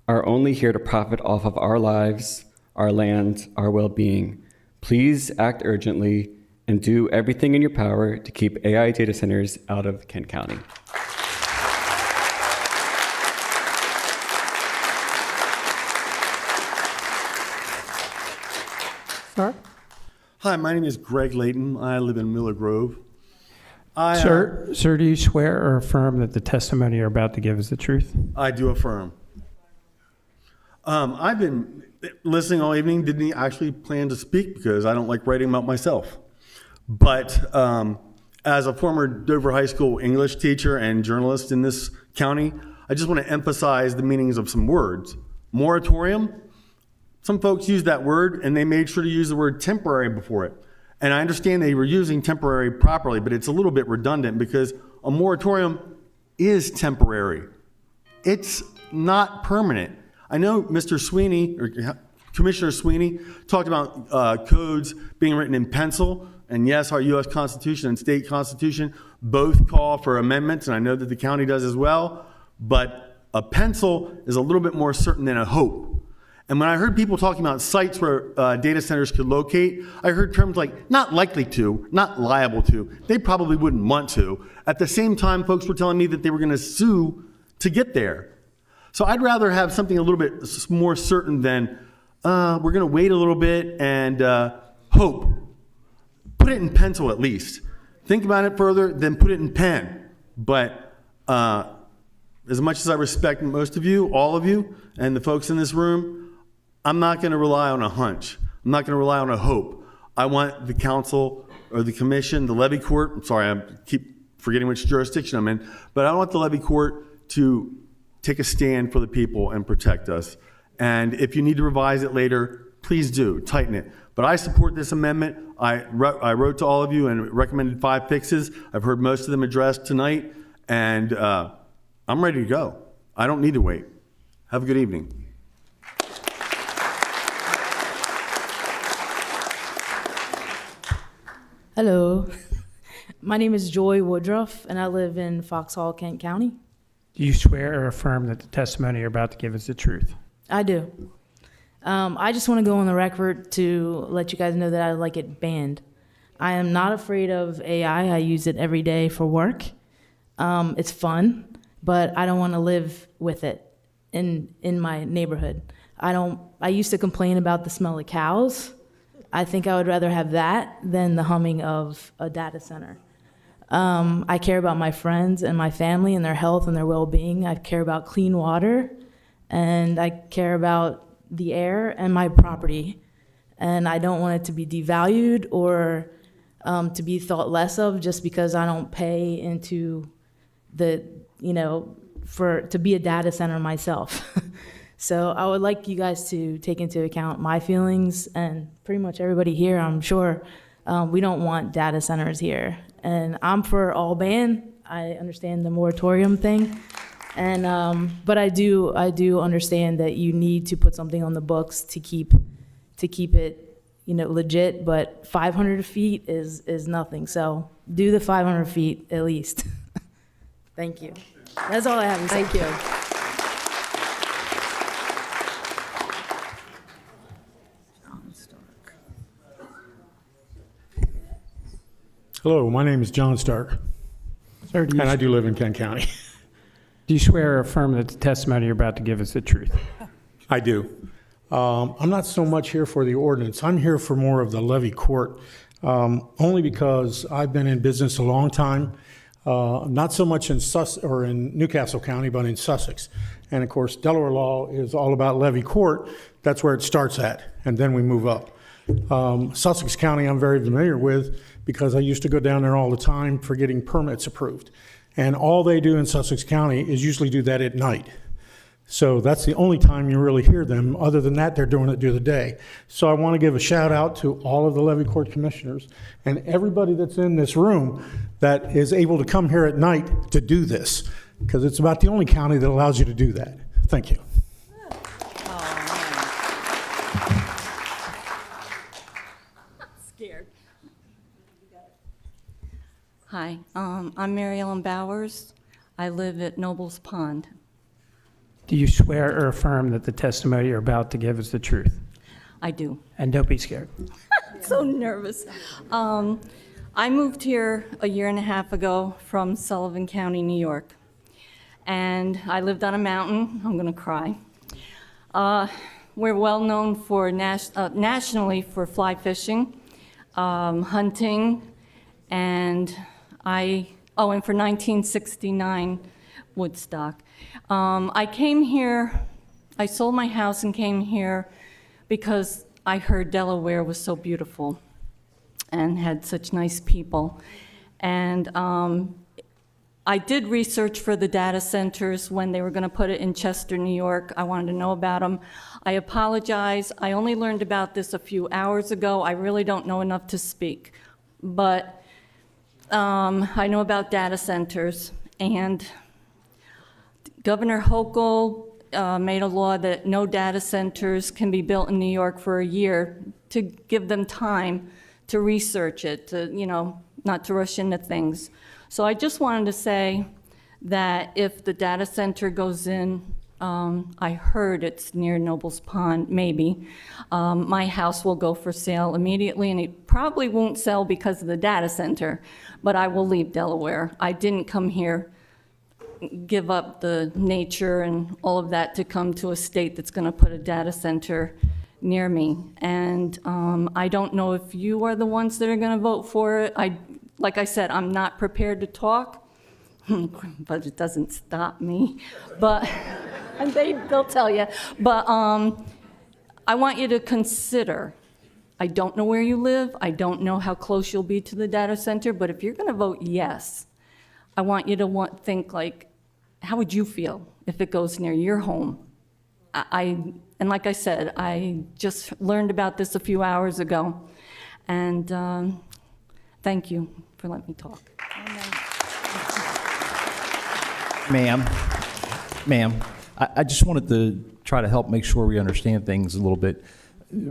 S13: are only here to profit off of our lives, our land, our well-being. Please act urgently and do everything in your power to keep AI data centers out of Kent County.
S4: Sir?
S19: Hi, my name is Greg Layton. I live in Miller Grove.
S21: Sir, do you swear or affirm that the testimony you're about to give is the truth?
S19: I do affirm. I've been listening all evening. Didn't actually plan to speak because I don't like writing about myself. But as a former Dover High School English teacher and journalist in this county, I just want to emphasize the meanings of some words. Moratorium. Some folks use that word and they made sure to use the word temporary before it. And I understand they were using temporary properly, but it's a little bit redundant because a moratorium is temporary. It's not permanent. I know Mr. Sweeney, or Commissioner Sweeney, talked about codes being written in pencil. And yes, our U.S. Constitution and state constitution both call for amendments, and I know that the county does as well. But a pencil is a little bit more certain than a hope. And when I heard people talking about sites where data centers could locate, I heard terms like not likely to, not liable to. They probably wouldn't want to. At the same time, folks were telling me that they were going to sue to get there. So I'd rather have something a little bit more certain than we're going to wait a little bit and hope. Put it in pencil at least. Think about it further, then put it in pen. But as much as I respect most of you, all of you, and the folks in this room, I'm not going to rely on a hunch. I'm not going to rely on a hope. I want the council or the commission, the levy court, I'm sorry, I keep forgetting which jurisdiction I'm in, but I want the levy court to take a stand for the people and protect us. And if you need to revise it later, please do, tighten it. But I support this amendment. I wrote to all of you and recommended 5 fixes. I've heard most of them addressed tonight, and I'm ready to go. I don't need to wait. Have a good evening.
S3: Hello, my name is Joy Woodruff, and I live in Foxhall, Kent County.
S21: Do you swear or affirm that the testimony you're about to give is the truth?
S3: I do. I just want to go on the record to let you guys know that I like it banned. I am not afraid of AI. I use it every day for work. It's fun, but I don't want to live with it in my neighborhood. I used to complain about the smell of cows. I think I would rather have that than the humming of a data center. I care about my friends and my family and their health and their well-being. I care about clean water, and I care about the air and my property. And I don't want it to be devalued or to be thought less of just because I don't pay into the, to be a data center myself. So I would like you guys to take into account my feelings and pretty much everybody here, I'm sure. We don't want data centers here. And I'm for all ban. I understand the moratorium thing. And but I do understand that you need to put something on the books to keep it, legit, but 500 feet is nothing. So do the 500 feet at least. Thank you. That's all I have to say.
S4: Thank you.
S9: Hello, my name is John Stark,
S21: Sir,
S9: and I do live in Kent County.
S21: Do you swear or affirm that the testimony you're about to give is the truth?
S9: I do. I'm not so much here for the ordinance. I'm here for more of the levy court, only because I've been in business a long time, not so much in Newcastle County, but in Sussex. And of course, Delaware law is all about levy court. That's where it starts at, and then we move up. Sussex County I'm very familiar with because I used to go down there all the time for getting permits approved. And all they do in Sussex County is usually do that at night. So that's the only time you really hear them. Other than that, they're doing it during the day. So I want to give a shout out to all of the levy court commissioners and everybody that's in this room that is able to come here at night to do this, because it's about the only county that allows you to do that. Thank you.
S20: Hi, I'm Mary Ellen Bowers. I live at Nobles Pond.
S21: Do you swear or affirm that the testimony you're about to give is the truth?
S20: I do.
S21: And don't be scared.
S20: I'm so nervous. I moved here a year and a half ago from Sullivan County, New York. And I lived on a mountain. I'm going to cry. We're well known for nationally for fly fishing, hunting, and for 1969 Woodstock. I came here, I sold my house and came here because I heard Delaware was so beautiful and had such nice people. And I did research for the data centers when they were going to put it in Chester, New York. I wanted to know about them. I apologize. I only learned about this a few hours ago. I really don't know enough to speak. But I know about data centers, and Governor Hochul made a law that no data centers can be built in New York for a year to give them time to research it, to, not to rush into things. So I just wanted to say that if the data center goes in, I heard it's near Nobles Pond, maybe, my house will go for sale immediately, and it probably won't sell because of the data center, but I will leave Delaware. I didn't come here, give up the nature and all of that to come to a state that's going to put a data center near me. And I don't know if you are the ones that are going to vote for it. Like I said, I'm not prepared to talk, but it doesn't stop me. But and they'll tell you. But I want you to consider I don't know where you live. I don't know how close you'll be to the data center, but if you're going to vote yes, I want you to think like, how would you feel if it goes near your home? And like I said, I just learned about this a few hours ago, and thank you for letting me talk.
S5: Ma'am, I just wanted to try to help make sure we understand things a little bit.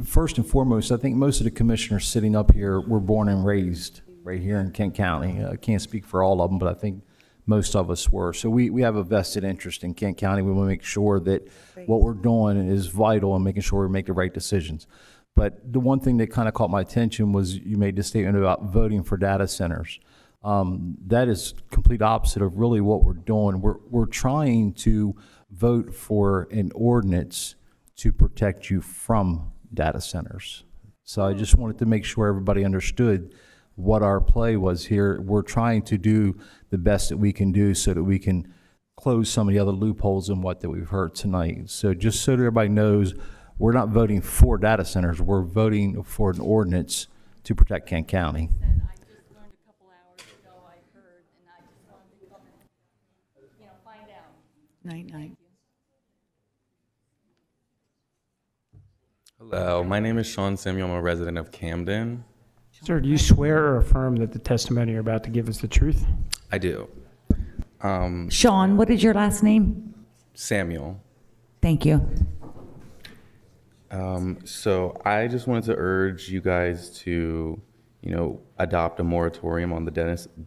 S5: First and foremost, I think most of the commissioners sitting up here were born and raised right here in Kent County. I can't speak for all of them, but I think most of us were. So we have a vested interest in Kent County. We want to make sure that what we're doing is vital and making sure we make the right decisions. But the one thing that kind of caught my attention was you made the statement about voting for data centers. That is complete opposite of really what we're doing. We're trying to vote for an ordinance to protect you from data centers. So I just wanted to make sure everybody understood what our play was here. We're trying to do the best that we can do so that we can close some of the other loopholes in what that we've heard tonight. So just so that everybody knows, we're not voting for data centers. We're voting for an ordinance to protect Kent County.
S14: Night.
S15: Hello, my name is Sean Samuel. I'm a resident of Camden.
S21: Sir, do you swear or affirm that the testimony you're about to give is the truth?
S15: I do.
S14: Sean, what is your last name?
S15: Samuel.
S14: Thank you.
S15: So I just wanted to urge you guys to, adopt a moratorium on the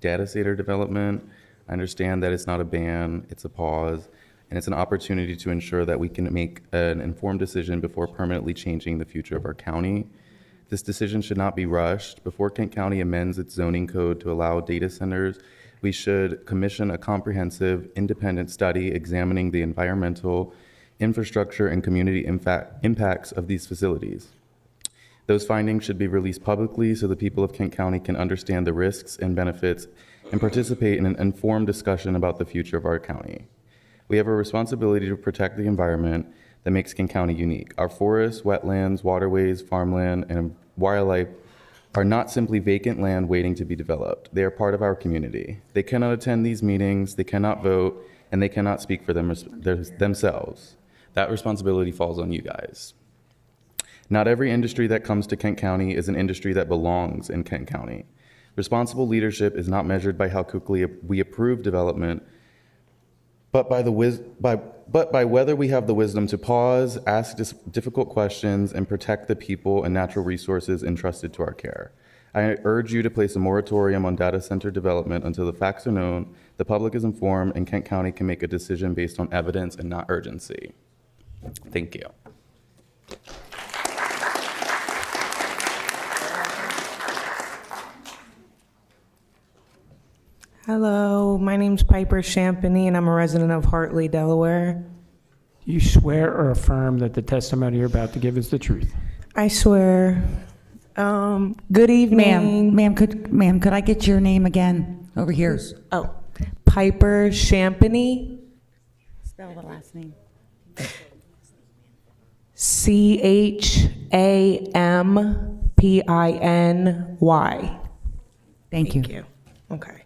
S15: data center development. I understand that it's not a ban, it's a pause, and it's an opportunity to ensure that we can make an informed decision before permanently changing the future of our county. This decision should not be rushed. Before Kent County amends its zoning code to allow data centers, we should commission a comprehensive, independent study examining the environmental, infrastructure, and community impacts of these facilities. Those findings should be released publicly so the people of Kent County can understand the risks and benefits and participate in an informed discussion about the future of our county. We have a responsibility to protect the environment that makes Kent County unique. Our forests, wetlands, waterways, farmland, and wildlife are not simply vacant land waiting to be developed. They are part of our community. They cannot attend these meetings, they cannot vote, and they cannot speak for themselves. That responsibility falls on you guys. Not every industry that comes to Kent County is an industry that belongs in Kent County. Responsible leadership is not measured by how quickly we approve development, but by whether we have the wisdom to pause, ask difficult questions, and protect the people and natural resources entrusted to our care. I urge you to place a moratorium on data center development until the facts are known, the public is informed, and Kent County can make a decision based on evidence and not urgency. Thank you.
S22: Hello, my name's Piper Champagny, and I'm a resident of Hartley, Delaware.
S21: Do you swear or affirm that the testimony you're about to give is the truth?
S22: I swear. Good evening.
S14: Ma'am, could I get your name again over here?
S22: Oh, Piper Champagny.
S14: Spell the last name.
S22: Champiny.
S14: Thank you.
S22: Okay.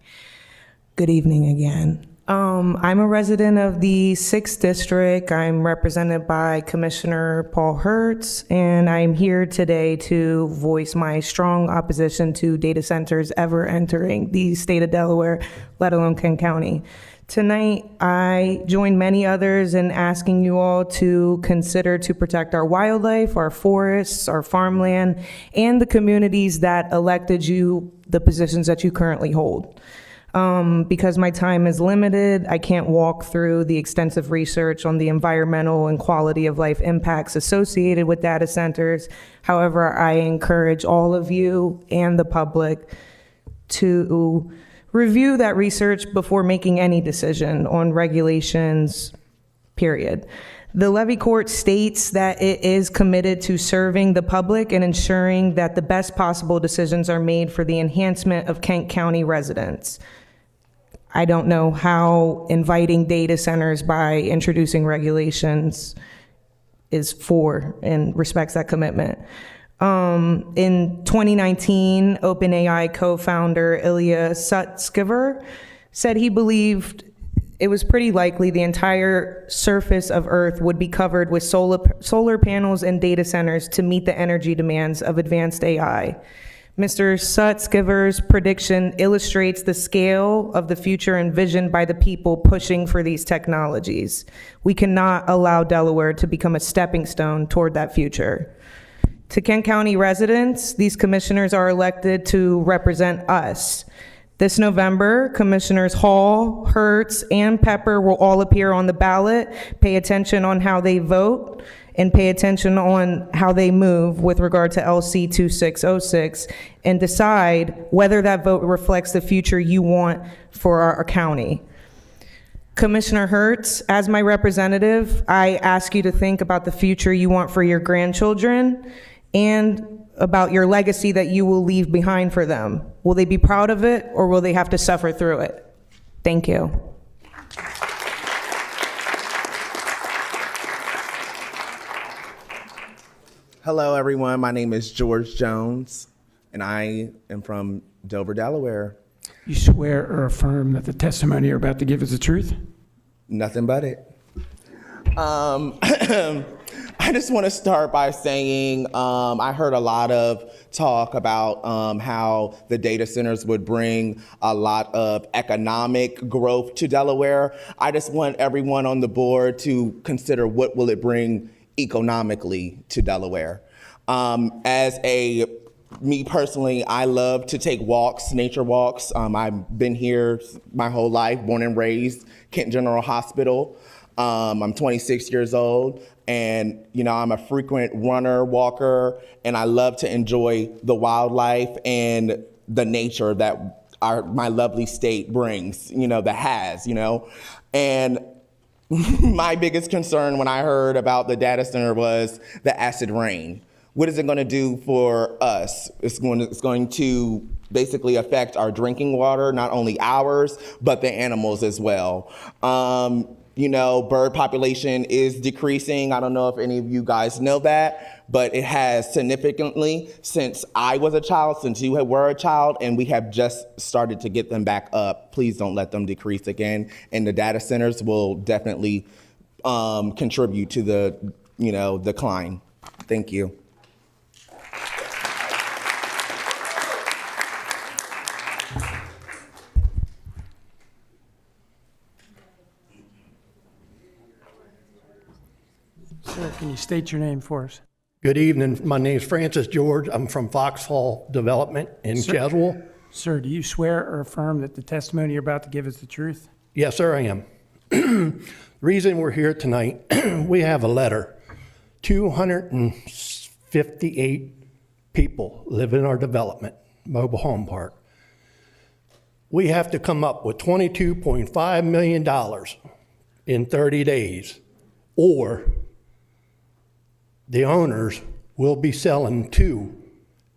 S22: Good evening again. I'm a resident of the 6th District. I'm represented by Commissioner Paul Hertz, and I'm here today to voice my strong opposition to data centers ever entering the state of Delaware, let alone Kent County. Tonight, I join many others in asking you all to consider to protect our wildlife, our forests, our farmland, and the communities that elected you the positions that you currently hold. Because my time is limited, I can't walk through the extensive research on the environmental and quality of life impacts associated with data centers. However, I encourage all of you and the public to review that research before making any decision on regulations, period. The Levy Court states that it is committed to serving the public and ensuring that the best possible decisions are made for the enhancement of Kent County residents. I don't know how inviting data centers by introducing regulations is for and respects that commitment. In 2019, OpenAI co-founder Ilya Sutskever said he believed it was pretty likely the entire surface of Earth would be covered with solar panels and data centers to meet the energy demands of advanced AI. Mr. Sutskever's prediction illustrates the scale of the future envisioned by the people pushing for these technologies. We cannot allow Delaware to become a stepping stone toward that future. To Kent County residents, these commissioners are elected to represent us. This November, Commissioners Hall, Hertz, and Pepper will all appear on the ballot. Pay attention on how they vote and pay attention on how they move with regard to LC 2606 and decide whether that vote reflects the future you want for our county. Commissioner Hertz, as my representative, I ask you to think about the future you want for your grandchildren and about your legacy that you will leave behind for them. Will they be proud of it, or will they have to suffer through it? Thank you.
S10: Hello, everyone. My name is George Jones, and I am from Dover, Delaware.
S21: You swear or affirm that the testimony you're about to give is the truth?
S10: Nothing but it. I just want to start by saying I heard a lot of talk about how the data centers would bring a lot of economic growth to Delaware. I just want everyone on the board to consider what will it bring economically to Delaware. Me personally, I love to take walks, nature walks. I've been here my whole life, born and raised, Kent General Hospital. I'm 26 years old, and I'm a frequent runner, walker, and I love to enjoy the wildlife and the nature that my lovely state brings, and my biggest concern when I heard about the data center was the acid rain. What is it going to do for us? It's going to basically affect our drinking water, not only ours, but the animals as well. Bird population is decreasing. I don't know if any of you guys know that, but it has significantly since I was a child, since you were a child, and we have just started to get them back up. Please don't let them decrease again. And the data centers will definitely contribute to the, decline. Thank you.
S21: Sir, can you state your name for us?
S16: Good evening. My name is Francis George. I'm from Foxhall Development in Cheswell.
S21: Sir, do you swear or affirm that the testimony you're about to give is the truth?
S16: Yes, sir, I am. The reason we're here tonight, we have a letter. 258 people live in our development, mobile home park. We have to come up with $22.5 million in 30 days, or the owners will be selling to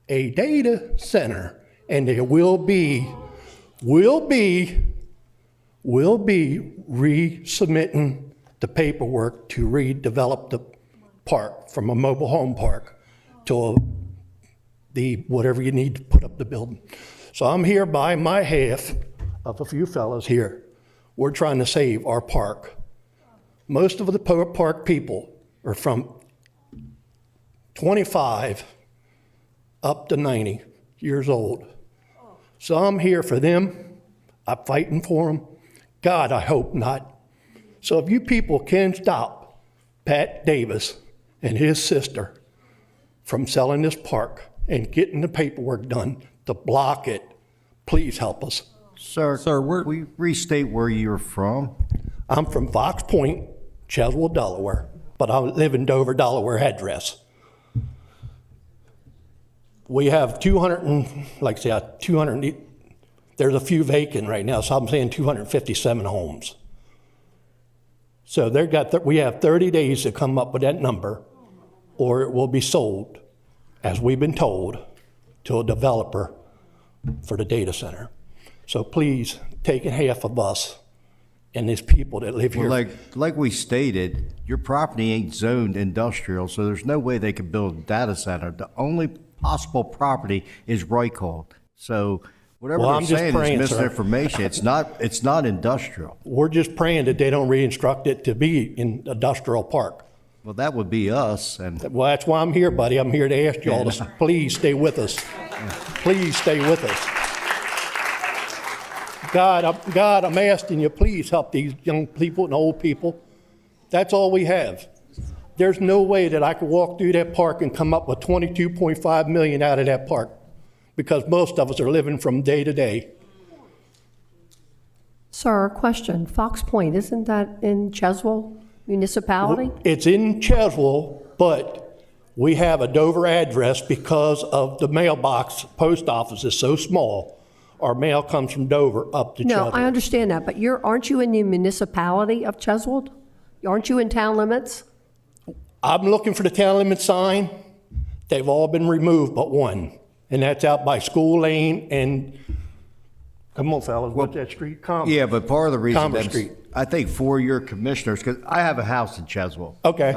S16: a data center, and they will be resubmitting the paperwork to redevelop the park from a mobile home park to whatever you need to put up the building. So I'm here by my half of a few fellows here. We're trying to save our park. Most of the park people are from 25 up to 90 years old. So I'm here for them. I'm fighting for them. God, I hope not. So if you people can stop Pat Davis and his sister from selling this park and getting the paperwork done to block it, please help us.
S2: Sir, we restate where you're from?
S16: I'm from Fox Point, Cheswell, Delaware, but I live in Dover, Delaware address. We have 200, there's a few vacant right now, so I'm saying 257 homes. So we have 30 days to come up with that number, or it will be sold, as we've been told, to a developer for the data center. So please, take half of us and there's people that live here.
S2: Well, like we stated, your property ain't zoned industrial, so there's no way they could build a data center. The only possible property is Roycall. So whatever
S16: Well,
S2: they're
S16: I'm just
S2: saying
S16: praying,
S2: is
S16: sir.
S2: misinformation. It's not industrial.
S16: We're just praying that they don't re-instruct it to be in industrial park.
S2: Well, that would be us, and
S16: Well, that's why I'm here, buddy. I'm here to ask you all to please stay with us. Please stay with us. God, I'm asking you, please help these young people and old people. That's all we have. There's no way that I could walk through that park and come up with 22.5 million out of that park, because most of us are living from day to day.
S4: Sir, question. Fox Point, isn't that in Cheswell municipality?
S16: It's in Cheswell, but we have a Dover address because of the mailbox post office is so small. Our mail comes from Dover up to
S4: No,
S16: Cheswell.
S4: I understand that, but aren't you in the municipality of Cheswold? Aren't you in town limits?
S16: I'm looking for the town limit sign. They've all been removed but one, and that's out by School Lane and, come on, fellas, what's that street?
S2: yeah, but part of the reason
S16: Commerce
S2: that's,
S16: Street.
S2: I think for your commissioners, because I have a house in Cheswell.
S16: Okay.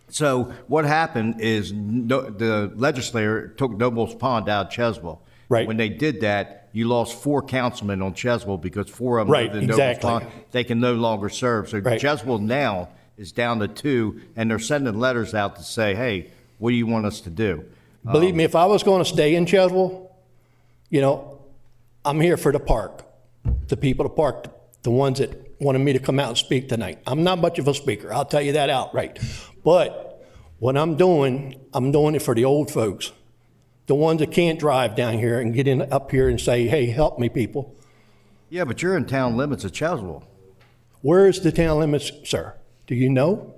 S2: So what happened is the legislator took Noble's Pond out of Cheswell.
S16: Right.
S2: When they did that, you lost 4 councilmen on Cheswell because 4 of them
S16: Right,
S2: lived in Noble's
S16: exactly.
S2: Pond. They can no longer serve. So
S16: Right.
S2: Cheswell now is down to 2, and they're sending letters out to say, hey, what do you want us to do?
S16: Believe me, if I was going to stay in Cheswell, I'm here for the park, the people of the park, the ones that wanted me to come out and speak tonight. I'm not much of a speaker, I'll tell you that outright. But what I'm doing it for the old folks, the ones that can't drive down here and get in up here and say, hey, help me, people.
S2: Yeah, but you're in town limits of Cheswell.
S16: Where is the town limits, sir? Do you know?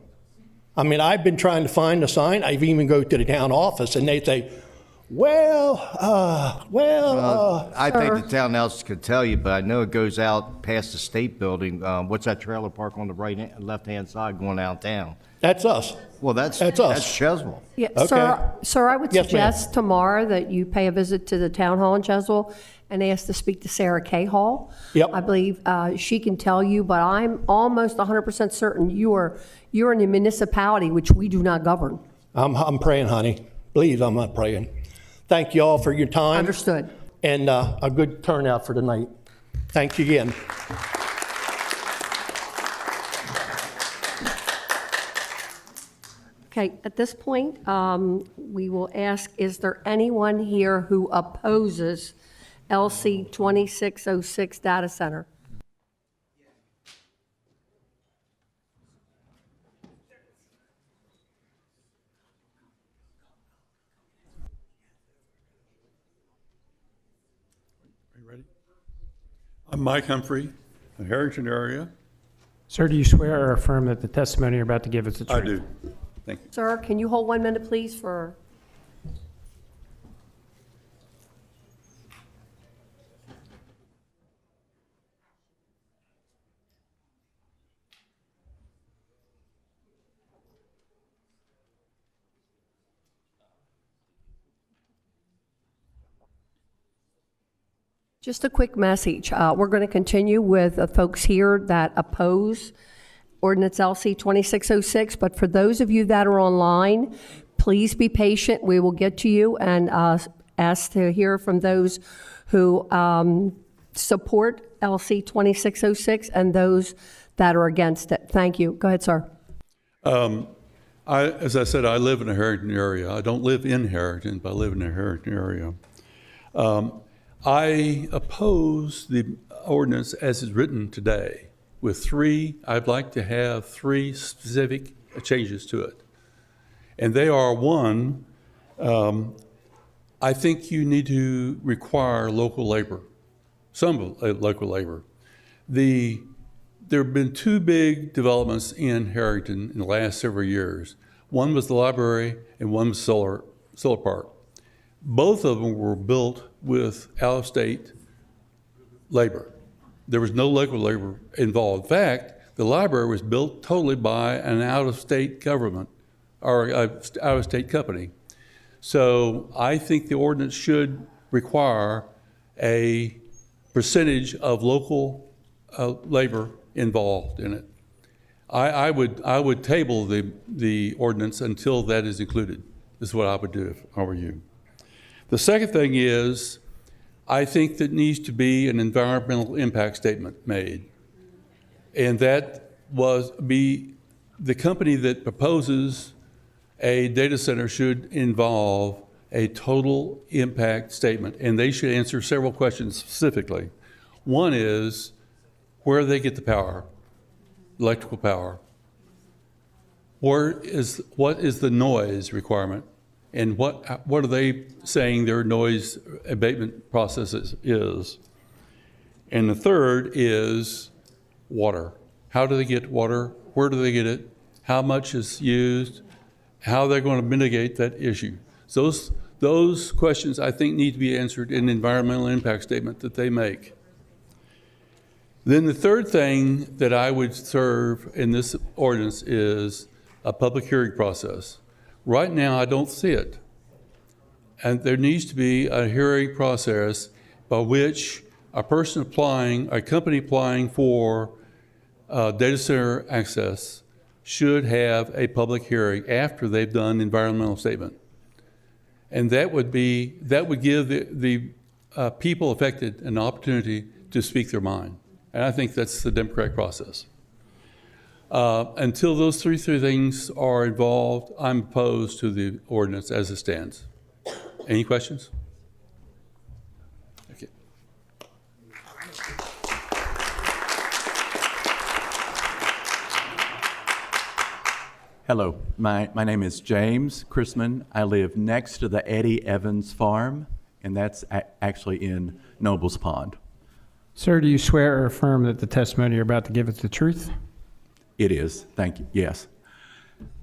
S16: I mean, I've been trying to find a sign. I've even go to the town office and they say, I
S2: think the town office could tell you, but I know it goes out past the state building. What's that trailer park on the left-hand side going out town?
S16: That's us.
S2: Well, that's
S16: us.
S2: That's Cheswell.
S4: Yeah,
S16: Okay.
S4: Sir, I would
S16: Yes, ma'am.
S4: suggest tomorrow that you pay a visit to the town hall in Cheswell and ask to speak to Sarah Hall.
S16: Yep.
S4: I believe she can tell you, but I'm almost 100% certain you're in a municipality which we do not govern.
S16: I'm praying, honey. Please, I'm not praying. Thank you all for your time.
S4: Understood.
S16: And a good turnout for tonight. Thanks again.
S4: Okay, at this point, we will ask, is there anyone here who opposes LC 2606 data center?
S17: Are you ready? I'm Mike Humphrey, the Harrington area.
S21: Sir, do you swear or affirm that the testimony you're about to give is the truth?
S17: I do. Thank you.
S4: Sir, can you hold 1 minute, please, for... Just a quick message. We're going to continue with folks here that oppose Ordinance LC 2606, but for those of you that are online, please be patient. We will get to you and ask to hear from those who support LC 2606 and those that are against it. Thank you. Go ahead, sir.
S17: As I said, I live in the Harrington area. I don't live in Harrington, but I live in the Harrington area. I oppose the ordinance as it's written today with I'd like to have 3 specific changes to it. And they are, 1, I think you need to require local labor, some local labor. There have been 2 big developments in Harrington in the last several years. One was the library and one was solar park. Both of them were built with out-of-state labor. There was no local labor involved. In fact, the library was built totally by an out-of-state government or out-of-state company. So I think the ordinance should require a percentage of local labor involved in it. I would table the ordinance until that is included. This is what I would do if I were you. The second thing is, I think that needs to be an environmental impact statement made. And that be the company that proposes a data center should involve a total impact statement. And they should answer several questions specifically. One is, where do they get the power, electrical power? What is the noise requirement? And what are they saying their noise abatement process is? And the third is water. How do they get water? Where do they get it? How much is used? How they're going to mitigate that issue? So those questions, I think, need to be answered in the environmental impact statement that they make. Then the third thing that I would serve in this ordinance is a public hearing process. Right now, I don't see it. And there needs to be a hearing process by which a company applying for data center access should have a public hearing after they've done environmental statement. And that would give the people affected an opportunity to speak their mind. And I think that's the democratic process. Until those three things are involved, I'm opposed to the ordinance as it stands. Any questions? Okay.
S6: Hello, my name is James Chrisman. I live next to the Eddie Evans farm, and that's actually in Nobles Pond.
S21: Sir, do you swear or affirm that the testimony you're about to give is the truth?
S6: It is, thank you, yes.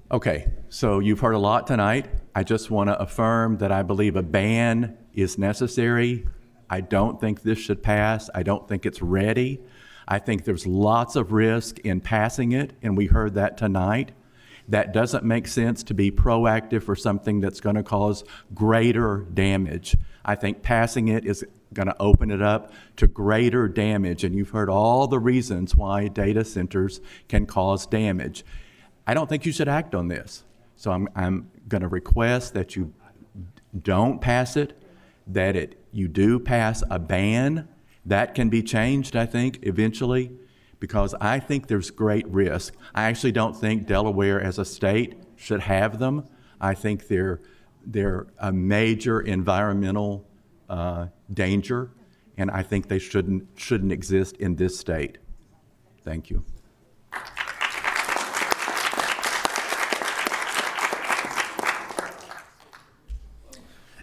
S6: Okay, so you've heard a lot tonight. I just want to affirm that I believe a ban is necessary. I don't think this should pass. I don't think it's ready. I think there's lots of risk in passing it, and we heard that tonight. That doesn't make sense to be proactive for something that's going to cause greater damage. I think passing it is going to open it up to greater damage, and you've heard all the reasons why data centers can cause damage. I don't think you should act on this. So I'm going to request that you don't pass it, that you do pass a ban. That can be changed, I think, eventually, because I think there's great risk. I actually don't think Delaware as a state should have them. I think they're a major environmental danger, and I think they shouldn't exist in this state. Thank you.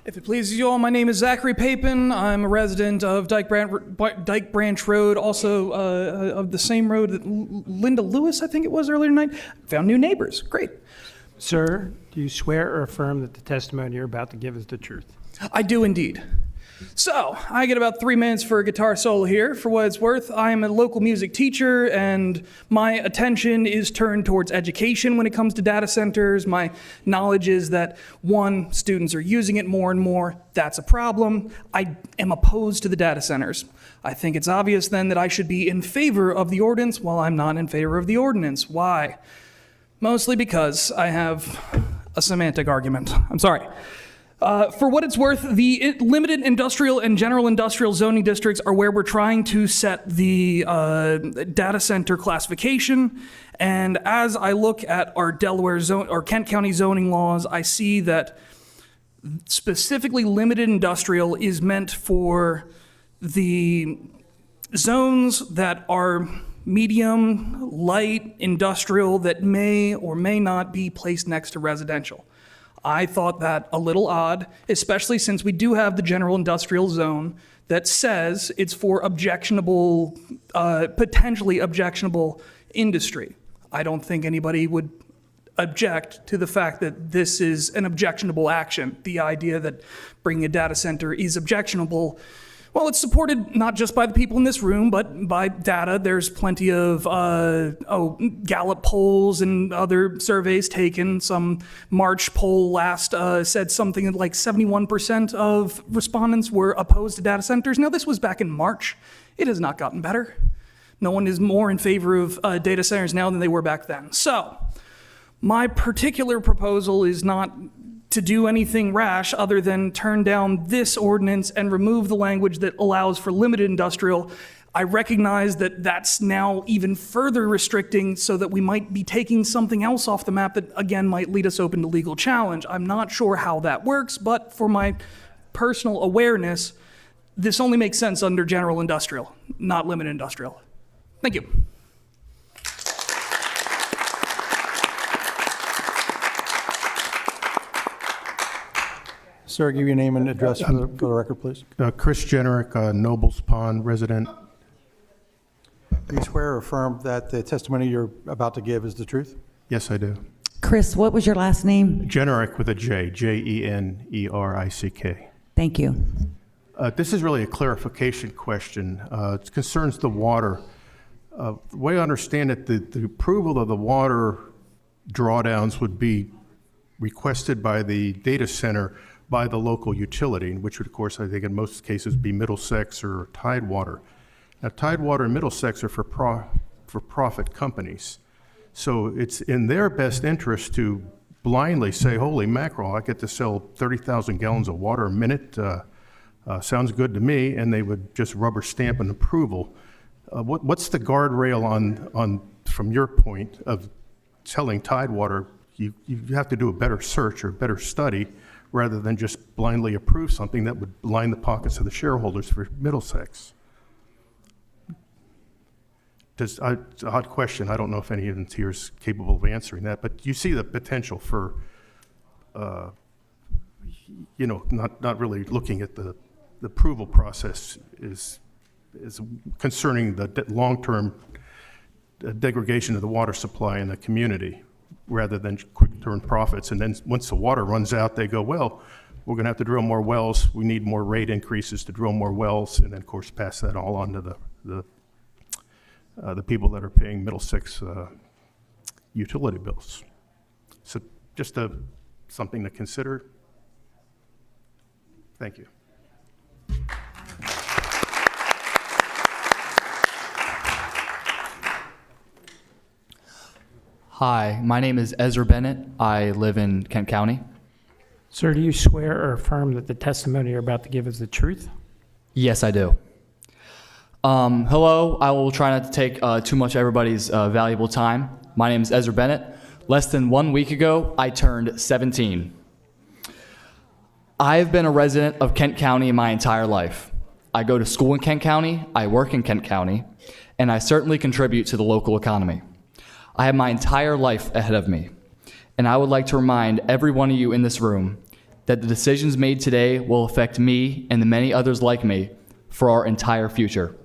S18: If it pleases you all, my name is Zachary Papin. I'm a resident of Dyke Branch Road, also of the same road that Linda Lewis, I think it was, earlier tonight. Found new neighbors. Great.
S21: Sir, do you swear or affirm that the testimony you're about to give is the truth?
S18: I do indeed. So, I get about 3 minutes for a guitar solo here. For what it's worth, I'm a local music teacher, and my attention is turned towards education when it comes to data centers. My knowledge is that, one, students are using it more and more. That's a problem. I am opposed to the data centers. I think it's obvious then that I should be in favor of the ordinance while I'm not in favor of the ordinance. Why? Mostly because I have a semantic argument. I'm sorry. For what it's worth, the limited industrial and general industrial zoning districts are where we're trying to set the data center classification. And as I look at our Delaware zone or Kent County zoning laws, I see that specifically limited industrial is meant for the zones that are medium, light, industrial that may or may not be placed next to residential. I thought that a little odd, especially since we do have the general industrial zone that says it's for objectionable, potentially objectionable industry. I don't think anybody would object to the fact that this is an objectionable action. The idea that bringing a data center is objectionable, well, it's supported not just by the people in this room, but by data. There's plenty of Gallup polls and other surveys taken. Some March poll last said something like 71% of respondents were opposed to data centers. Now, this was back in March. It has not gotten better. No one is more in favor of data centers now than they were back then. So my particular proposal is not to do anything rash other than turn down this ordinance and remove the language that allows for limited industrial. I recognize that that's now even further restricting, so that we might be taking something else off the map that, again, might lead us open to legal challenge. I'm not sure how that works, but for my personal awareness, this only makes sense under general industrial, not limited industrial. Thank you.
S1: Sir, give your name and address for the record, please.
S8: Chris Jenerick, Nobles Pond resident.
S1: Do you swear or affirm that the testimony you're about to give is the truth?
S8: Yes, I do.
S14: Chris, what was your last name?
S8: Jenerick with a J, Jenerick.
S14: Thank you.
S8: This is really a clarification question. It concerns the water. The way I understand it, the approval of the water drawdowns would be requested by the data center by the local utility, which would, of course, I think in most cases be Middlesex or Tidewater. Now, Tidewater and Middlesex are for-profit companies. So it's in their best interest to blindly say, holy mackerel, I get to sell 30,000 gallons of water a minute. Sounds good to me, and they would just rubber stamp an approval. What's the guardrail on from your point of telling Tidewater you have to do a better search or a better study rather than just blindly approve something that would line the pockets of the shareholders for Middlesex? It's an odd question. I don't know if any of you is capable of answering that, but you see the potential for, not really looking at the approval process is concerning the long-term degradation of the water supply in the community, rather than quick-turn profits. And then once the water runs out, they go, well, we're going to have to drill more wells. We need more rate increases to drill more wells, and then, of course, pass that all on to the people that are paying Middlesex utility bills. So just something to consider. Thank you.
S23: Hi, my name is Ezra Bennett. I live in Kent County.
S21: Sir, do you swear or affirm that the testimony you're about to give is the truth?
S23: Yes, I do. Hello, I will try not to take too much of everybody's valuable time. My name is Ezra Bennett. Less than 1 week ago, I turned 17. I've been a resident of Kent County my entire life. I go to school in Kent County, I work in Kent County, and I certainly contribute to the local economy. I have my entire life ahead of me, and I would like to remind every one of you in this room that the decisions made today will affect me and the many others like me for our entire future.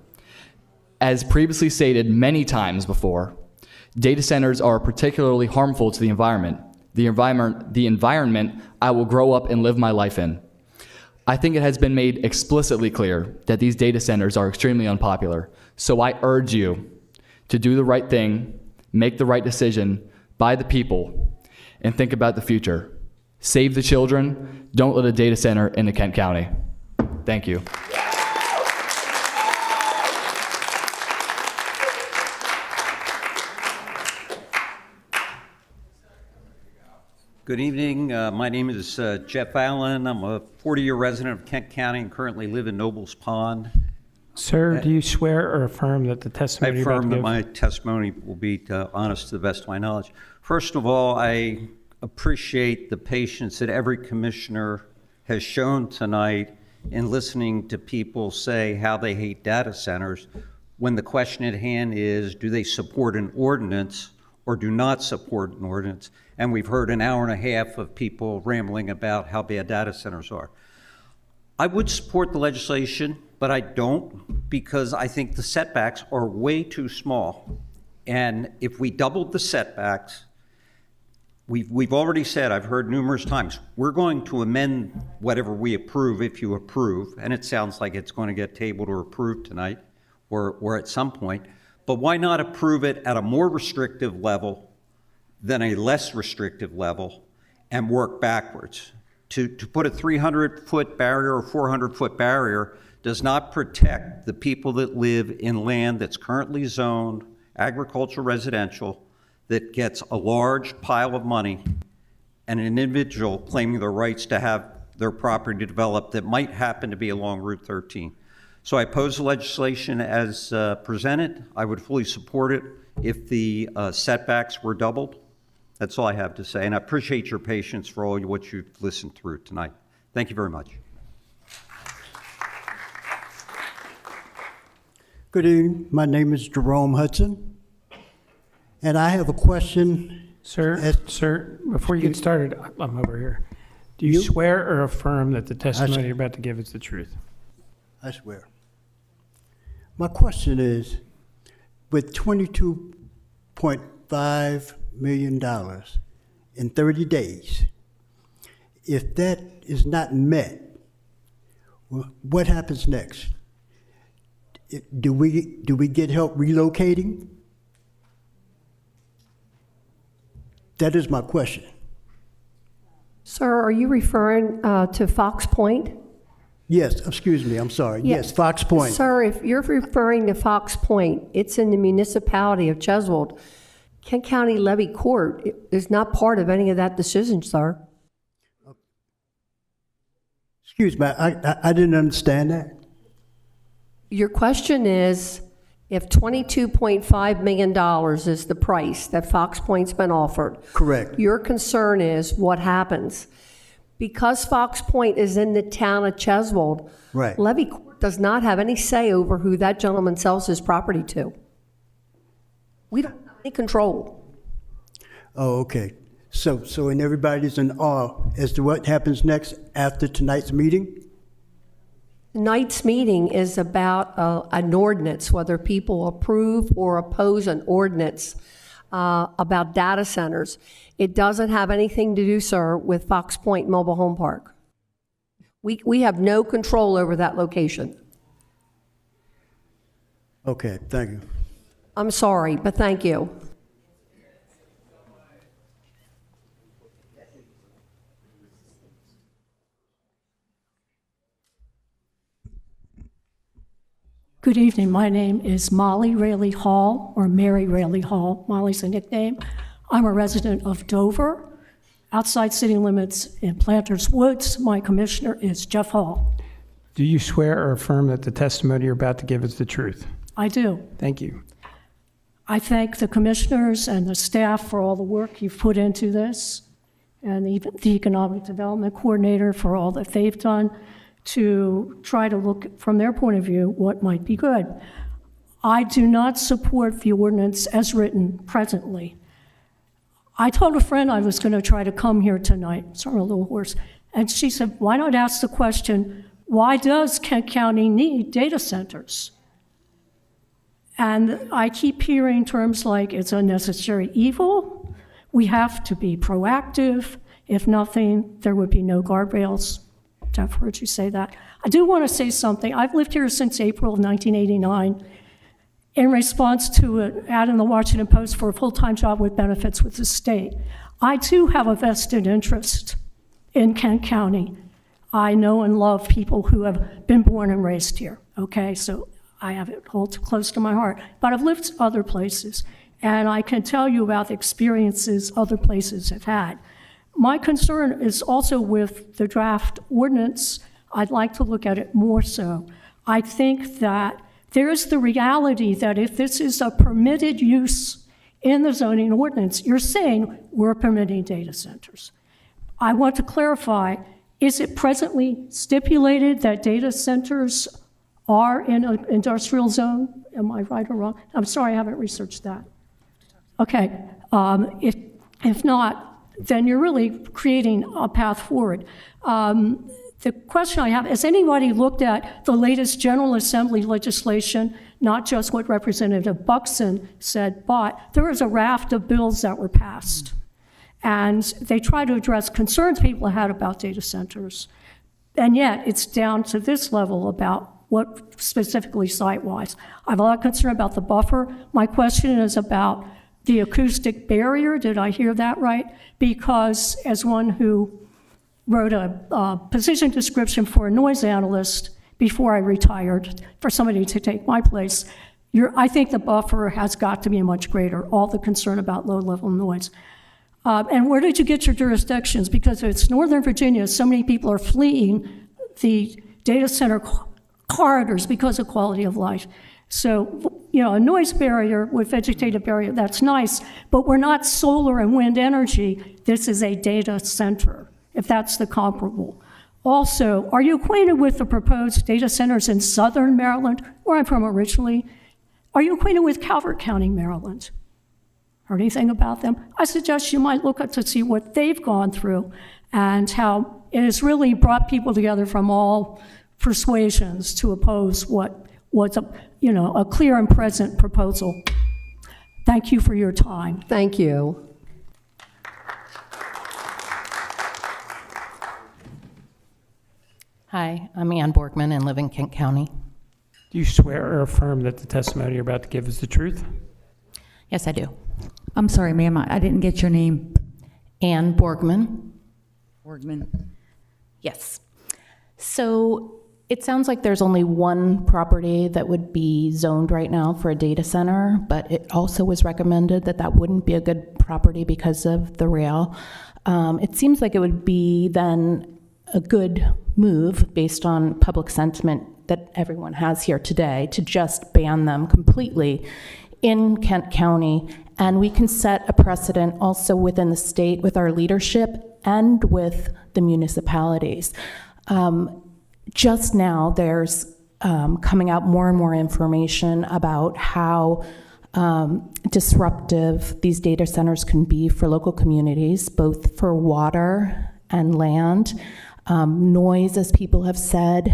S23: As previously stated many times before, data centers are particularly harmful to the environment I will grow up and live my life in. I think it has been made explicitly clear that these data centers are extremely unpopular, so I urge you to do the right thing, make the right decision by the people, and think about the future. Save the children. Don't let a data center into Kent County. Thank you.
S24: Good evening. My name is Jeff Allen. I'm a 40-year resident of Kent County and currently live in Nobles Pond.
S21: Sir, do you swear or affirm that the
S24: I
S21: testimony you're about
S24: affirm
S21: to
S24: that
S21: give?
S24: my testimony will be honest to the best of my knowledge. First of all, I appreciate the patience that every commissioner has shown tonight in listening to people say how they hate data centers when the question at hand is, do they support an ordinance or do not support an ordinance? And we've heard an hour and a half of people rambling about how bad data centers are. I would support the legislation, but I don't, because I think the setbacks are way too small. And if we doubled the setbacks, we've already said, I've heard numerous times, we're going to amend whatever we approve if you approve, and it sounds like it's going to get tabled or approved tonight or at some point. But why not approve it at a more restrictive level than a less restrictive level and work backwards? To put a 300-foot barrier or 400-foot barrier does not protect the people that live in land that's currently zoned agricultural residential, that gets a large pile of money, and an individual claiming the rights to have their property developed that might happen to be along Route 13. So I oppose the legislation as presented. I would fully support it if the setbacks were doubled. That's all I have to say, and I appreciate your patience for all what you've listened through tonight. Thank you very much.
S7: Good evening. My name is Jerome Hudson, and I have a question.
S21: Sir, before you get started, I'm over here. Do you swear or affirm that the testimony you're about to give is the truth?
S7: I swear. My question is, with $22.5 million in 30 days, if that is not met, what happens next? Do we get help relocating? That is my question.
S4: Sir, are you referring to Fox Point?
S7: Yes, excuse me, I'm sorry.
S4: Yeah.
S7: Yes, Fox Point.
S4: Sir, if you're referring to Fox Point, it's in the municipality of Cheswold. Kent County Levy Court is not part of any of that decision, sir.
S7: Excuse me, I didn't understand that.
S4: Your question is, if $22.5 million is the price that Fox Point's been offered.
S7: Correct.
S4: Your concern is what happens. Because Fox Point is in the town of Cheswold,
S7: Right.
S4: Levy Court does not have any say over who that gentleman sells his property to. We don't have any control.
S7: Oh, okay. So and everybody's in awe as to what happens next after tonight's meeting?
S4: Tonight's meeting is about an ordinance, whether people approve or oppose an ordinance about data centers. It doesn't have anything to do, sir, with Fox Point Mobile Home Park. We have no control over that location.
S7: Okay, thank you.
S4: I'm sorry, but thank you.
S11: Good evening. My name is Molly Rayleigh Hall, or Mary Rayleigh Hall. Molly's a nickname. I'm a resident of Dover, outside city limits in Planters Woods. My commissioner is Jeff Hall.
S21: Do you swear or affirm that the testimony you're about to give is the truth?
S11: I do.
S21: Thank you.
S11: I thank the commissioners and the staff for all the work you've put into this, and even the Economic Development Coordinator for all that they've done to try to look from their point of view what might be good. I do not support the ordinance as written presently. I told a friend I was going to try to come here tonight, so I'm a little hoarse, and she said, why not ask the question, why does Kent County need data centers? And I keep hearing terms like it's a necessary evil, we have to be proactive, if nothing, there would be no guardrails. I've heard you say that. I do want to say something. I've lived here since April of 1989 in response to an ad in the Washington Post for a full-time job with benefits with the state. I too have a vested interest in Kent County. I know and love people who have been born and raised here, okay? So I have it hold close to my heart. But I've lived other places, and I can tell you about the experiences other places have had. My concern is also with the draft ordinance. I'd like to look at it more so. I think that there is the reality that if this is a permitted use in the zoning ordinance, you're saying we're permitting data centers. I want to clarify, is it presently stipulated that data centers are in an industrial zone? Am I right or wrong? I'm sorry, I haven't researched that. Okay, if not, then you're really creating a path forward. The question I have, has anybody looked at the latest General Assembly legislation, not just what Representative Buxton said, but there was a raft of bills that were passed. And they try to address concerns people had about data centers. And yet it's down to this level about what specifically site-wise. I have a lot of concern about the buffer. My question is about the acoustic barrier. Did I hear that right? Because as one who wrote a position description for a noise analyst before I retired for somebody to take my place. I think the buffer has got to be much greater, all the concern about low-level noise. And where did you get your jurisdictions? Because it's Northern Virginia, so many people are fleeing the data center corridors because of quality of life. So, a noise barrier with vegetative barrier, that's nice, but we're not solar and wind energy. This is a data center, if that's the comparable. Also, are you acquainted with the proposed data centers in southern Maryland, where I'm from originally? Are you acquainted with Calvert County, Maryland? Heard anything about them? I suggest you might look up to see what they've gone through and how it has really brought people together from all persuasions to oppose what was a clear and present proposal. Thank you for your time.
S4: Thank you.
S3: Hi, I'm Ann Borgman and live in Kent County.
S21: Do you swear or affirm that the testimony you're about to give is the truth?
S3: Yes, I do.
S14: I'm sorry, ma'am, I didn't get your name.
S3: Ann Borgman.
S14: Borgman.
S3: Yes. So it sounds like there's only one property that would be zoned right now for a data center, but it also was recommended that that wouldn't be a good property because of the rail. It seems like it would be then a good move based on public sentiment that everyone has here today to just ban them completely in Kent County. And we can set a precedent also within the state with our leadership and with the municipalities. Just now, there's coming out more and more information about how disruptive these data centers can be for local communities, both for water and land. Noise, as people have said.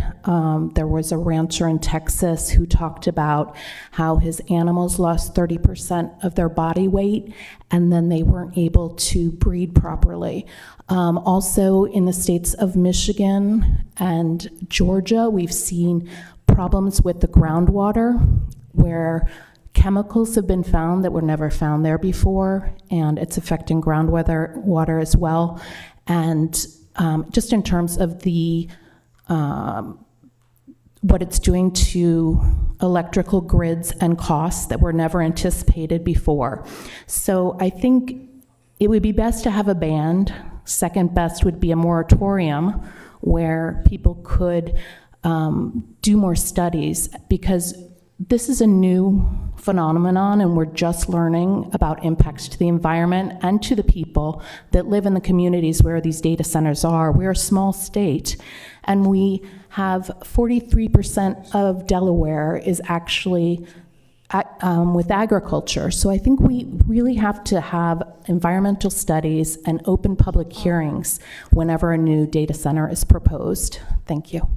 S3: There was a rancher in Texas who talked about how his animals lost 30% of their body weight, and then they weren't able to breed properly. Also, in the states of Michigan and Georgia, we've seen problems with the groundwater, where chemicals have been found that were never found there before, and it's affecting water as well. And just in terms of the what it's doing to electrical grids and costs that were never anticipated before. So I think it would be best to have a ban. Second best would be a moratorium where people could do more studies, because this is a new phenomenon and we're just learning about impacts to the environment and to the people that live in the communities where these data centers are. We're a small state, and we have 43% of Delaware is actually with agriculture. So I think we really have to have environmental studies and open public hearings whenever a new data center is proposed. Thank you.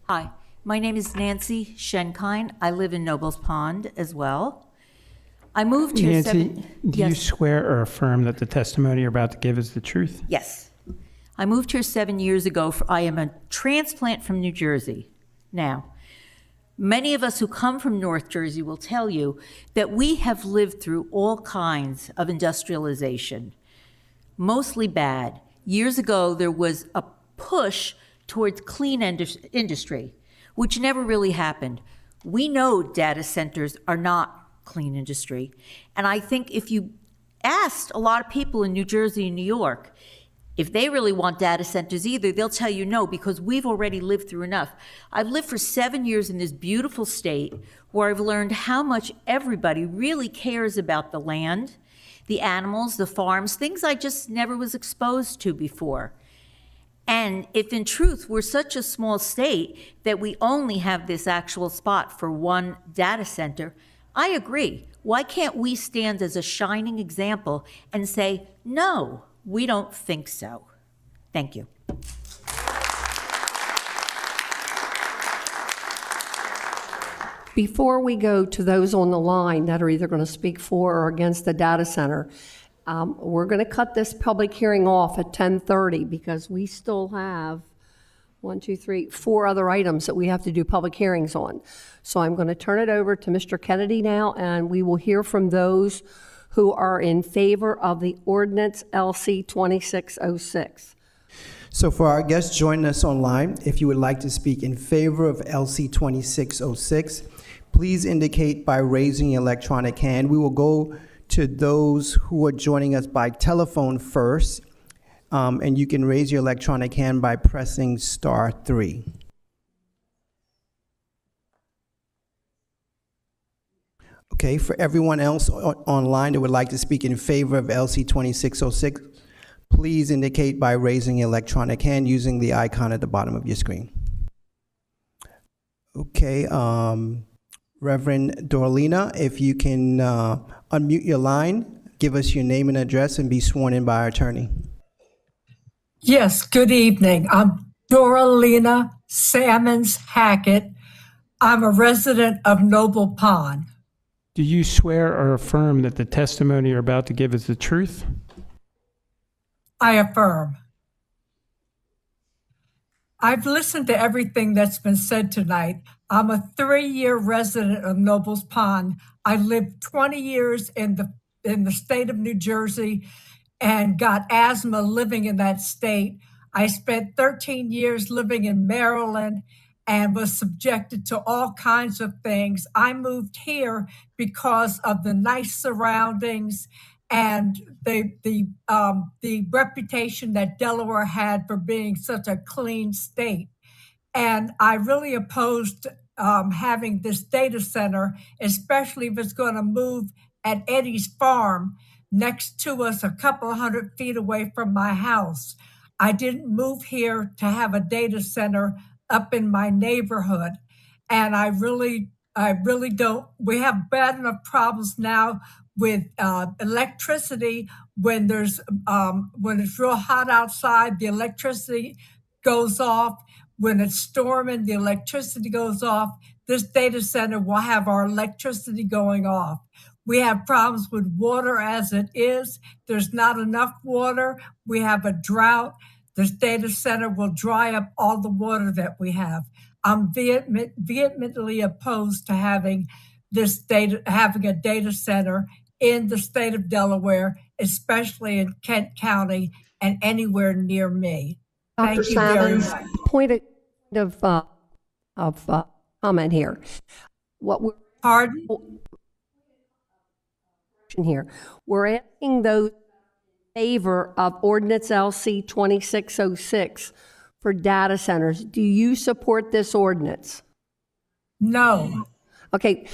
S12: Hi, my name is Nancy Schenkine. I live in Nobles Pond as well. I moved here
S21: Nancy, do you swear or affirm that the testimony you're about to give is the truth?
S12: Yes. I moved here 7 years ago. I am a transplant from New Jersey. Now, many of us who come from North Jersey will tell you that we have lived through all kinds of industrialization, mostly bad. Years ago, there was a push towards clean industry, which never really happened. We know data centers are not clean industry. And I think if you asked a lot of people in New Jersey and New York if they really want data centers either, they'll tell you no, because we've already lived through enough. I've lived for 7 years in this beautiful state where I've learned how much everybody really cares about the land, the animals, the farms, things I just never was exposed to before. And if in truth we're such a small state that we only have this actual spot for one data center, I agree. Why can't we stand as a shining example and say, no, we don't think so? Thank you.
S4: Before we go to those on the line that are either going to speak for or against the data center, we're going to cut this public hearing off at 10:30 because we still have 4 other items that we have to do public hearings on. So I'm going to turn it over to Mr. Kennedy now, and we will hear from those who are in favor of the ordinance LC 2606?
S9: So for our guests joining us online, if you would like to speak in favor of LC 2606, please indicate by raising your electronic hand. We will go to those who are joining us by telephone first, and you can raise your electronic hand by pressing *3. Okay, for everyone else online that would like to speak in favor of LC 2606, please indicate by raising your electronic hand using the icon at the bottom of your screen. Okay, Reverend Dorlina, if you can unmute your line, give us your name and address, and be sworn in by our attorney.
S13: Yes, good evening. I'm Doralina Salmons Hackett. I'm a resident of Noble Pond.
S21: Do you swear or affirm that the testimony you're about to give is the truth?
S13: I affirm. I've listened to everything that's been said tonight. I'm a 3-year resident of Nobles Pond. I lived 20 years in the state of New Jersey and got asthma living in that state. I spent 13 years living in Maryland and was subjected to all kinds of things. I moved here because of the nice surroundings and the reputation that Delaware had for being such a clean state. And I really opposed having this data center, especially if it's going to move at Eddie's farm next to us, a couple of 100 feet away from my house. I didn't move here to have a data center up in my neighborhood. And I really don't. We have bad enough problems now with electricity. When it's real hot outside, the electricity goes off. When it's storming, the electricity goes off. This data center will have our electricity going off. We have problems with water as it is. There's not enough water. We have a drought. This data center will dry up all the water that we have. I'm vehemently opposed to having a data center in the state of Delaware, especially in Kent County and anywhere near me.
S4: Dr.
S13: Thank you very
S4: Salmons,
S13: much.
S4: point of comment here.
S13: Pardon?
S4: Here, we're asking those in favor of ordinance LC 2606 for data centers. Do you support this ordinance?
S13: No.
S4: Okay,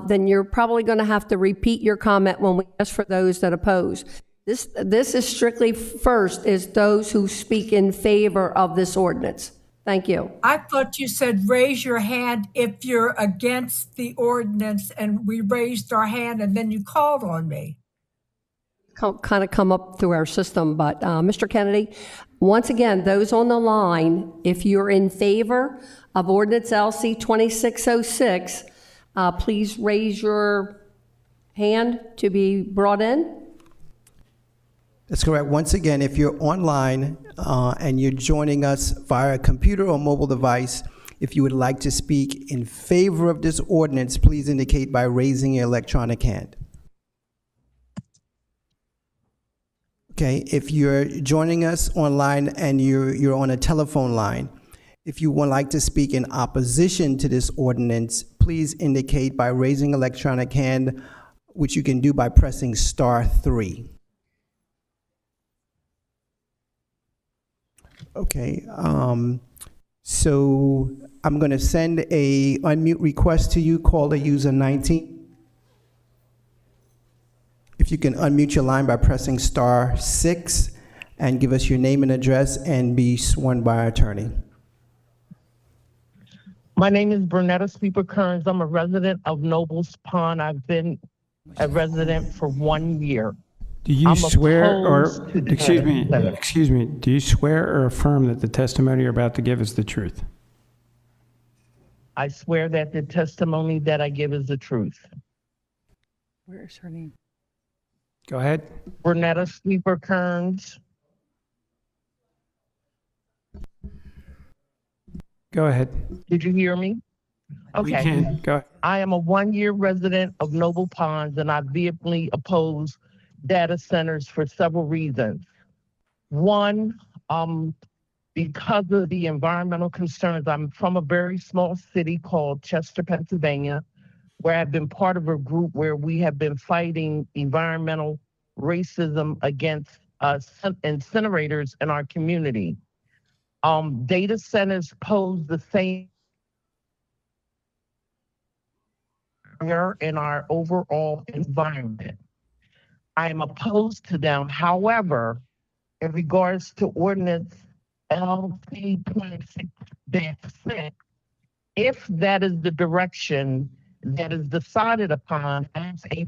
S4: then you're probably going to have to repeat your comment when we ask for those that oppose. This is strictly first is those who speak in favor of this ordinance. Thank you.
S13: I thought you said raise your hand if you're against the ordinance, and we raised our hand and then you called on me.
S4: Kind of come up through our system, but Mr. Kennedy, once again, those on the line, if you're in favor of ordinance LC 2606, please raise your hand to be brought in.
S9: That's correct. Once again, if you're online and you're joining us via a computer or mobile device, if you would like to speak in favor of this ordinance, please indicate by raising your electronic hand. Okay, if you're joining us online and you're on a telephone line, if you would like to speak in opposition to this ordinance, please indicate by raising electronic hand, which you can do by pressing *3. Okay, so I'm going to send a unmute request to you, caller user 19. If you can unmute your line by pressing *6 and give us your name and address and be sworn by our attorney.
S19: My name is Bernetta Sleeper Kearns. I'm a resident of Nobles Pond. I've been a resident for 1 year.
S21: Do you swear or,
S19: opposed to the
S21: excuse me, do you swear or affirm that the testimony you're about to give is the truth?
S19: I swear that the testimony that I give is the truth.
S4: Where's her name?
S21: Go ahead.
S19: Bernetta Sleeper Kearns.
S21: Go ahead.
S19: Did you hear me?
S21: We
S19: Okay.
S21: can. Go ahead.
S19: I am a 1-year resident of Noble Ponds, and I vehemently oppose data centers for several reasons. One, because of the environmental concerns, I'm from a very small city called Chester, Pennsylvania, where I've been part of a group where we have been fighting environmental racism against incinerators in our community. Data centers pose the same in our overall environment. I am opposed to them. However, in regards to ordinance LC 26-6, if that is the direction that is decided upon as a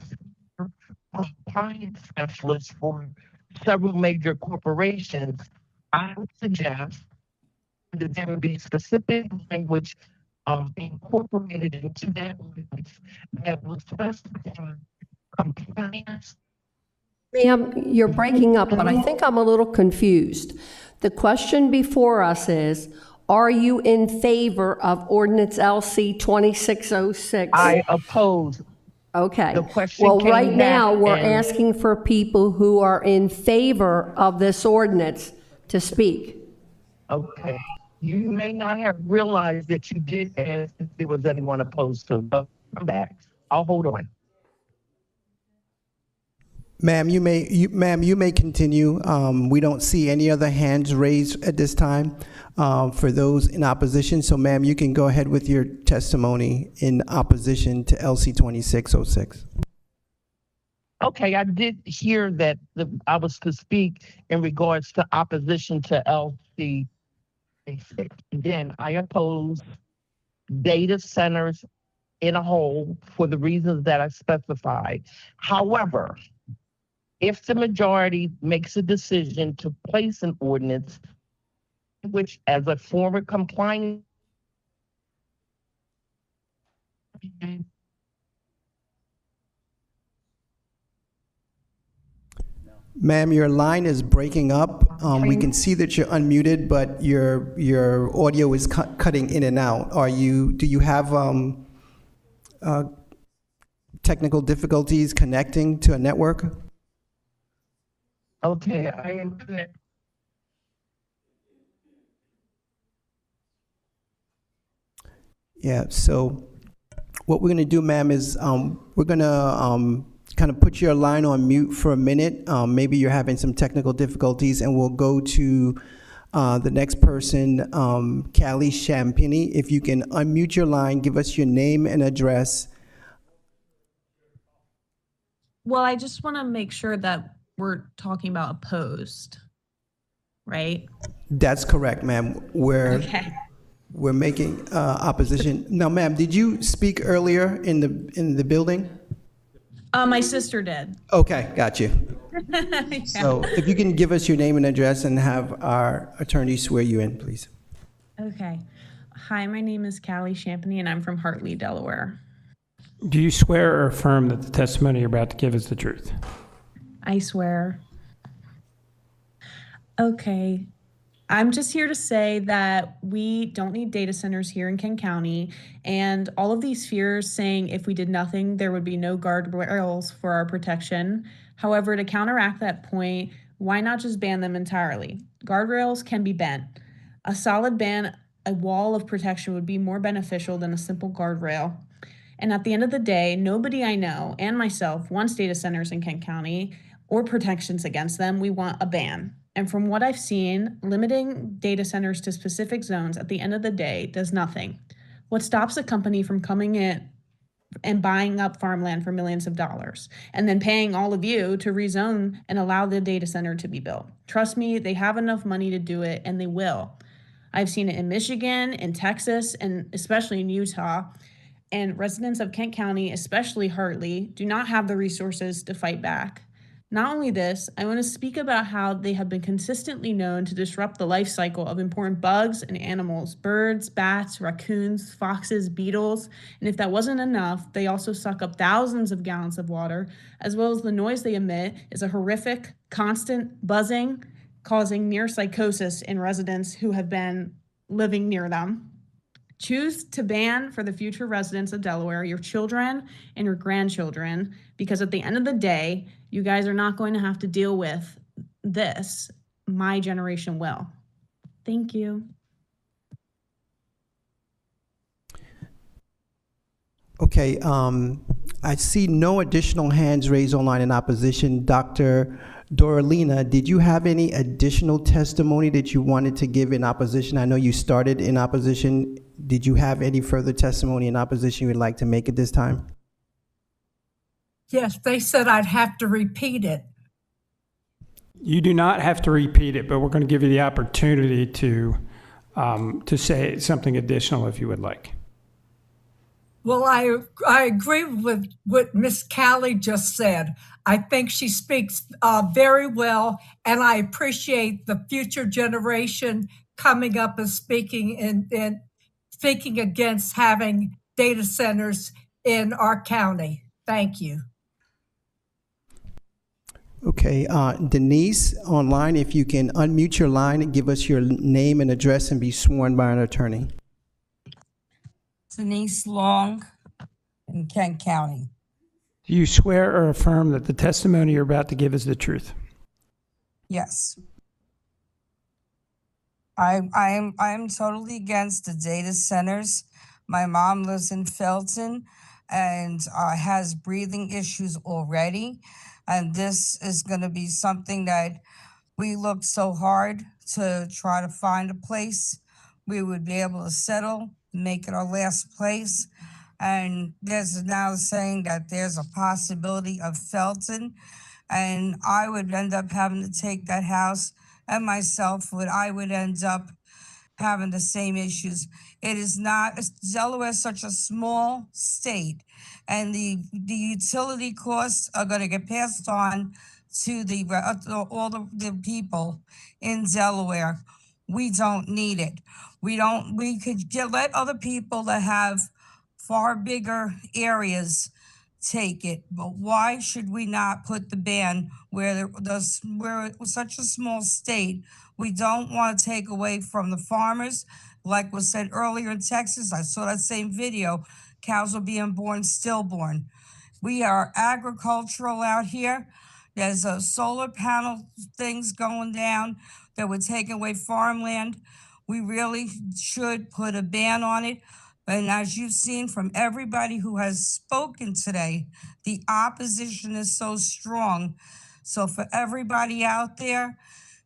S19: compliance specialist for several major corporations, I would suggest that there would be specific language incorporated into that ordinance that will specify compliance.
S4: Ma'am, you're breaking up, but I think I'm a little confused. The question before us is, are you in favor of ordinance LC 2606?
S19: I oppose.
S4: Okay.
S19: The question
S4: Well,
S19: came
S4: right now,
S19: back
S4: we're
S19: and-
S4: asking for people who are in favor of this ordinance to speak.
S19: Okay. You may not have realized that you did ask if there was anyone opposed to it, but come back. I'll hold on.
S9: Ma'am, you may continue. We don't see any other hands raised at this time for those in opposition. So, ma'am, you can go ahead with your testimony in opposition to LC 2606.
S19: Okay, I did hear that I was to speak in regards to opposition to LC. Again, I oppose data centers in a whole for the reasons that I specified. However, if the majority makes a decision to place an ordinance, which as a former compliant,
S9: Ma'am, your line is breaking up. We can see that you're unmuted, but your audio is cutting in and out. Do you have technical difficulties connecting to a network?
S19: okay, I am connected.
S9: Yeah, so what we're going to do, ma'am, is we're going to kind of put your line on mute for a minute. Maybe you're having some technical difficulties, and we'll go to the next person, Callie Champini. If you can unmute your line, give us your name and address.
S5: Well, I just want to make sure that we're talking about opposed, right?
S9: That's correct, ma'am. We're making opposition. Now, ma'am, did you speak earlier in the building?
S5: My sister did.
S9: Okay, got you.
S5: Yeah.
S9: So if you can give us your name and address and have our attorney swear you in, please.
S5: Okay. Hi, my name is Callie Champany, and I'm from Hartley, Delaware.
S21: Do you swear or affirm that the testimony you're about to give is the truth?
S5: I swear. Okay. I'm just here to say that we don't need data centers here in Kent County, and all of these fears saying if we did nothing, there would be no guardrails for our protection. However, to counteract that point, why not just ban them entirely? Guardrails can be bent. A solid ban, a wall of protection would be more beneficial than a simple guardrail. And at the end of the day, nobody I know and myself wants data centers in Kent County or protections against them. We want a ban. And from what I've seen, limiting data centers to specific zones at the end of the day does nothing. What stops a company from coming in and buying up farmland for millions of dollars and then paying all of you to rezone and allow the data center to be built? Trust me, they have enough money to do it, and they will. I've seen it in Michigan, in Texas, and especially in Utah. And residents of Kent County, especially Hartley, do not have the resources to fight back. Not only this, I want to speak about how they have been consistently known to disrupt the life cycle of important bugs and animals, birds, bats, raccoons, foxes, beetles, and if that wasn't enough, they also suck up thousands of gallons of water, as well as the noise they emit is a horrific, constant buzzing, causing near psychosis in residents who have been living near them. Choose to ban for the future residents of Delaware, your children and your grandchildren, because at the end of the day, you guys are not going to have to deal with this. My generation will. Thank you.
S9: Okay, I see no additional hands raised online in opposition. Dr. Doralina, did you have any additional testimony that you wanted to give in opposition? I know you started in opposition. Did you have any further testimony in opposition you would like to make at this time?
S13: Yes, they said I'd have to repeat it.
S21: You do not have to repeat it, but we're going to give you the opportunity to say something additional if you would like.
S13: Well, I agree with what Miss Callie just said. I think she speaks very well, and I appreciate the future generation coming up and speaking speaking against having data centers in our county. Thank you.
S9: Okay, Denise, online, if you can unmute your line and give us your name and address and be sworn by an attorney.
S10: Denise Long in Kent County.
S21: Do you swear or affirm that the testimony you're about to give is the truth?
S10: Yes. I'm totally against the data centers. My mom lives in Felton and has breathing issues already. And this is going to be something that we looked so hard to try to find a place we would be able to settle, make it our last place. And there's now saying that there's a possibility of Felton, and I would end up having to take that house, and myself I would end up having the same issues. It is not, Delaware is such a small state, and the utility costs are going to get passed on to all the people in Delaware. We don't need it. We could let other people that have far bigger areas take it, but why should we not put the ban where we're such a small state? We don't want to take away from the farmers. Like was said earlier in Texas, I saw that same video, cows are being born stillborn. We are agricultural out here. There's a solar panel things going down that would take away farmland. We really should put a ban on it. And as you've seen from everybody who has spoken today, the opposition is so strong. So for everybody out there,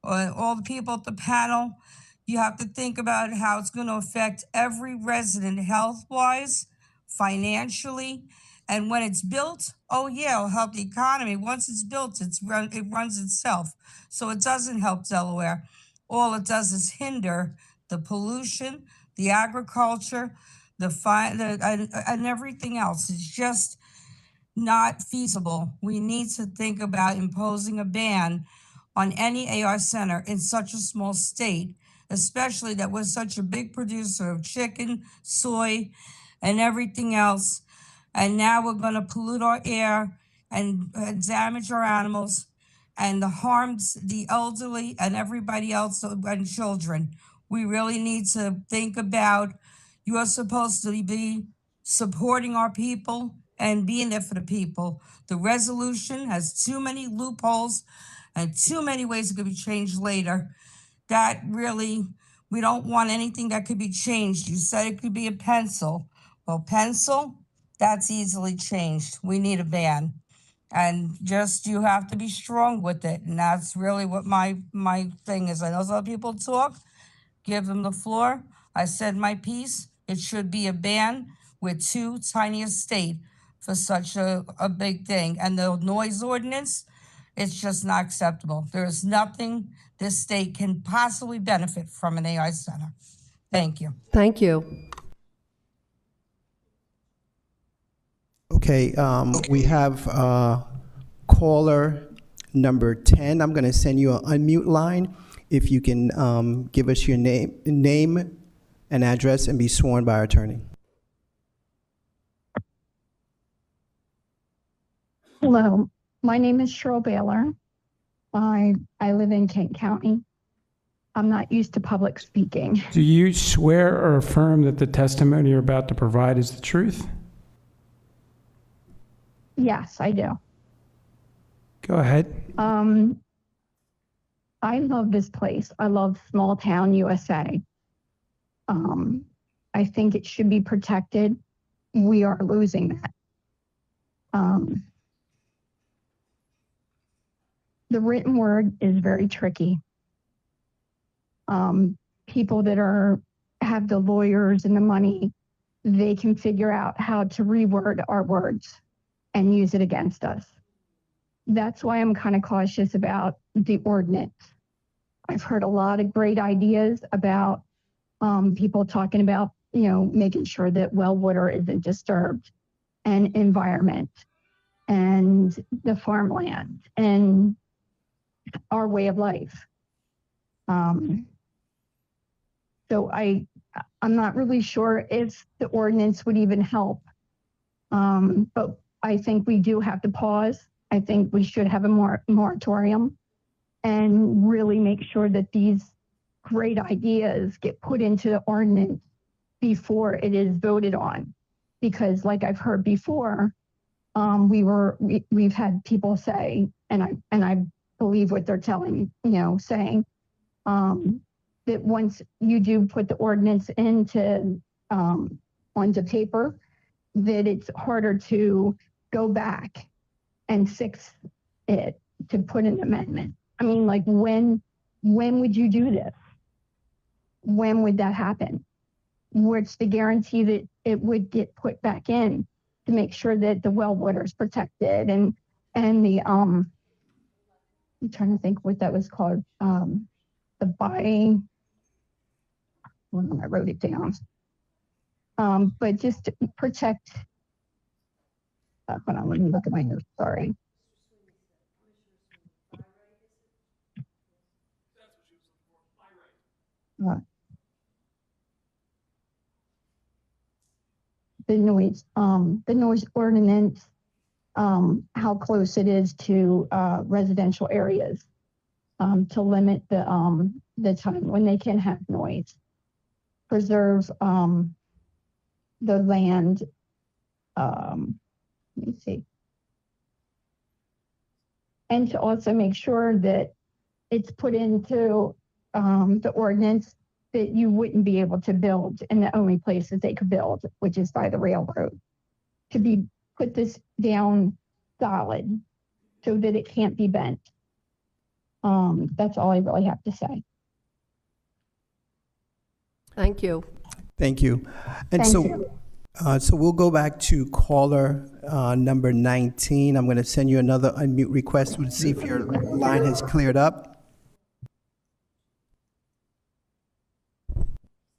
S10: all the people at the panel, you have to think about how it's going to affect every resident health-wise, financially, and when it's built, oh yeah, it'll help the economy. Once it's built, it runs itself. So it doesn't help Delaware. All it does is hinder the pollution, the agriculture, and everything else. It's just not feasible. We need to think about imposing a ban on any AI center in such a small state, especially that we're such a big producer of chicken, soy, and everything else. And now we're going to pollute our air and damage our animals and harms the elderly and everybody else and children. We really need to think about, you are supposed to be supporting our people and being there for the people. The resolution has too many loopholes and too many ways it could be changed later. That really, we don't want anything that could be changed. You said it could be a pencil. Well, pencil, that's easily changed. We need a ban. And just, you have to be strong with it. And that's really what my thing is. I know some people talk, give them the floor. I said my piece. It should be a ban with two tiny estate for such a big thing. And the noise ordinance, it's just not acceptable. There is nothing this state can possibly benefit from an AI center. Thank you.
S4: Thank you.
S9: Okay, we have caller number 10. I'm going to send you an unmute line. If you can give us your name and address and be sworn by our attorney.
S15: Hello, my name is Cheryl Baylor. I live in Kent County.
S2: I'm not used to public speaking.
S21: Do you swear or affirm that the testimony you're about to provide is the truth?
S2: Yes, I do.
S21: Go ahead.
S2: I love this place. I love small town USA. I think it should be protected. We are losing that. The written word is very tricky. People that have the lawyers and the money, they can figure out how to reword our words and use it against us. That's why I'm kind of cautious about the ordinance. I've heard a lot of great ideas about people talking about, making sure that well water isn't disturbed, and environment, and the farmland, and our way of life. So I'm not really sure if the ordinance would even help. But I think we do have to pause. I think we should have a moratorium and really make sure that these great ideas get put into the ordinance before it is voted on. Because like I've heard before, we've had people say, and I believe what they're saying, that once you do put the ordinance onto paper, that it's harder to go back and fix it, to put an amendment. I mean, like when would you do this? When would that happen? What's the guarantee that it would get put back in to make sure that the well water is protected and the I'm trying to think what that was called, the buying. Well, I wrote it down. But just to protect. Hold on, let me look at my notes. Sorry. The noise ordinance, how close it is to residential areas, to limit the time when they can have noise, preserve the land. Let me see, and to also make sure that it's put into the ordinance that you wouldn't be able to build in the only place that they could build, which is by the railroad. To put this down solid so that it can't be bent. That's all I really have to say.
S4: Thank you.
S9: Thank you. And
S2: Thank you.
S9: So we'll go back to caller number 19. I'm going to send you another unmute request to see if your line has cleared up.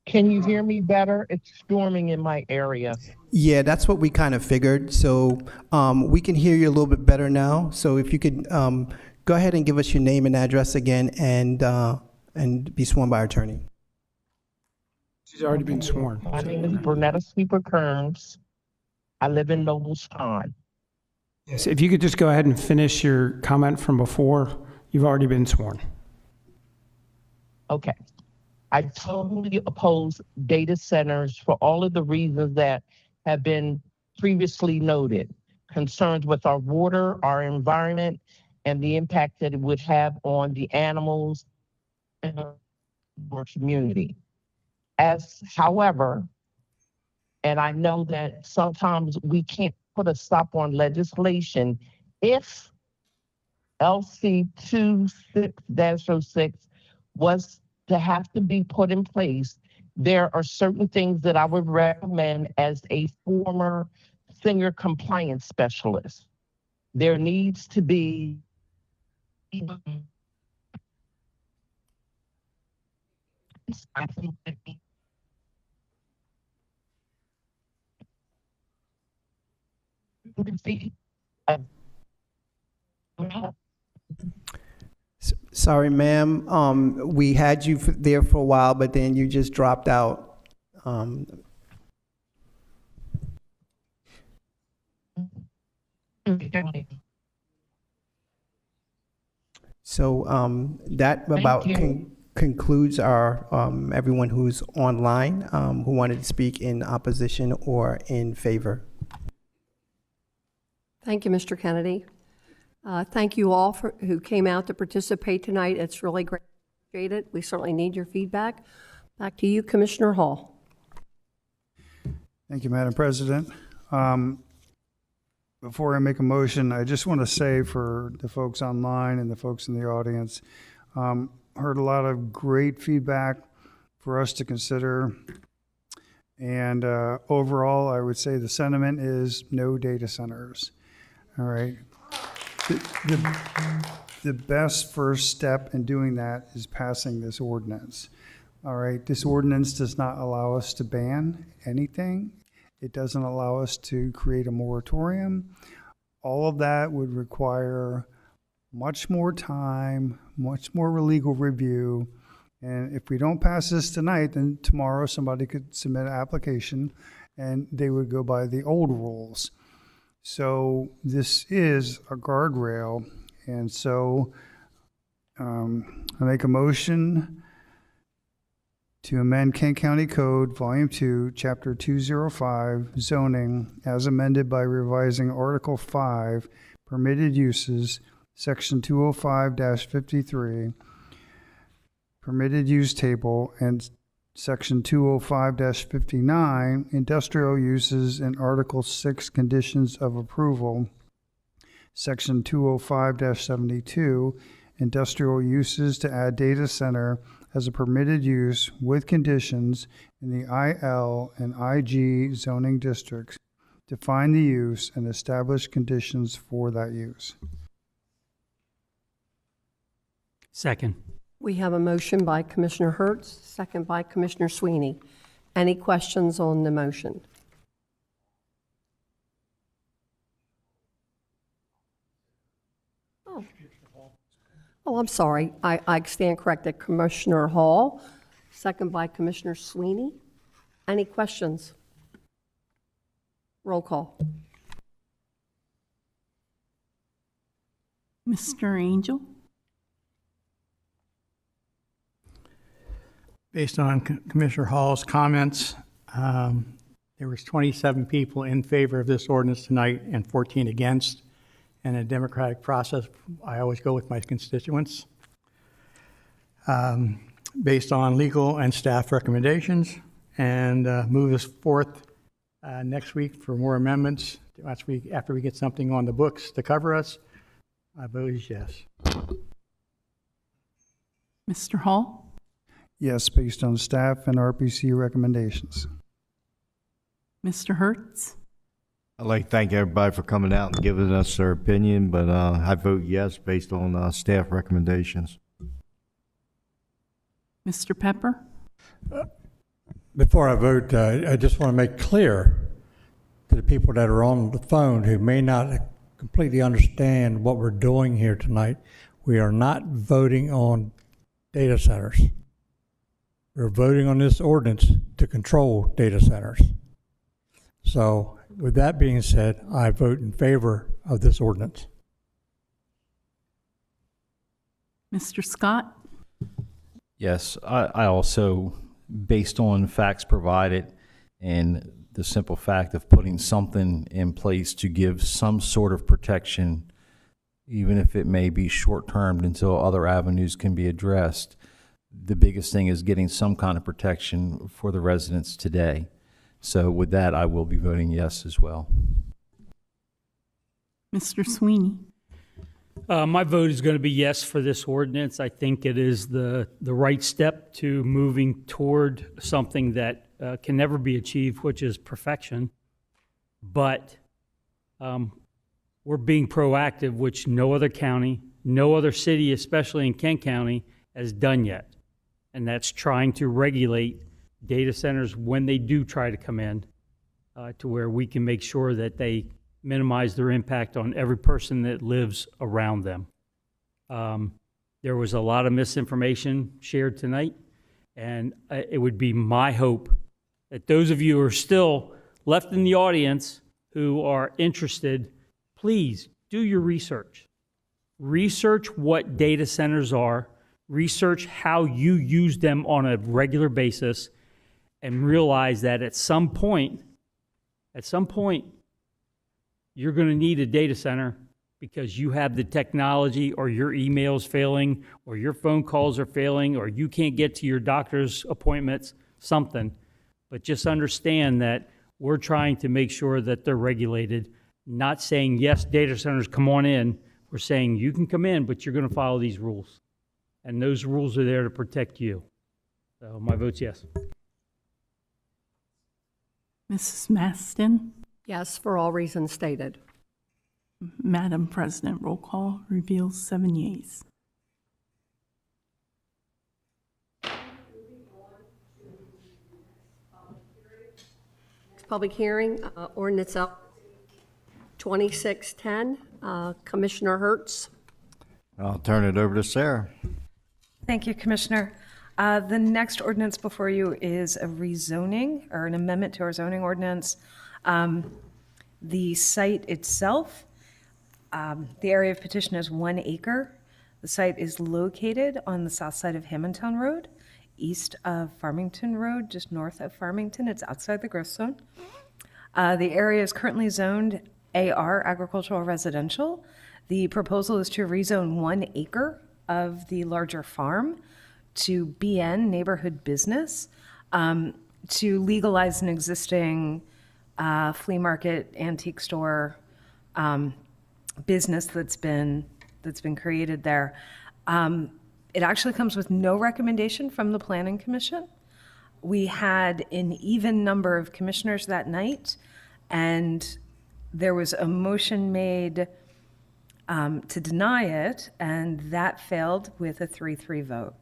S19: Can you hear me better? It's storming in my area.
S9: Yeah, that's what we kind of figured. So we can hear you a little bit better now. So if you could go ahead and give us your name and address again, and be sworn by our attorney.
S21: She's already been sworn.
S19: My name is Bernetta Sweeper Kearns. I live in Nobles Pond.
S21: Yes, if you could just go ahead and finish your comment from before. You've already been sworn.
S19: Okay. I totally oppose data centers for all of the reasons that have been previously noted. Concerns with our water, our environment, and the impact that it would have on the animals and our community. However, and I know that sometimes we can't put a stop on legislation, if LC 26-06 was to have to be put in place, there are certain things that I would recommend as a former singer compliance specialist. There needs to be I think that
S9: Sorry, ma'am. We had you there for a while, but then you just dropped out. So that about concludes our everyone who's online who wanted to speak in opposition or in favor.
S4: Thank you, Mr. Kennedy. Thank you all who came out to participate tonight. It's really great. Appreciate it. We certainly need your feedback. Back to you, Commissioner Hall.
S15: Thank you, Madam President. Before I make a motion, I just want to say for the folks online and the folks in the audience, heard a lot of great feedback for us to consider. And overall, I would say the sentiment is no data centers. All right. The best first step in doing that is passing this ordinance. All right. This ordinance does not allow us to ban anything. It doesn't allow us to create a moratorium. All of that would require much more time, much more legal review. And if we don't pass this tonight, then tomorrow somebody could submit an application and they would go by the old rules. So this is a guardrail. And so I make a motion to amend Kent County Code, Volume 2, Chapter 205, zoning, as amended by revising Article 5, permitted uses, Section 205-53, permitted use table, and Section 205-59, industrial uses, and Article 6, conditions of approval, Section 205-72, industrial uses to add data center as a permitted use with conditions in the IL and IG zoning districts, define the use and establish conditions for that use.
S16: Second.
S4: We have a motion by Commissioner Hertz, second by Commissioner Sweeney. Any questions on the motion? Oh, I'm sorry. I stand corrected. Commissioner Hall, second by Commissioner Sweeney. Any questions? Roll call.
S20: Mr. Angel?
S1: Based on Commissioner Hall's comments, there was 27 people in favor of this ordinance tonight and 14 against. In a democratic process, I always go with my constituents. Based on legal and staff recommendations, and move us forth next week for more amendments. After we get something on the books to cover us, I vote is yes.
S20: Mr. Hall?
S15: Yes, based on staff and RPC recommendations.
S20: Mr. Hertz?
S22: I'd like to thank everybody for coming out and giving us their opinion, but I vote yes based on staff recommendations.
S20: Mr. Pepper?
S1: Before I vote, I just want to make clear to the people that are on the phone who may not completely understand what we're doing here tonight, we are not voting on data centers. We're voting on this ordinance to control data centers. So with that being said, I vote in favor of this ordinance.
S20: Mr. Scott?
S25: Yes, I also, based on facts provided and the simple fact of putting something in place to give some sort of protection, even if it may be short-term until other avenues can be addressed, the biggest thing is getting some kind of protection for the residents today. So with that, I will be voting yes as well.
S20: Mr. Sweeney?
S16: My vote is going to be yes for this ordinance. I think it is the right step to moving toward something that can never be achieved, which is perfection. But we're being proactive, which no other county, no other city, especially in Kent County, has done yet. And that's trying to regulate data centers when they do try to come in to where we can make sure that they minimize their impact on every person that lives around them. There was a lot of misinformation shared tonight, and it would be my hope that those of you who are still left in the audience who are interested, please do your research. Research what data centers are, research how you use them on a regular basis, and realize that at some point, you're going to need a data center because you have the technology, or your email's failing, or your phone calls are failing, or you can't get to your doctor's appointments, something. But just understand that we're trying to make sure that they're regulated, not saying, yes, data centers, come on in. We're saying you can come in, but you're going to follow these rules. And those rules are there to protect you. So my vote's yes.
S20: Mrs. Maston?
S4: Yes, for all reasons stated.
S20: Madam President, roll call reveals 7 yeas.
S4: Public hearing, ordinance up 2610. Commissioner Hertz.
S22: I'll turn it over to Sarah.
S6: Thank you, Commissioner. The next ordinance before you is a rezoning or an amendment to our zoning ordinance. The site itself, the area of petition is 1 acre. The site is located on the south side of Hammondtown Road, east of Farmington Road, just north of Farmington. It's outside the growth zone. The area is currently zoned AR, agricultural residential. The proposal is to rezone 1 acre of the larger farm to BN, neighborhood business, to legalize an existing flea market, antique store business that's been created there. It actually comes with no recommendation from the Planning Commission. We had an even number of commissioners that night, and there was a motion made to deny it, and that failed with a 3-3 vote.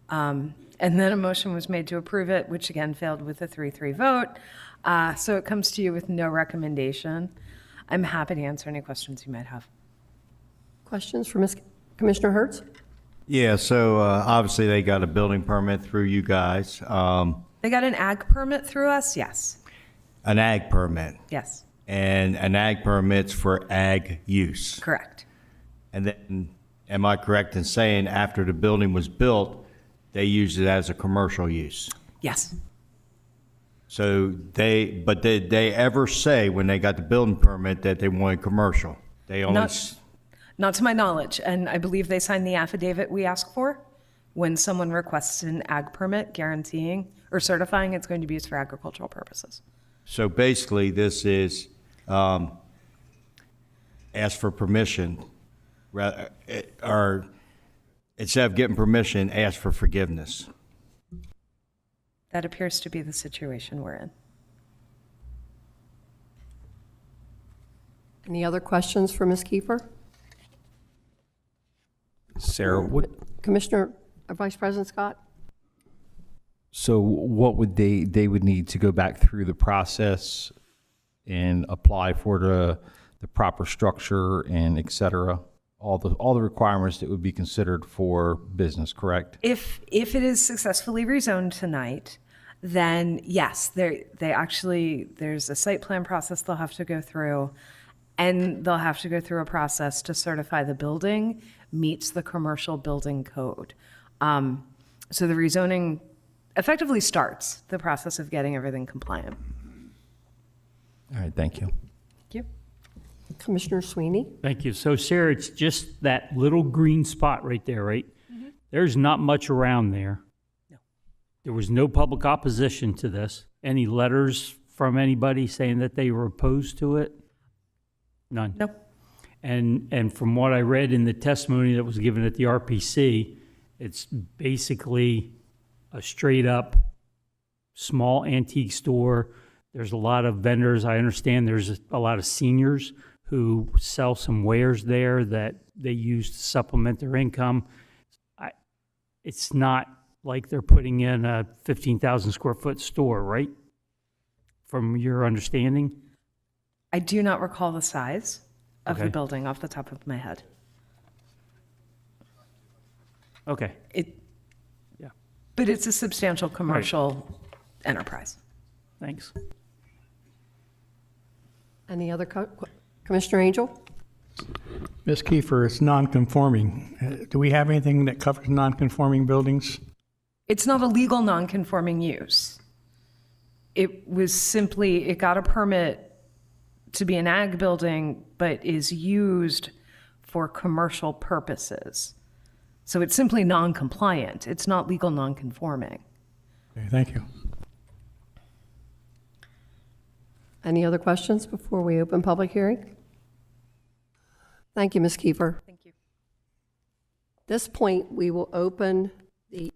S6: And then a motion was made to approve it, which again failed with a 3-3 vote. So it comes to you with no recommendation. I'm happy to answer any questions you might have.
S4: Questions for Commissioner Hertz?
S22: Yeah, so obviously they got a building permit through you guys.
S6: They got an ag permit through us? Yes.
S22: An ag permit.
S6: Yes.
S22: And an ag permit's for ag use.
S6: Correct.
S22: And then, am I correct in saying after the building was built, they used it as a commercial use?
S6: Yes.
S22: So but did they ever say when they got the building permit that they wanted commercial? They only.
S6: Not to my knowledge, and I believe they signed the affidavit we ask for when someone requests an ag permit guaranteeing or certifying it's going to be used for agricultural purposes.
S22: So basically, this is ask for permission, or instead of getting permission, ask for forgiveness.
S6: That appears to be the situation we're in.
S4: Any other questions for Ms. Kiefer?
S25: Sarah, what?
S4: Commissioner, Vice President Scott?
S25: So what would they would need to go back through the process and apply for the proper structure and et cetera, all the requirements that would be considered for business, correct?
S6: If it is successfully rezoned tonight, then yes, there's a site plan process they'll have to go through, and they'll have to go through a process to certify the building meets the commercial building code. So the rezoning effectively starts the process of getting everything compliant.
S25: All right, thank you.
S6: Thank you.
S4: Commissioner Sweeney?
S16: Thank you. So Sarah, it's just that little green spot right there, right? Mm-hmm. There's not much around there.
S6: No.
S16: There was no public opposition to this. Any letters from anybody saying that they were opposed to it? None.
S6: No.
S16: And from what I read in the testimony that was given at the RPC, it's basically a straight up small antique store. There's a lot of vendors. I understand there's a lot of seniors who sell some wares there that they use to supplement their income. It's not like they're putting in a 15,000 square foot store, right? From your understanding?
S6: I do not recall the size of the
S16: Okay.
S6: building off the top of my head.
S16: Okay.
S6: But it's a substantial commercial enterprise.
S16: Thanks.
S4: Any other Commissioner Angel?
S8: Ms. Kiefer, it's non-conforming. Do we have anything that covers non-conforming buildings?
S6: It's not a legal non-conforming use. It was simply, it got a permit to be an ag building, but is used for commercial purposes. So it's simply non-compliant. It's not legal non-conforming.
S8: Okay, thank you.
S4: Any other questions before we open public hearing? Thank you, Ms. Kiefer.
S6: Thank you.
S4: At this point, we will open the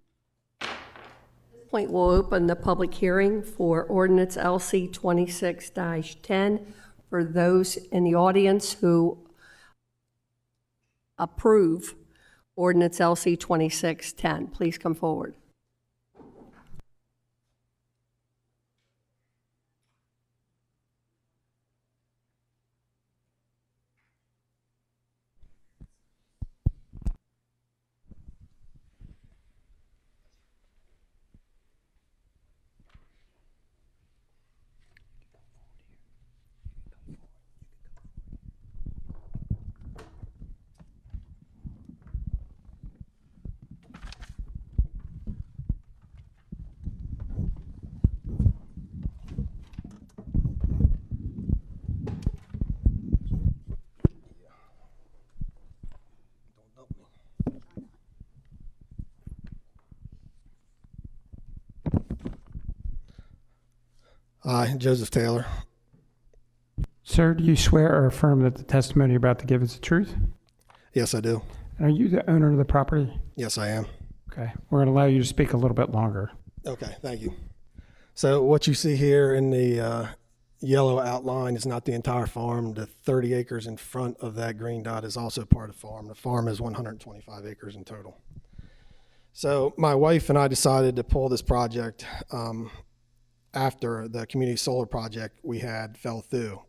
S4: public hearing for ordinance LC 26-10. For those in the audience who approve ordinance LC 26-10, please come forward.
S17: Hi, Joseph Taylor.
S21: Sir, do you swear or affirm that the testimony you're about to give is the truth?
S17: Yes, I do.
S21: Are you the owner of the property?
S17: Yes, I am.
S21: Okay. We're going to allow you to speak a little bit longer.
S17: Okay, thank you. So what you see here in the yellow outline is not the entire farm. The 30 acres in front of that green dot is also part of the farm. The farm is 125 acres in total. So my wife and I decided to pull this project after the community solar project we had fell through.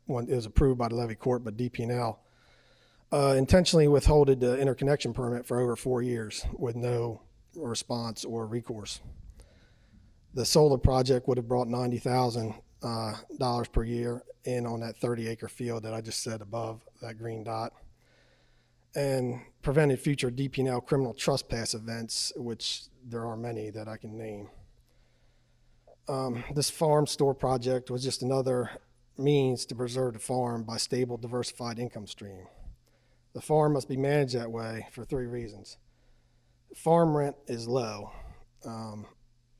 S17: When it was approved by the Levy Court, but DP&L intentionally withholded the interconnection permit for over 4 years with no response or recourse. The solar project would have brought $90,000 per year in on that 30-acre field that I just said above that green dot, and prevented future DP&L criminal trespass events, which there are many that I can name. This farm store project was just another means to preserve the farm by stable, diversified income stream. The farm must be managed that way for 3 reasons. Farm rent is low.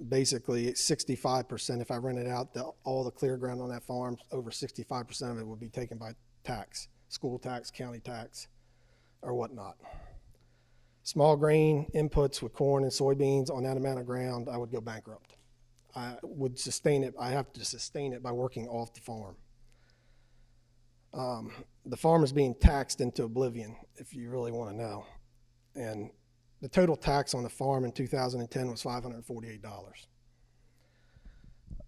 S17: Basically, 65%, if I rented out all the clear ground on that farm, over 65% of it would be taken by tax, school tax, county tax, or whatnot. Small grain inputs with corn and soybeans on that amount of ground, I would go bankrupt. I would sustain it. I have to sustain it by working off the farm. The farm is being taxed into oblivion, if you really want to know. And the total tax on the farm in 2010 was $548.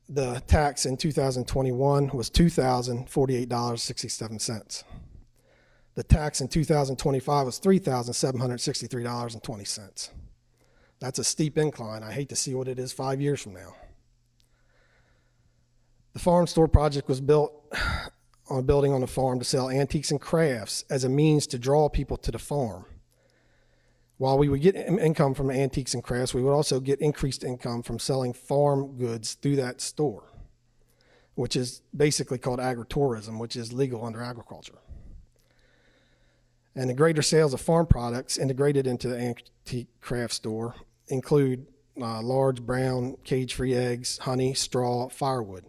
S17: The tax in 2021 was $2,048.67. The tax in 2025 was $3,763.20. That's a steep incline. I hate to see what it is 5 years from now. The farm store project was built on a building on the farm to sell antiques and crafts as a means to draw people to the farm. While we would get income from antiques and crafts, we would also get increased income from selling farm goods through that store, which is basically called agritourism, which is legal under agriculture. And the greater sales of farm products integrated into the antique craft store include large brown cage-free eggs, honey, straw, firewood.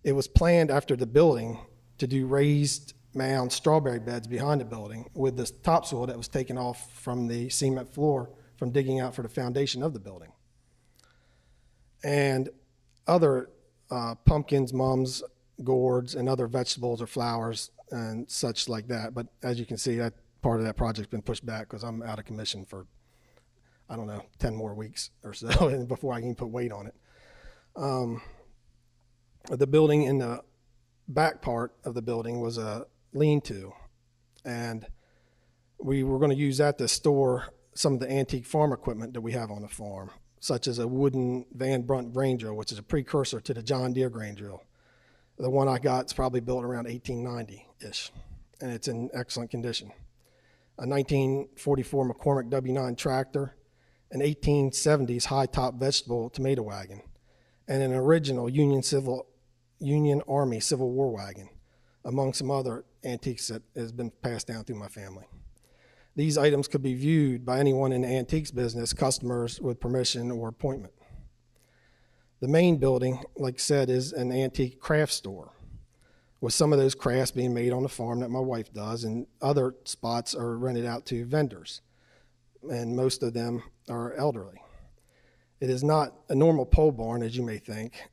S17: It was planned after the building to do raised mound strawberry beds behind the building with the topsoil that was taken off from the cement floor from digging out for the foundation of the building. And other pumpkins, mums, gourds, and other vegetables or flowers and such like that. But as you can see, that part of that project's been pushed back because I'm out of commission for, 10 more weeks or so before I can put weight on it. The building in the back part of the building was a lean-to, and we were going to use that to store some of the antique farm equipment that we have on the farm, such as a wooden Van Brunt grain drill, which is a precursor to the John Deere grain drill. The one I got is probably built around 1890-ish, and it's in excellent condition. A 1944 McCormick W9 tractor, an 1870s high-top vegetable tomato wagon, and an original Union Army Civil War wagon, among some other antiques that has been passed down through my family. These items could be viewed by anyone in the antiques business, customers with permission or appointment. The main building, like I said, is an antique craft store, with some of those crafts being made on the farm that my wife does, and other spots are rented out to vendors, and most of them are elderly. It is not a normal pole barn, as you may think.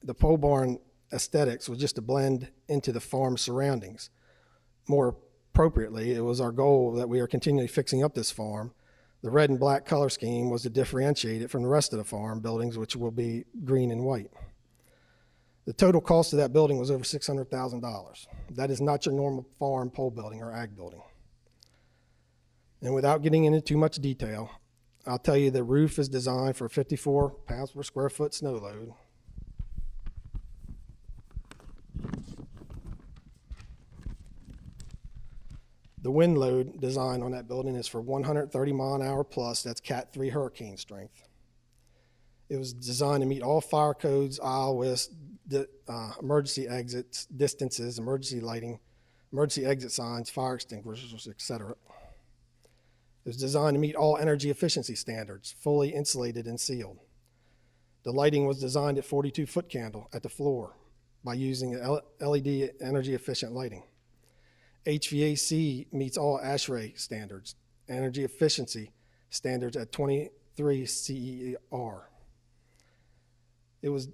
S17: The pole barn aesthetics was just to blend into the farm surroundings. More appropriately, it was our goal that we are continually fixing up this farm. The red and black color scheme was to differentiate it from the rest of the farm buildings, which will be green and white. The total cost of that building was over $600,000. That is not your normal farm pole building or ag building. And without getting into too much detail, I'll tell you the roof is designed for 54 pounds per square foot snow load. The wind load design on that building is for 130 mile an hour plus, that's Cat 3 hurricane strength. It was designed to meet all fire codes, aisle widths, emergency exits, distances, emergency lighting, emergency exit signs, fire extinguishers, etc. It was designed to meet all energy efficiency standards, fully insulated and sealed. The lighting was designed at 42 foot candle at the floor by using LED energy efficient lighting. HVAC meets all ASHRAE standards, energy efficiency standards at 23 CER. It was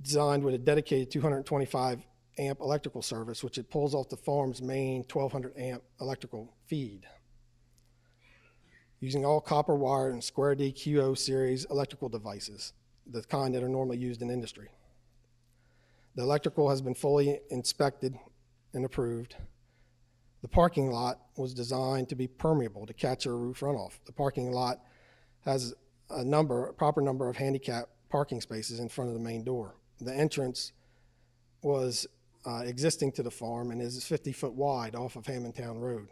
S17: designed with a dedicated 225 amp electrical service, which it pulls off the farm's main 1200 amp electrical feed. Using all copper wire and square D QO series electrical devices, the kind that are normally used in industry. The electrical has been fully inspected and approved. The parking lot was designed to be permeable to catch a roof runoff. The parking lot has a proper number of handicap parking spaces in front of the main door. The entrance was existing to the farm and is 50 foot wide off of Hammondtown Road.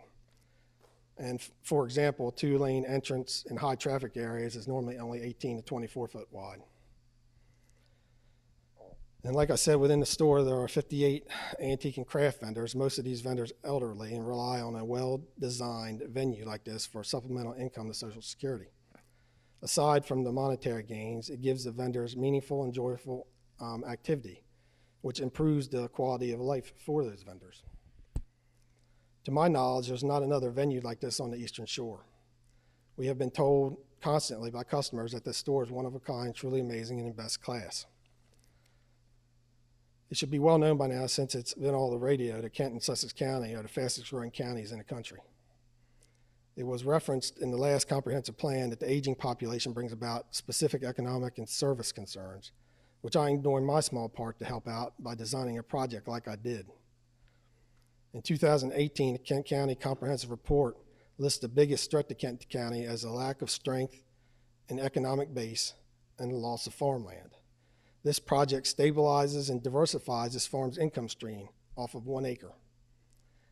S17: And for example, a 2-lane entrance in high traffic areas is normally only 18 to 24 foot wide. And like I said, within the store, there are 58 antique and craft vendors. Most of these vendors elderly and rely on a well-designed venue like this for supplemental income to Social Security. Aside from the monetary gains, it gives the vendors meaningful and joyful activity, which improves the quality of life for those vendors. To my knowledge, there's not another venue like this on the Eastern Shore. We have been told constantly by customers that this store is one of a kind, truly amazing, and in best class. It should be well known by now, since it's been all the radio, that Kent and Sussex County are the fastest growing counties in the country. It was referenced in the last comprehensive plan that the aging population brings about specific economic and service concerns, which I am doing my small part to help out by designing a project like I did. In 2018, the Kent County Comprehensive Report lists the biggest threat to Kent County as a lack of strength and economic base and the loss of farmland. This project stabilizes and diversifies this farm's income stream off of 1 acre,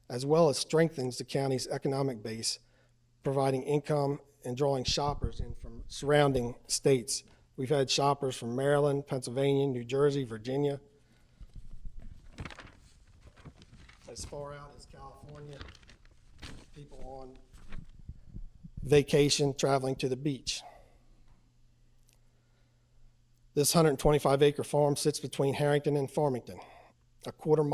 S17: as well as strengthens the county's economic base, providing income and drawing shoppers in from surrounding states. We've had shoppers from Maryland, Pennsylvania, New Jersey, Virginia, as far out as California, people on vacation traveling to the beach. This 125-acre farm sits between Harrington and Farmington, a quarter mile